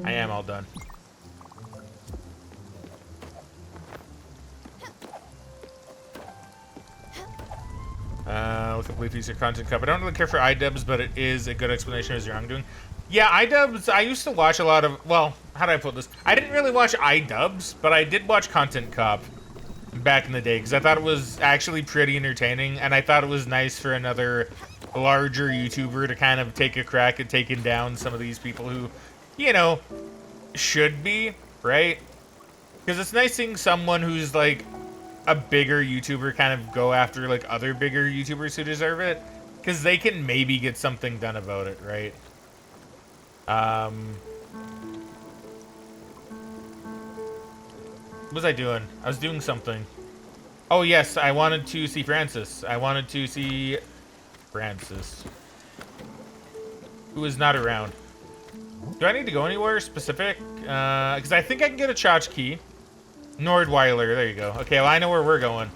I am all done. Look up Leafy's your content cup. I don't really care for iDubbbz, but it is a good explanation of your wrongdoing. Yeah, iDubbbz, I used to watch a lot of, well, how do I put this? I didn't really watch iDubbbz, but I did watch Content Cop back in the day, because I thought it was actually pretty entertaining, and I thought it was nice for another larger YouTuber to kind of take a crack at taking down some of these people who, you know, should be, right? Because it's nice seeing someone who's, like, a bigger YouTuber kind of go after, like, other bigger YouTubers who deserve it, because they can maybe get something done about it, right? What was I doing? I was doing something. Oh, yes, I wanted to see Francis. I wanted to see Francis, who is not around. Do I need to go anywhere specific? Because I think I can get a tchotchke. Nordweiler, there you go. Okay, well, I know where we're going.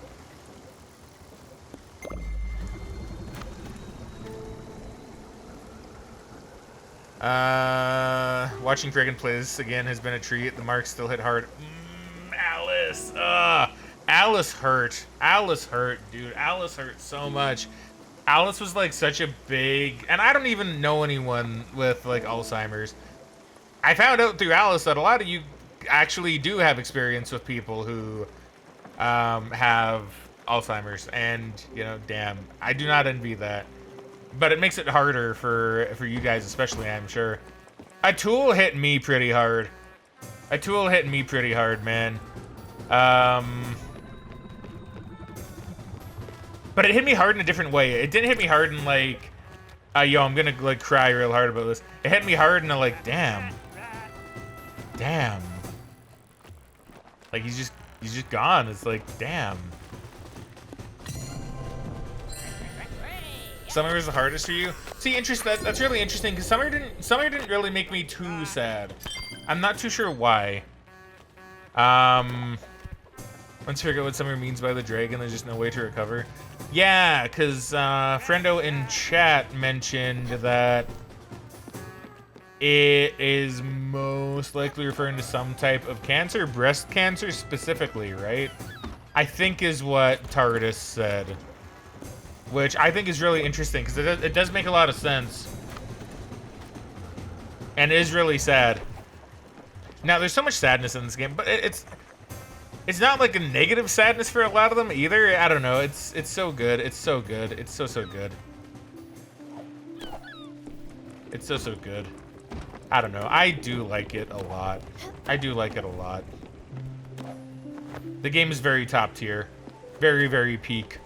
Watching Fraggin play this again has been a treat. The marks still hit hard. Alice. Alice hurt. Alice hurt, dude. Alice hurt so much. Alice was like such a big, and I don't even know anyone with like Alzheimer's. I found out through Alice that a lot of you actually do have experience with people who have Alzheimer's, and you know, damn, I do not envy that. But it makes it harder for you guys, especially, I'm sure. A tool hit me pretty hard. A tool hit me pretty hard, man. But it hit me hard in a different way. It didn't hit me hard in like, yo, I'm gonna like cry real hard about this. It hit me hard in a like, damn. Like he's just gone. It's like, damn. Summer was the hardest for you. See, that's really interesting because summer didn't really make me too sad. I'm not too sure why. Once you figure out what summer means by the dragon, there's just no way to recover. Yeah, because Friendo in chat mentioned that it is most likely referring to some type of cancer, breast cancer specifically, right? I think is what Tardis said. Which I think is really interesting, because it does make a lot of sense. And it is really sad. Now, there's so much sadness in this game, but it's not like a negative sadness for a lot of them either. I don't know. It's so good. It's so good. It's so good. It's so good. I don't know. I do like it a lot. I do like it a lot. The game is very top tier. Very, very peak.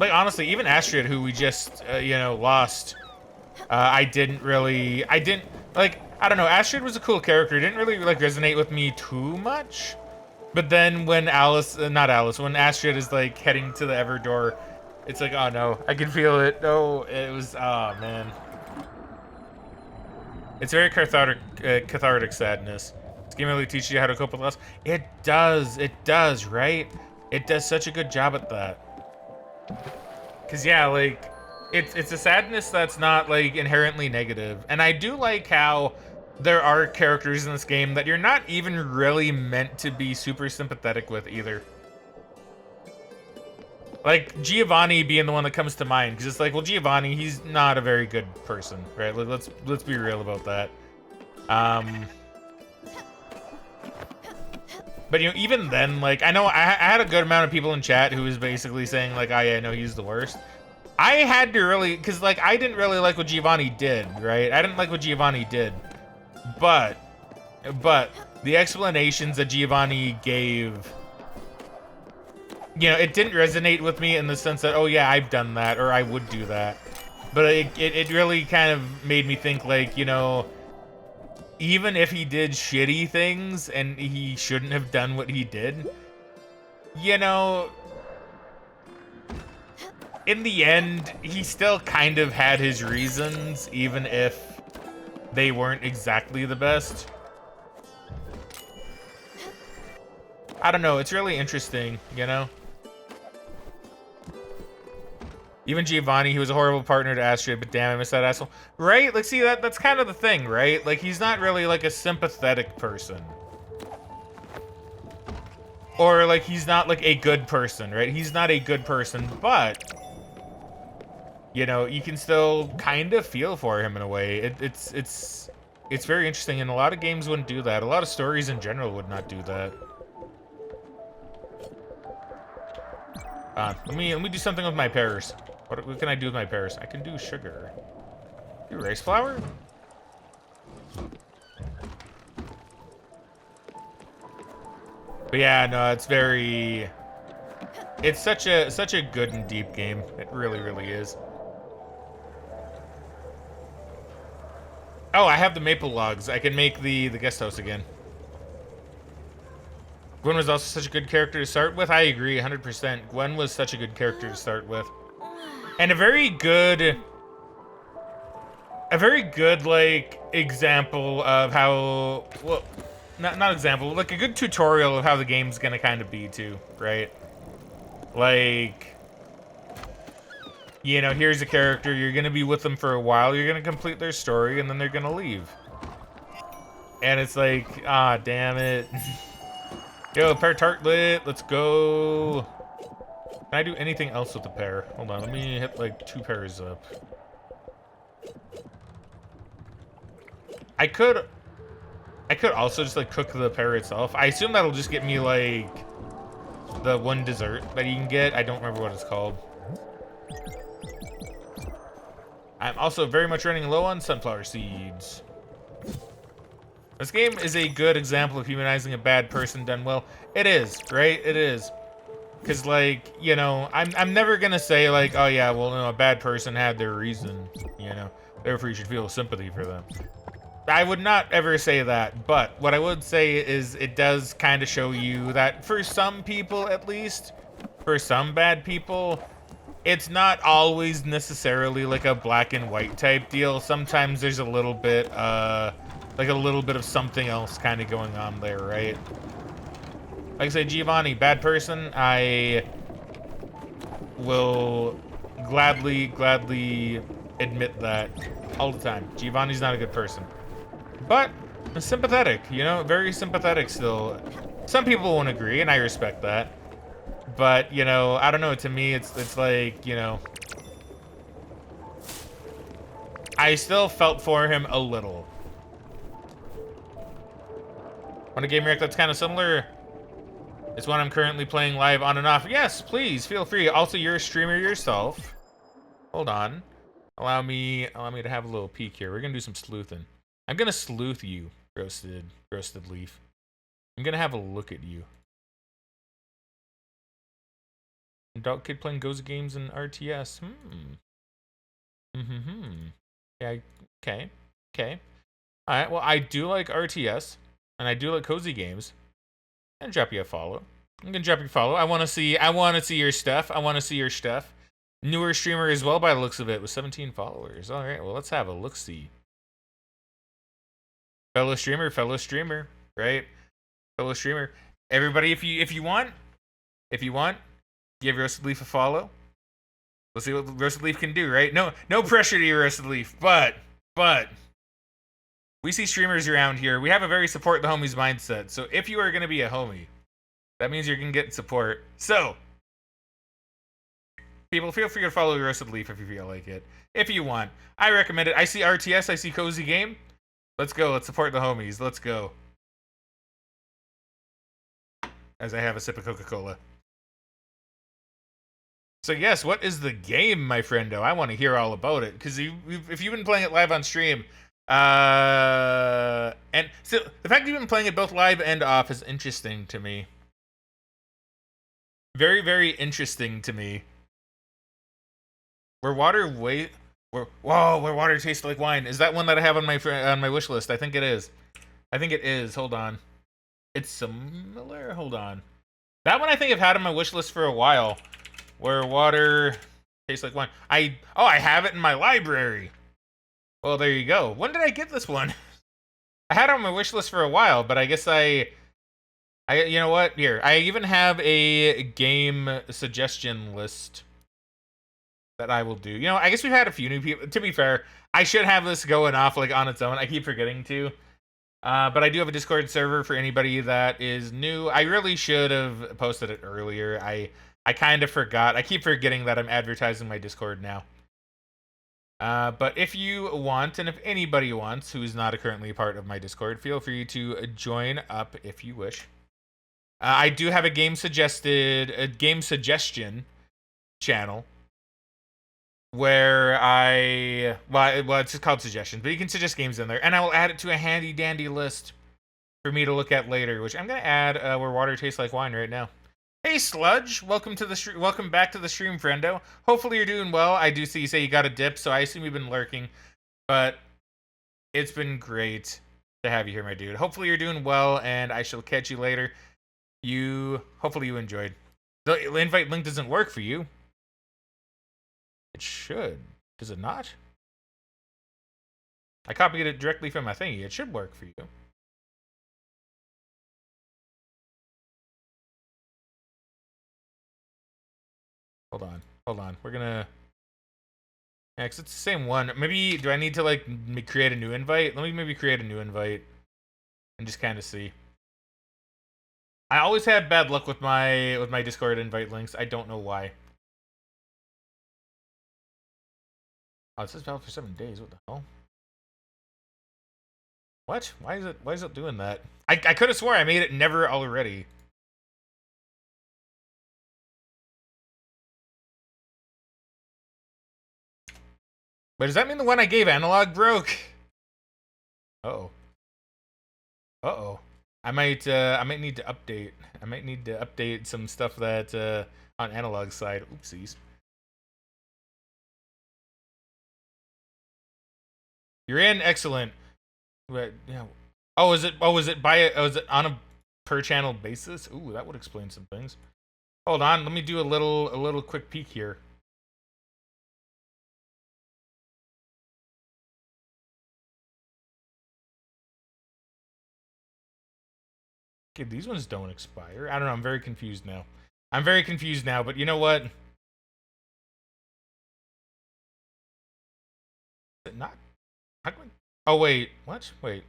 Like, honestly, even Astrid, who we just, you know, lost, I don't know, Astrid was a cool character. It didn't really, like, resonate with me too much. But then when when Astrid is, like, heading to the Ever door, it's like, oh, no, I can feel it. No, it was, oh, man. It's very cathartic sadness. This game really teaches you how to cope with loss. It does, right? It does such a good job at that. Cause yeah, like it's a sadness that's not like inherently negative. And I do like how there are characters in this game that you're not even really meant to be super sympathetic with either. Like Giovanni being the one that comes to mind, because it's like, well, Giovanni, he's not a very good person, right? Like, let's be real about that. But, you know, even then, like, I know I had a good amount of people in chat who was basically saying, like, oh, yeah, I know he's the worst. I had to really, because, like, I didn't really like what Giovanni did, right? I didn't like what Giovanni did. But the explanations that Giovanni gave, you know, it didn't resonate with me in the sense that, oh, yeah, I've done that, or I would do that. But it really kind of made me think, like, you know, even if he did shitty things and he shouldn't have done what he did, you know, in the end, he still kind of had his reasons, even if they weren't exactly the best. I don't know, it's really interesting, you know? Even Giovanni, he was a horrible partner to Astrid, but damn, I miss that asshole. Right? Like, see, that's kind of the thing, right? Like, he's not really, like, a sympathetic person. Or, like, he's not, like, a good person, right? He's not a good person, but, you know, you can still kind of feel for him in a way. It's very interesting, and a lot of games wouldn't do that. A lot of stories in general would not do that. Let me do something with my pears. What can I do with my pears? I can do sugar. Do rice flour? But yeah, no, it's such a good and deep game. It really, really is. Oh, I have the maple logs. I can make the guest house again. Gwen was also such a good character to start with. I agree, 100%. Gwen was such a good character to start with. And a very good, like, example of how, well, not example, like a good tutorial of how the game's gonna kind of be too, right? Like, you know, here's a character, you're gonna be with them for a while, you're gonna complete their story, and then they're gonna leave. And it's like, ah, damn it. Yo, pear tartlet, let's go. Can I do anything else with the pear? Hold on, let me hit like 2 pears up. I could also just like cook the pear itself. I assume that'll just get me like the one dessert that you can get. I don't remember what it's called. I'm also very much running low on sunflower seeds. This game is a good example of humanizing a bad person done well. It is, right? It is. Because, like, you know, I'm never gonna say, like, oh yeah, well, you know, a bad person had their reason, you know, therefore you should feel sympathy for them. I would not ever say that, but what I would say is it does kind of show you that for some people, at least, for some bad people, it's not always necessarily like a black and white type deal. Sometimes there's a little bit, like a little bit of something else kind of going on there, right? Like I say, Giovanni, bad person, I will gladly admit that all the time. Giovanni's not a good person. But sympathetic, you know, very sympathetic still. Some people won't agree, and I respect that. But, you know, I don't know, to me, it's like, you know, I still felt for him a little. Want a game rec that's kind of similar? It's one I'm currently playing live on and off. Yes, please, feel free. Also, you're a streamer yourself. Hold on. Allow me to have a little peek here. We're gonna do some sleuthing. I'm gonna sleuth you, roasted leaf. I'm gonna have a look at you. Adult kid playing Goza games and RTS. Yeah. Okay. Okay. All right. Well, I do like RTS, and I do like cozy games. And drop you a follow. I'm gonna drop you a follow. I want to see your stuff. I want to see your stuff. Newer streamer as well, by the looks of it, with 17 followers. All right. Well, let's have a look see. Fellow streamer, right? Fellow streamer. Everybody, if you want, give Roasted Leaf a follow. We'll see what Roasted Leaf can do, right? No pressure to you, Roasted Leaf, but we see streamers around here. We have a very support the homies mindset. So if you are gonna be a homie, that means you're gonna get support. So people, feel free to follow Roasted Leaf if you feel like it. If you want, I recommend it. I see RTS, I see Cozy Game. Let's go. Let's support the homies. Let's go. As I have a sip of Coca-Cola. So yes, what is the game, my friendo? I want to hear all about it, because if you've been playing it live on stream, and so the fact that you've been playing it both live and off is interesting to me. Very, very interesting to me. Where water tastes like wine. Is that one that I have on my wish list? I think it is. Hold on. It's similar. Hold on. That one I think I've had on my wish list for a while. Where water tastes like wine. I have it in my library. Well, there you go. When did I get this one? I had it on my wish list for a while, but I guess I you know what? Here, I even have a game suggestion list that I will do. You know, I guess we've had a few new people. To be fair, I should have this going off like on its own. I keep forgetting to. But I do have a Discord server for anybody that is new. I really should have posted it earlier. I kind of forgot. I keep forgetting that I'm advertising my Discord now. But if you want, and if anybody wants who is not currently a part of my Discord, feel free to join up if you wish. I do have a game suggestion channel where well, it's just called suggestions, but you can suggest games in there, and I will add it to a handy dandy list for me to look at later, which I'm gonna add where water tastes like wine right now. Hey Sludge, welcome back to the stream, friendo. Hopefully you're doing well. I do see you say you got a dip, so I assume you've been lurking, but it's been great to have you here, my dude. Hopefully you're doing well, and I shall catch you later. Hopefully you enjoyed. The invite link doesn't work for you. It should. Does it not? I copied it directly from my thingy. It should work for you. Hold on. We're gonna... Yeah, 'cause it's the same one. Maybe, do I need to, like, create a new invite? Let me maybe create a new invite and just kind of see. I always have bad luck with my Discord invite links. I don't know why. Oh, it says valid for 7 days. What the hell? What? Why is it doing that? I could have swore I made it never already. But does that mean the one I gave analog broke? Uh-oh. Uh-oh. I might need to update. I might need to update some stuff that on analog side. Oopsies. You're in, excellent. But yeah. Oh, is it on a per channel basis? Ooh, that would explain some things. Hold on, let me do a little quick peek here. Okay, these ones don't expire. I don't know, I'm very confused now. But you know what? Is it not? How come, oh wait, what? Wait.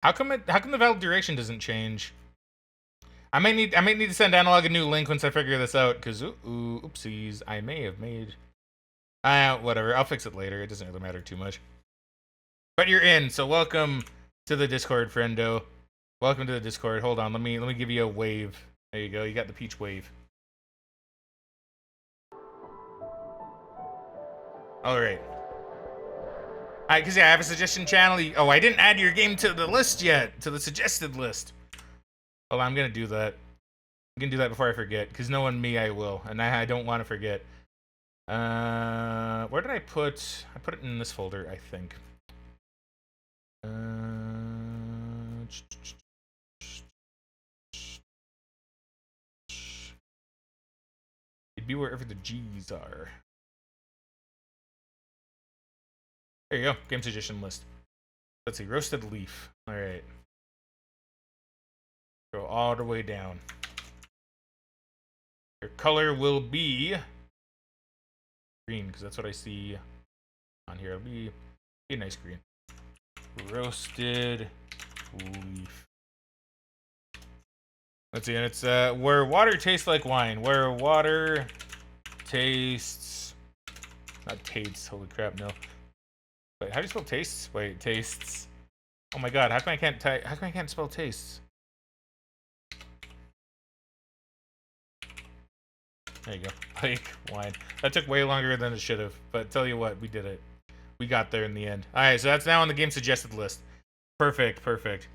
How come the valid duration doesn't change? I might need to send analog a new link once I figure this out, because oopsies, I may have made whatever, I'll fix it later. It doesn't really matter too much. But you're in, so welcome to the Discord, friendo. Welcome to the Discord. Hold on, let me give you a wave. There you go, you got the peach wave. Alright. Alright, because yeah, I have a suggestion channel. Oh, I didn't add your game to the list yet, to the suggested list. Oh, I'm gonna do that. I'm gonna do that before I forget, because knowing me, I will, and I don't want to forget. Where did I put? I put it in this folder, I think. It'd be wherever the G's are. There you go, game suggestion list. Let's see, roasted leaf. All right. Go all the way down. Your color will be green, because that's what I see on here. It'll be a nice green. Roasted leaf. Let's see, and it's where water tastes like wine. Where water tastes, not tastes. Holy crap, no. Wait, how do you spell tastes? Wait, tastes. Oh my god, how come I can't spell tastes? There you go. Like wine. That took way longer than it should have, but tell you what, we did it. We got there in the end. Alright, so that's now on the game suggested list. Perfect, perfect.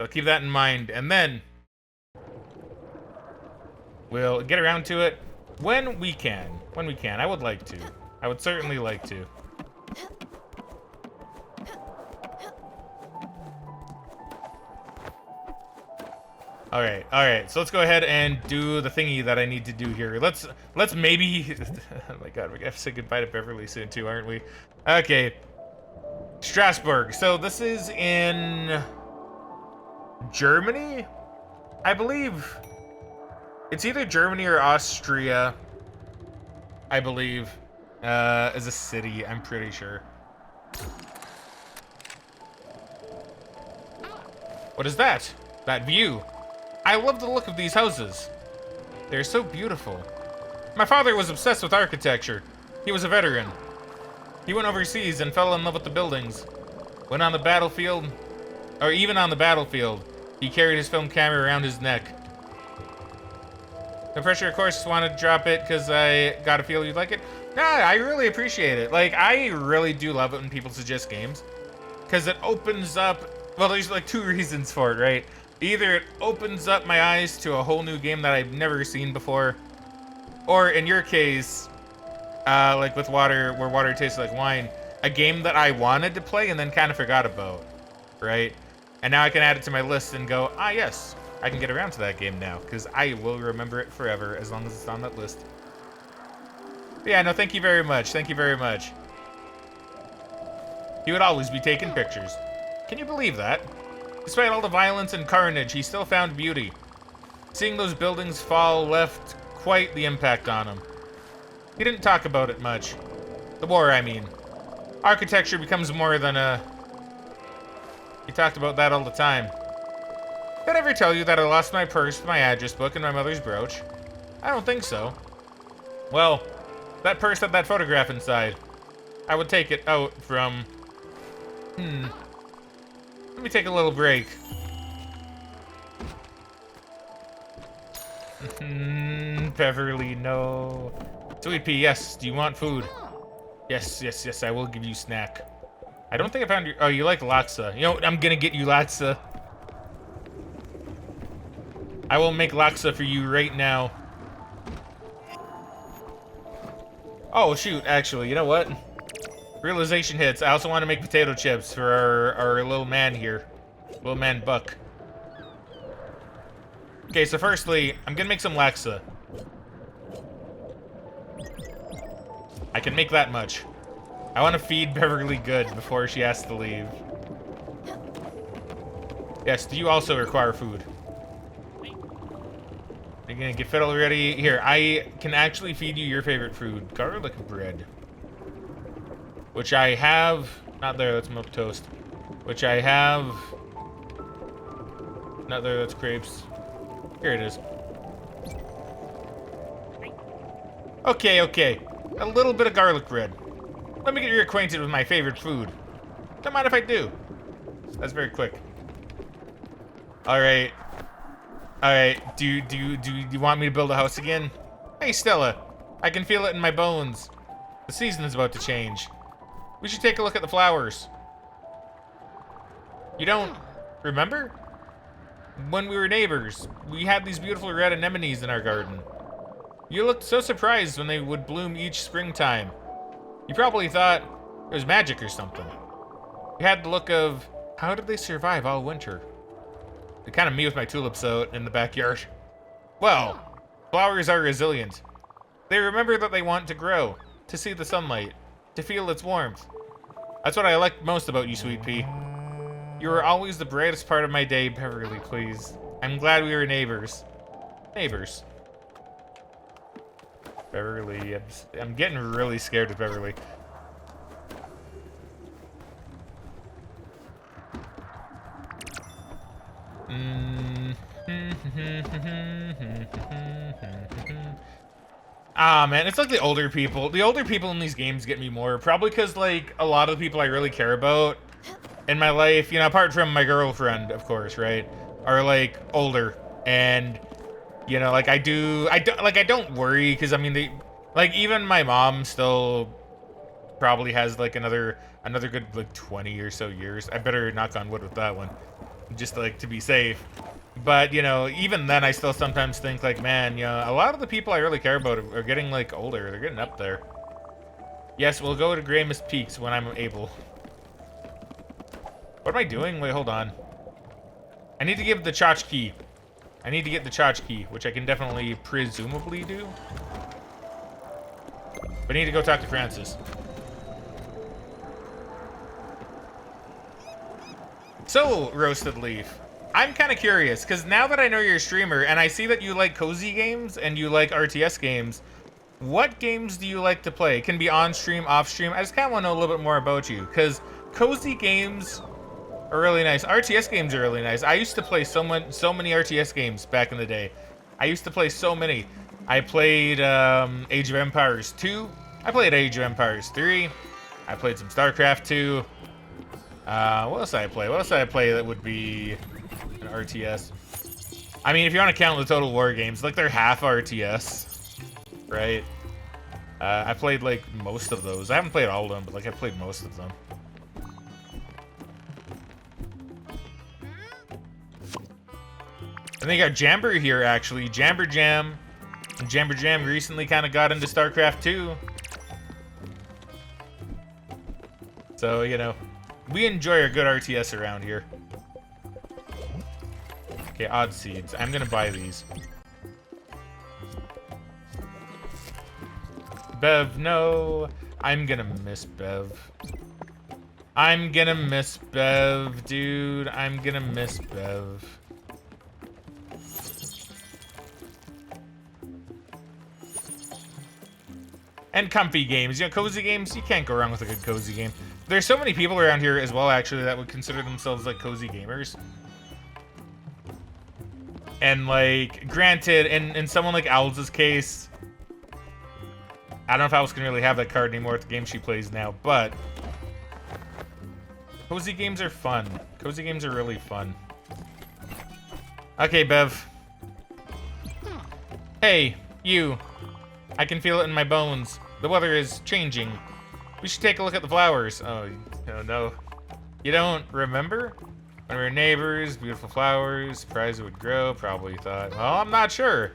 So keep that in mind, and then we'll get around to it when we can. When we can. I would like to. I would certainly like to. Alright, so let's go ahead and do the thingy that I need to do here. Let's maybe oh my god, we're gonna have to say goodbye to Beverly soon too, aren't we? Okay. Strasbourg. So this is in Germany, I believe. It's either Germany or Austria, I believe, as a city, I'm pretty sure. What is that? That view. I love the look of these houses. They're so beautiful. My father was obsessed with architecture. He was a veteran. He went overseas and fell in love with the buildings. When on the battlefield, or even on the battlefield, he carried his film camera around his neck. No pressure, of course, just wanted to drop it because I got a feel you'd like it. Nah, I really appreciate it. Like, I really do love it when people suggest games. Because it opens up, well, there's like two reasons for it, right? Either it opens up my eyes to a whole new game that I've never seen before, or in your case, like with water, where water tastes like wine, a game that I wanted to play and then kind of forgot about, right? And now I can add it to my list and go, ah, yes, I can get around to that game now, because I will remember it forever as long as it's on that list. But yeah, no, thank you very much. Thank you very much. He would always be taking pictures. Can you believe that? Despite all the violence and carnage, he still found beauty. Seeing those buildings fall left quite the impact on him. He didn't talk about it much. The war, I mean. Architecture becomes more than a... He talked about that all the time. Did I ever tell you that I lost my purse, my address book, and my mother's brooch? I don't think so. Well, that purse had that photograph inside. I would take it out from... Let me take a little break. Beverly, no. Sweet pea, yes. Do you want food? Yes, yes, yes. I will give you snack. I don't think I found your. Oh, you like laksa. You know what? I'm gonna get you laksa. I will make laksa for you right now. Oh shoot! Actually, you know what? Realization hits. I also want to make potato chips for our little man here, little man Buck. Okay, so firstly, I'm gonna make some laksa. I can make that much. I want to feed Beverly good before she has to leave. Yes, do you also require food? You're gonna get fed already? Here, I can actually feed you your favorite food. Garlic bread. Which I have... Not there, that's milk toast. Which I have... Not there, that's crepes. Here it is. Okay, okay. A little bit of garlic bread. Let me get you acquainted with my favorite food. Don't mind if I do. That's very quick. Alright. Alright, do you want me to build a house again? Hey, Stella. I can feel it in my bones. The season is about to change. We should take a look at the flowers. You don't remember? When we were neighbors, we had these beautiful red anemones in our garden. You looked so surprised when they would bloom each springtime. You probably thought it was magic or something. You had the look of, how did they survive all winter? It's kind of me with my tulips out in the backyard. Well, flowers are resilient. They remember that they want to grow, to see the sunlight, to feel its warmth. That's what I like most about you, Sweet Pea. You were always the brightest part of my day, Beverly, please. I'm glad we were neighbors. Neighbors. Beverly, I'm getting really scared of Beverly. Ah, man, it's like the older people. The older people in these games get me more. Probably because, like, a lot of the people I really care about in my life, you know, apart from my girlfriend, of course, right, are, like, older. And, you know, like, I don't worry, because, I mean, they, like, even my mom still probably has, like, another good, like, 20 or so years. I better knock on wood with that one, just, like, to be safe. But, you know, even then, I still sometimes think, like, man, you know, a lot of the people I really care about are getting, like, older. They're getting up there. Yes, we'll go to Grey Mist Peaks when I'm able. What am I doing? Wait, hold on. I need to give the tchotchke. I need to get the tchotchke, which I can definitely presumably do. But I need to go talk to Francis. So, Roasted Leaf, I'm kind of curious, because now that I know you're a streamer, and I see that you like cozy games, and you like RTS games, what games do you like to play? It can be on-stream, off-stream. I just kind of want to know a little bit more about you, because cozy games are really nice. RTS games are really nice. I used to play so many RTS games back in the day. I used to play so many. I played Age of Empires 2. I played Age of Empires 3. I played some StarCraft 2. What else did I play? What else did I play that would be an RTS? I mean, if you want to count the Total War games, like they're half RTS, right? I played like most of those. I haven't played all of them, but like I played most of them. And they got Jamber here, actually. Jamber Jam. And Jamber Jam recently kind of got into StarCraft 2. So, you know, we enjoy a good RTS around here. Okay, odd seeds. I'm gonna buy these. Bev, no. I'm gonna miss Bev. I'm gonna miss Bev, dude. I'm gonna miss Bev. And comfy games. You know, cozy games, you can't go wrong with a good cozy game. There's so many people around here as well, actually, that would consider themselves, like, cozy gamers. And, like, granted, in someone like Owl's case, I don't know if Owls can really have that card anymore with the game she plays now, but cozy games are fun. Cozy games are really fun. Okay, Bev. Hey, you. I can feel it in my bones. The weather is changing. We should take a look at the flowers. Oh no. You don't remember? When we were neighbors, beautiful flowers, surprised it would grow, probably thought, well, I'm not sure.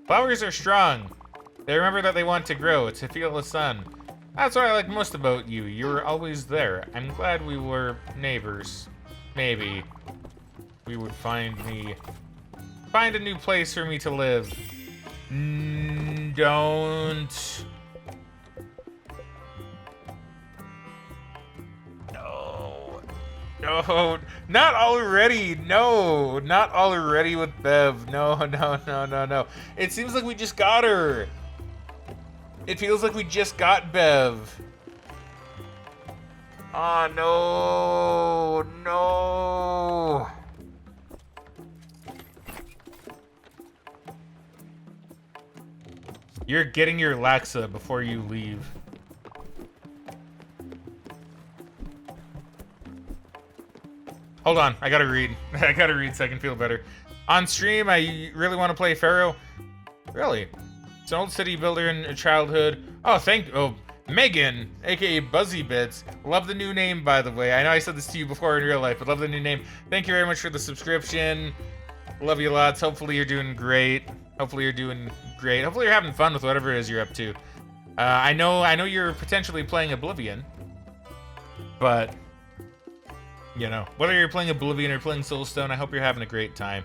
Flowers are strong. They remember that they want to grow, to feel the sun. That's what I like most about you. You were always there. I'm glad we were neighbors. Maybe we would find a new place for me to live. Don't. No. No, not already. No, not already with Bev. No. It seems like we just got her. It feels like we just got Bev. Oh, no. You're getting your Laxa before you leave. Hold on, I gotta read. I gotta read so I can feel better. On stream, I really want to play Pharaoh. Really? It's an old city builder in childhood. Oh, Megan, aka Buzzy Bits. Love the new name, by the way. I know I said this to you before in real life, but love the new name. Thank you very much for the subscription. Love you lots. Hopefully you're doing great. Hopefully you're having fun with whatever it is you're up to. I know you're potentially playing Oblivion, but you know, whether you're playing Oblivion or playing Soulstone, I hope you're having a great time.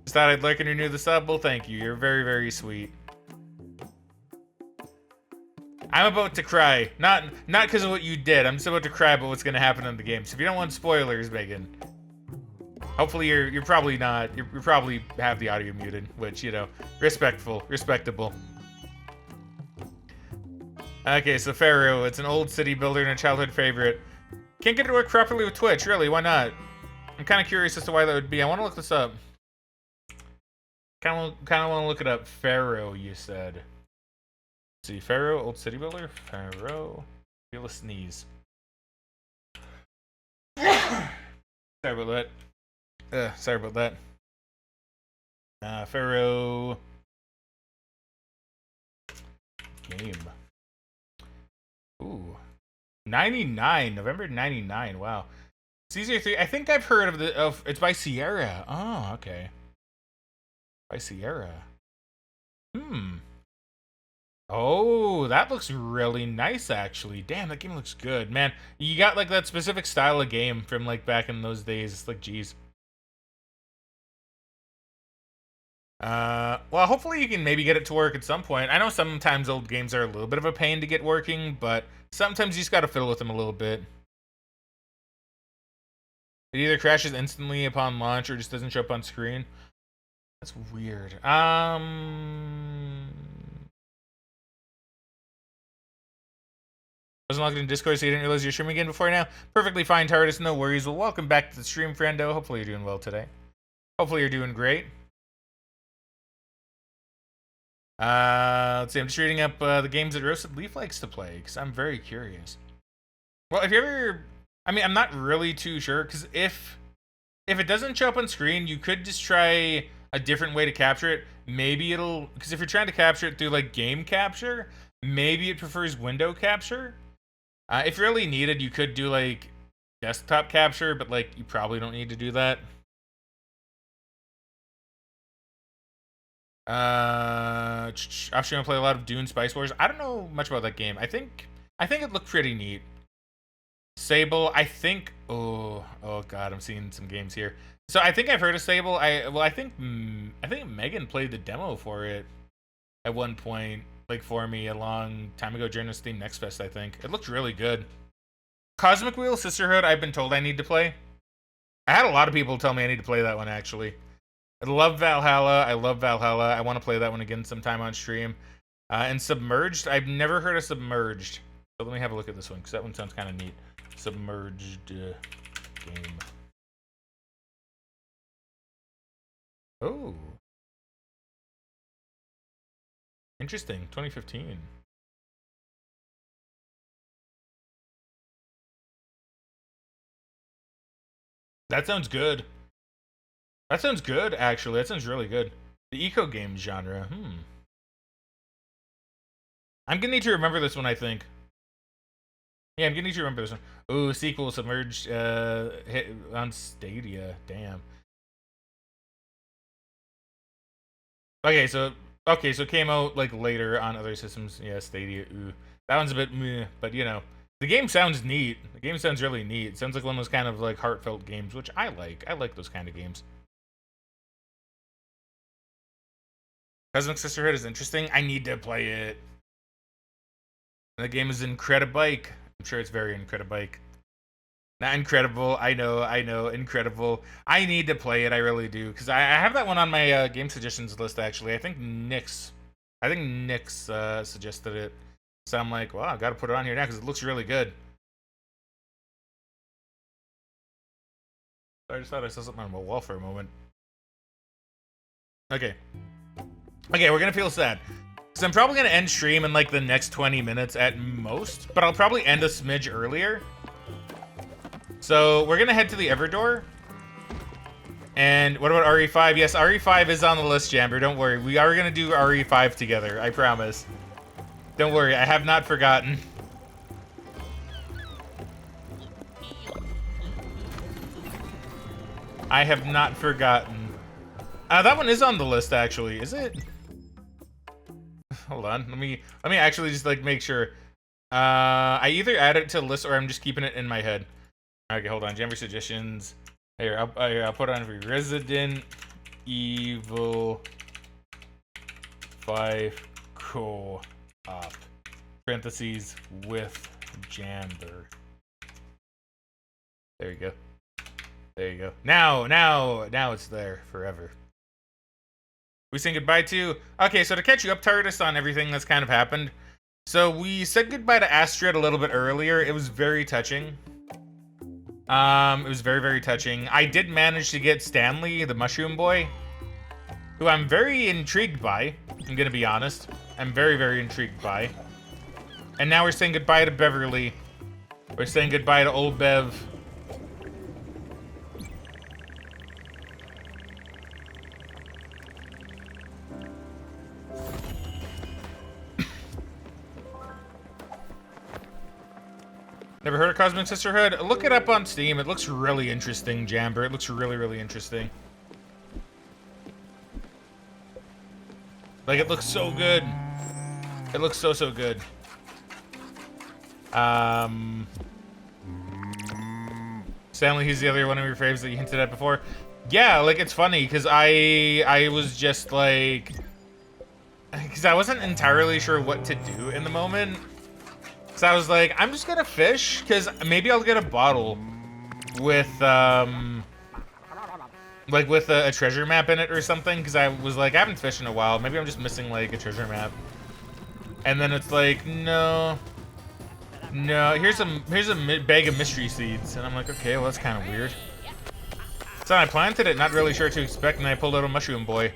Just thought I'd like and renew the sub. Well, thank you. You're very, very sweet. I'm about to cry. Not because of what you did. I'm just about to cry about what's gonna happen in the game. So if you don't want spoilers, Megan, hopefully you're probably not. You probably have the audio muted, which, you know, respectable. Okay, so Pharaoh, it's an old city builder and a childhood favorite. Can't get it to work properly with Twitch, really, why not? I'm kind of curious as to why that would be. I want to look this up. Kind of want to look it up. Pharaoh, you said. Let's see, Pharaoh, old city builder? Pharaoh. Feel a sneeze. Sorry about that. Pharaoh. Game. Ooh. 99. November 99. Wow. Caesar 3. I think I've heard of it's by Sierra. Oh, okay. By Sierra. Oh, that looks really nice, actually. Damn, that game looks good. Man, you got, like, that specific style of game from, like, back in those days. It's like, geez. Well, hopefully you can maybe get it to work at some point. I know sometimes old games are a little bit of a pain to get working, but sometimes you just gotta fiddle with them a little bit. It either crashes instantly upon launch or just doesn't show up on screen. That's weird. Wasn't logged in Discord, so you didn't realize you're streaming again before now. Perfectly fine, TARDIS, no worries. Well, welcome back to the stream, friendo. Hopefully you're doing well today. Hopefully you're doing great. Let's see, I'm just reading up the games that Roasted Leaf likes to play, because I'm very curious. Well, if you ever... I mean, I'm not really too sure, because if it doesn't show up on screen, you could just try a different way to capture it. Maybe it'll... Because if you're trying to capture it through, like, game capture, maybe it prefers window capture. If really needed, you could do, like, desktop capture, but, like, you probably don't need to do that. Offshore gonna play a lot of Dune Spice Wars. I don't know much about that game. I think it looked pretty neat. Sable, I think. Oh God, I'm seeing some games here. So I think I've heard of Sable. I think Megan played the demo for it at one point, like for me a long time ago during the Steam Next Fest. I think it looked really good. Cosmic Wheel Sisterhood, I've been told I need to play. I had a lot of people tell me I need to play that one actually. I love Valhalla. I want to play that one again sometime on stream. And Submerged, I've never heard of Submerged. So let me have a look at this one, because that one sounds kind of neat. Submerged game. Oh. Interesting. 2015. That sounds good. That sounds good, actually. That sounds really good. The eco game genre. I'm gonna need to remember this one, I think. Yeah, I'm gonna need to remember this one. Ooh, sequel Submerged hit on Stadia. Damn. Okay, so it came out like later on other systems. Yeah, Stadia. Ooh. That one's a bit meh, but you know. The game sounds neat. The game sounds really neat. It sounds like one of those kind of like heartfelt games, which I like. I like those kind of games. Cosmic Sisterhood is interesting. I need to play it. The game is Incredibike. I'm sure it's very Incredibike. Not incredible. I know. Incredible. I need to play it. I really do. Because I have that one on my game suggestions list, actually. I think Nyx suggested it. So I'm like, well, I got to put it on here now because it looks really good. I just thought I saw something on my wall for a moment. Okay, we're gonna feel sad. So I'm probably gonna end stream in like the next 20 minutes at most, but I'll probably end a smidge earlier. So we're gonna head to the Everdoor. And what about RE5? Yes, RE5 is on the list, Jamber. Don't worry. We are gonna do RE5 together. I promise. Don't worry, I have not forgotten. I have not forgotten. That one is on the list, actually. Is it? Hold on. Let me actually just like make sure. I either add it to the list or I'm just keeping it in my head. Okay, hold on. Jamber suggestions. Here, I'll put it on for Resident Evil 5 co-op. Parentheses with Jamber. There you go. There you go. Now it's there forever. We saying goodbye to... Okay, so to catch you up, TARDIS, on everything that's kind of happened. So we said goodbye to Astrid a little bit earlier. It was very touching. It was very, very touching. I did manage to get Stanley, the mushroom boy, who I'm very intrigued by. I'm gonna be honest. I'm very, very intrigued by. And now we're saying goodbye to Beverly. We're saying goodbye to old Bev. Never heard of Cosmic Sisterhood? Look it up on Steam. It looks really interesting, Jamber. It looks really, really interesting. Like, it looks so good. It looks so, so good. Stanley, he's the other one of your faves that you hinted at before. Yeah, like, it's funny, because I was just, like... Because I wasn't entirely sure what to do in the moment. So I was like, I'm just gonna fish, because maybe I'll get a bottle with, like, with a treasure map in it or something, because I was like, I haven't fished in a while. Maybe I'm just missing, like, a treasure map. And then it's like, no, here's a bag of mystery seeds. And I'm like, okay, well, that's kind of weird. So I planted it, not really sure what to expect, and I pulled out a mushroom boy.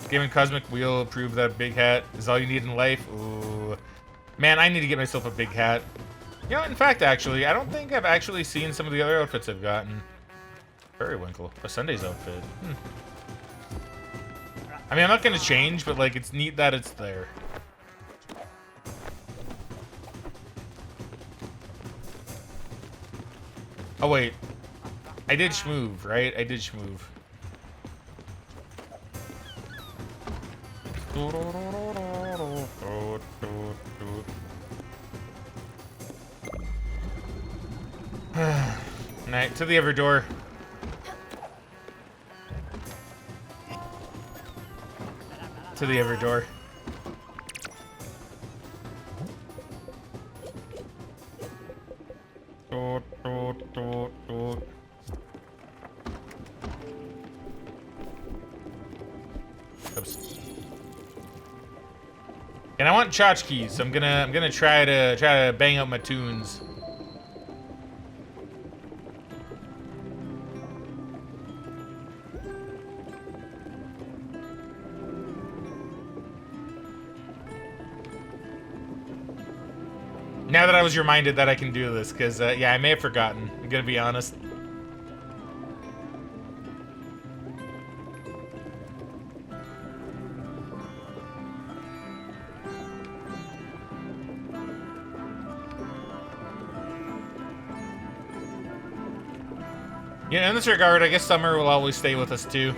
Game and Cosmic Wheel prove that big hat is all you need in life. Ooh. Man, I need to get myself a big hat. You know, in fact, actually, I don't think I've actually seen some of the other outfits I've gotten. Periwinkle. A Sunday's outfit. I mean, I'm not going to change, but, like, it's neat that it's there. Oh, wait. I did schmoove, right? I did schmoove. Night to the Everdoor. To the Everdoor. Oops. And I want tchotchkes, so I'm gonna try to bang out my tunes. Now that I was reminded that I can do this, because, yeah, I may have forgotten. I'm gonna be honest. Yeah, in this regard, I guess summer will always stay with us, too.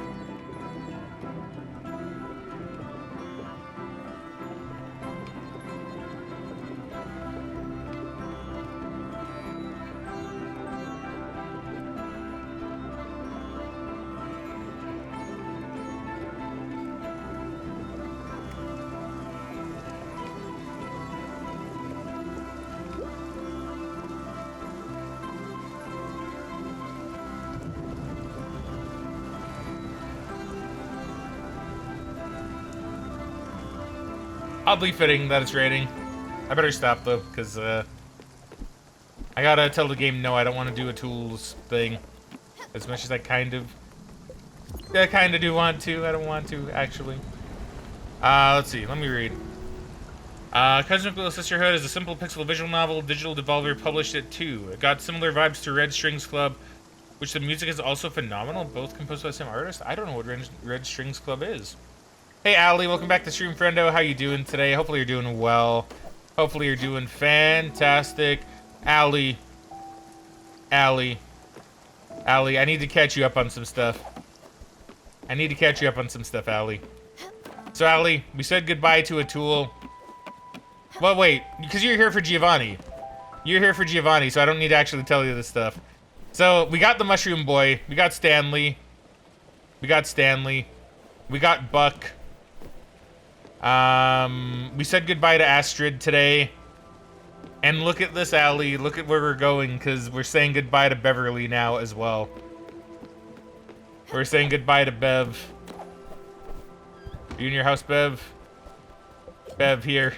Oddly fitting that it's raining. I better stop though, because I gotta tell the game no, I don't want to do a tools thing. As much as I kind of do want to. I don't want to, actually. Let's see, let me read. Cosmic Little Sisterhood is a simple pixel visual novel. Digital Devolver published it too. It got similar vibes to Red Strings Club, which the music is also phenomenal, both composed by the same artist. I don't know what Red Strings Club is. Hey, Allie, welcome back to stream, friendo. How you doing today? Hopefully you're doing well. Hopefully you're doing fantastic. Allie, I need to catch you up on some stuff. Allie. So, Allie, we said goodbye to a tool. Well, wait, because you're here for Giovanni. So I don't need to actually tell you this stuff. So, we got the Mushroom Boy. We got Stanley. We got Buck. We said goodbye to Astrid today. And look at this, Allie. Look at where we're going, because we're saying goodbye to Beverly now as well. We're saying goodbye to Bev. You in your house, Bev? Bev, here.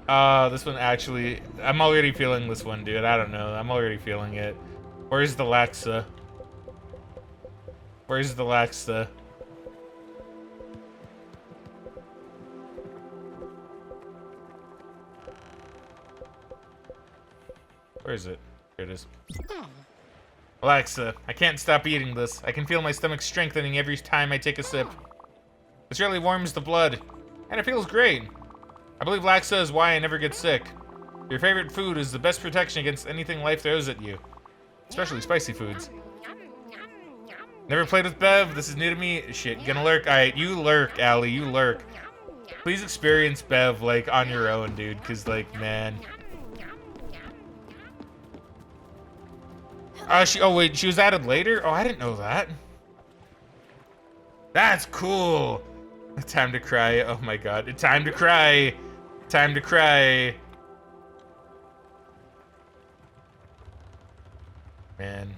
This one actually... I'm already feeling this one, dude. I don't know. I'm already feeling it. Where's the Laxa? Where is it? Here it is. Alexa, I can't stop eating this. I can feel my stomach strengthening every time I take a sip. This really warms the blood, and it feels great. I believe Laxa is why I never get sick. Your favorite food is the best protection against anything life throws at you, especially spicy foods. Never played with Bev. This is new to me. Shit, gonna lurk. Alright, you lurk, Allie. You lurk. Please experience Bev, like, on your own, dude, because, like, man... oh wait, she was added later? Oh, I didn't know that. That's cool. Time to cry. Oh my god. Time to cry. Man.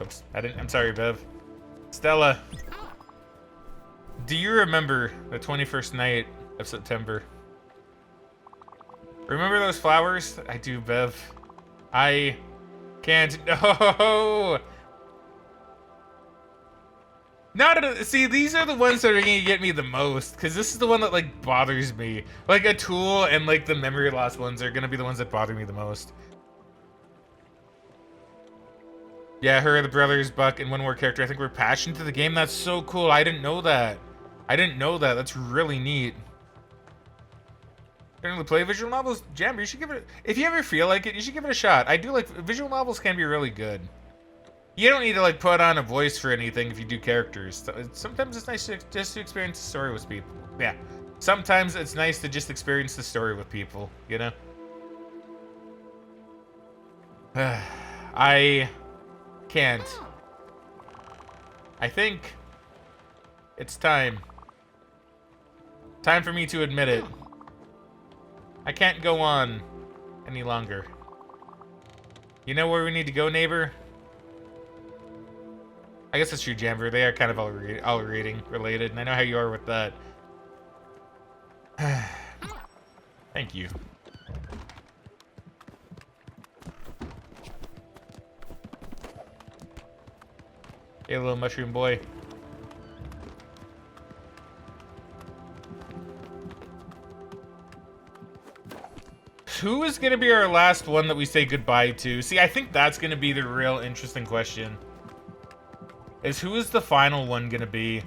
Oops. I'm sorry, Bev. Stella. Do you remember the 21st night of September? Remember those flowers? I do, Bev. I can't. No! See, these are the ones that are gonna get me the most, because this is the one that, like, bothers me. Like, a tool and, like, the memory loss ones are gonna be the ones that bother me the most. Yeah, her, the brothers, Buck, and one more character. I think we're passionate to the game. That's so cool. I didn't know that. That's really neat. Gonna play visual novels? Jammer, you should give it... If you ever feel like it, you should give it a shot. I do like... Visual novels can be really good. You don't need to, like, put on a voice for anything if you do characters. Sometimes it's nice just to experience the story with people. Yeah. Sometimes it's nice to just experience the story with people, you know? I can't. I think it's time. Time for me to admit it. I can't go on any longer. You know where we need to go, neighbor? I guess that's true, Jamver. They are kind of all reading related, and I know how you are with that. Thank you. Hey, little mushroom boy. who is gonna be our last one that we say goodbye to? See, I think that's gonna be the real interesting question. Is who is the final one gonna be?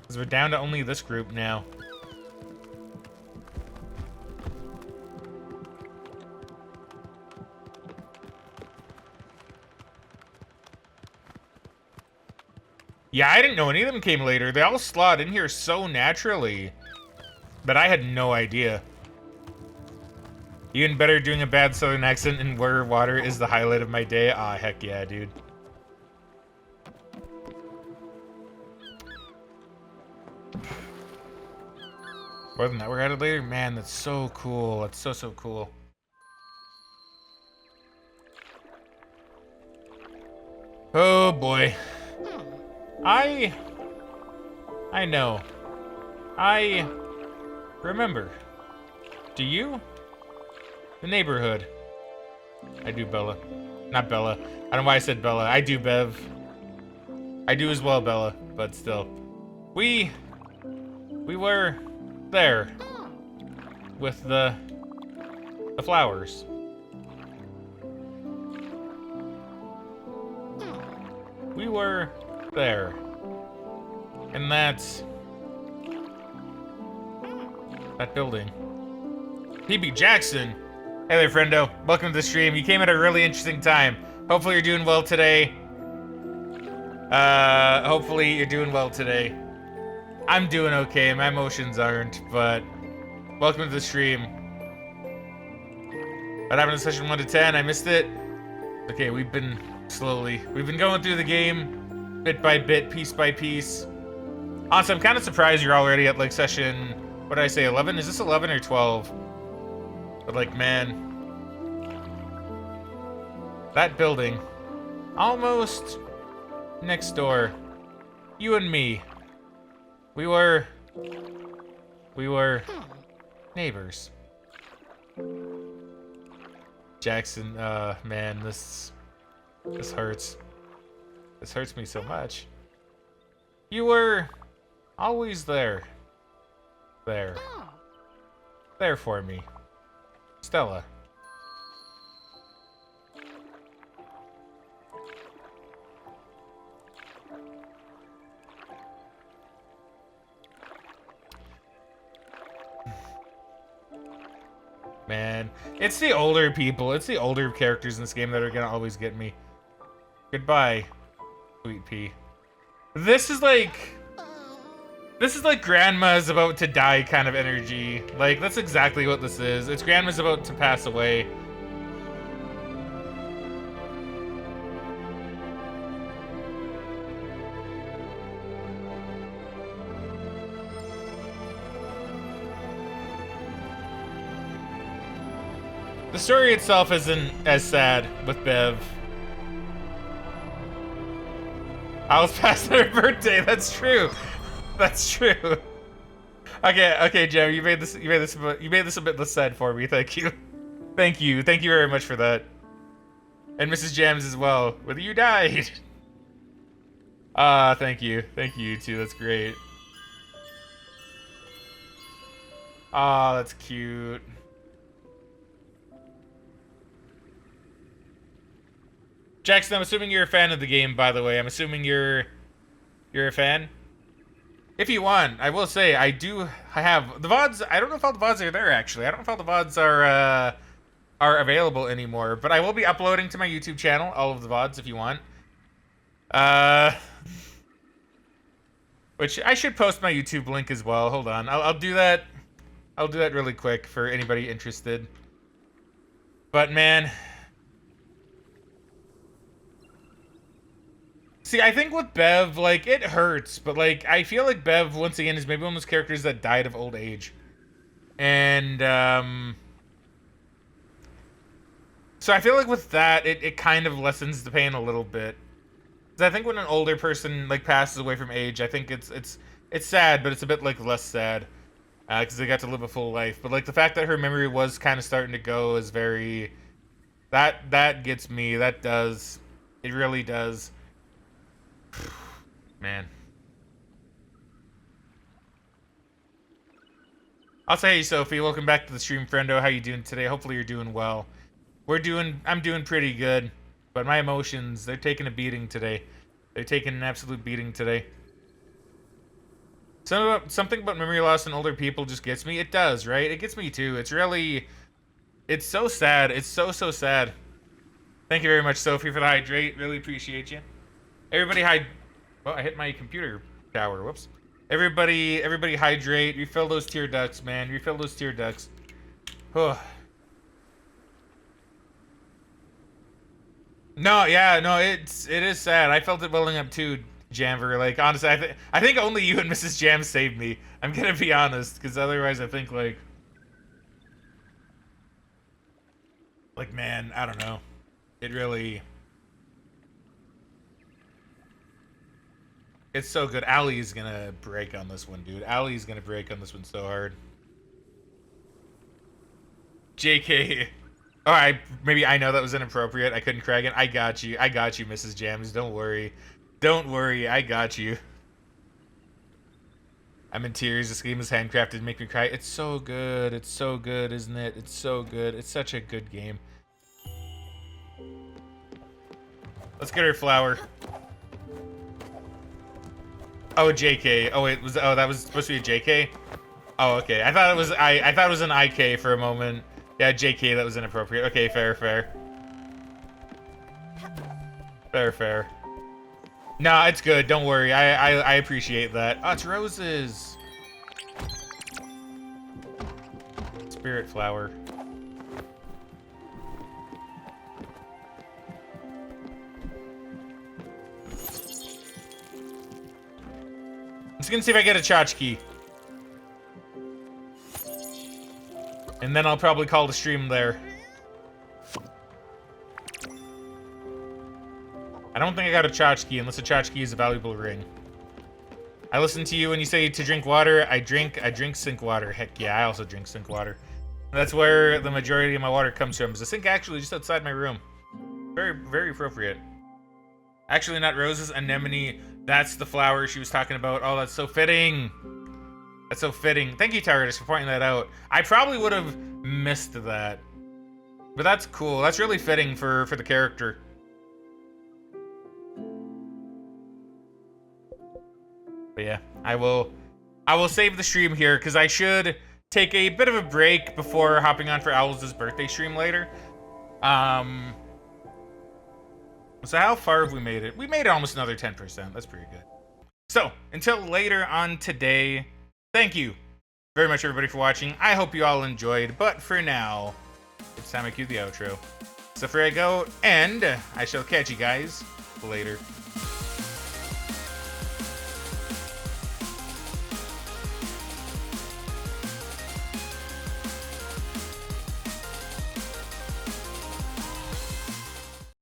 Because we're down to only this group now. Yeah, I didn't know any of them came later. They all slot in here so naturally. But I had no idea. Even better doing a bad southern accent and where water is the highlight of my day. Ah, heck yeah, dude. More than that, we're at it later? Man, that's so cool. That's so, so cool. Oh, boy. I know. I remember. Do you? The neighborhood. I do, Bella. Not Bella. I don't know why I said Bella. I do, Bev. I do as well, Bella, but still. We were there with the flowers. We were there. And that's that building. PB Jackson. Hey there, friendo. Welcome to the stream. You came at a really interesting time. Hopefully you're doing well today. Hopefully you're doing well today. I'm doing okay. My emotions aren't, but welcome to the stream. What happened in session 1 to 10? I missed it. Okay, we've been going through the game bit by bit, piece by piece. Honestly, I'm kind of surprised you're already at like session, what did I say, 11? Is this 11 or 12? But like, man, that building, almost next door, you and me, we were neighbors. Jackson, man, this hurts. This hurts me so much. You were always there for me. Stella. Man, it's the older people, it's the older characters in this game that are gonna always get me. Goodbye, Sweet Pea. This is like grandma's about to die kind of energy. Like, that's exactly what this is. It's grandma's about to pass away. The story itself isn't as sad with Bev. I was past her birthday, that's true. That's true. Okay, Jem, you made this a bit less sad for me. Thank you. Thank you very much for that. And Mrs. Jams as well. Whether you died. Thank you too. That's great. That's cute. Jackson, I'm assuming you're a fan of the game, by the way. I'm assuming you're a fan. If you want, I will say I have the VODs. I don't know if all the VODs are there actually. I don't know if all the VODs are available anymore, but I will be uploading to my YouTube channel all of the VODs if you want. Which I should post my YouTube link as well. Hold on. I'll do that. I'll do that really quick for anybody interested. But man, see, I think with Bev, like, it hurts, but, like, I feel like Bev, once again, is maybe one of those characters that died of old age. And, so I feel like with that, it kind of lessens the pain a little bit. Because I think when an older person, like, passes away from age, I think it's sad, but it's a bit, like, less sad. Because they got to live a full life. But, like, the fact that her memory was kind of starting to go is very... That gets me. That does. It really does. Man. I'll say, hey, Sophie, welcome back to the stream, friendo. How you doing today? Hopefully you're doing well. I'm doing pretty good, but my emotions, they're taking a beating today. They're taking an absolute beating today. Something about memory loss in older people just gets me. It does, right? It gets me too. It's so sad. It's so sad. Thank you very much, Sophie, for the hydrate. Really appreciate you. Everybody well, I hit my computer tower. Whoops. Everybody hydrate. Refill those tear ducts, man. Refill those tear ducts. Oh. No, yeah, no, it is sad. I felt it welling up too, Jamver. Like, honestly, I think only you and Mrs. Jam saved me. I'm gonna be honest, because otherwise I think, like, man, I don't know. It really... It's so good. Allie's gonna break on this one, dude. Allie's gonna break on this one so hard. JK... Alright, maybe I know that was inappropriate. I couldn't crack it. I got you, Mrs. Jams. Don't worry. Don't worry, I got you. I'm in tears. This game is handcrafted. Make me cry. It's so good. It's so good, isn't it? It's so good. It's such a good game. Let's get her flower. Oh, JK. Oh, that was supposed to be a JK? Oh, okay. I thought it was an IK for a moment. Yeah, JK, that was inappropriate. Okay, fair. Fair. No, it's good. Don't worry. I appreciate that. Oh, it's roses. Spiritfarer. I'm just gonna see if I get a tchotchke. And then I'll probably call the stream there. I don't think I got a tchotchke unless a tchotchke is a valuable ring. I listen to you when you say to drink water. I drink sink water. Heck yeah, I also drink sink water. That's where the majority of my water comes from. Is the sink actually just outside my room? Very appropriate. Actually, not roses, anemone. That's the flower she was talking about. Oh, that's so fitting. That's so fitting. Thank you, Tyrus, for pointing that out. I probably would have missed that. But that's cool. That's really fitting for the character. But yeah, I will save the stream here because I should take a bit of a break before hopping on for Owls' birthday stream later. So how far have we made it? We made it almost another 10%. That's pretty good. So, until later on today, thank you very much, everybody, for watching. I hope you all enjoyed, but for now, it's time I cue the outro. So for I go, and I shall catch you guys later.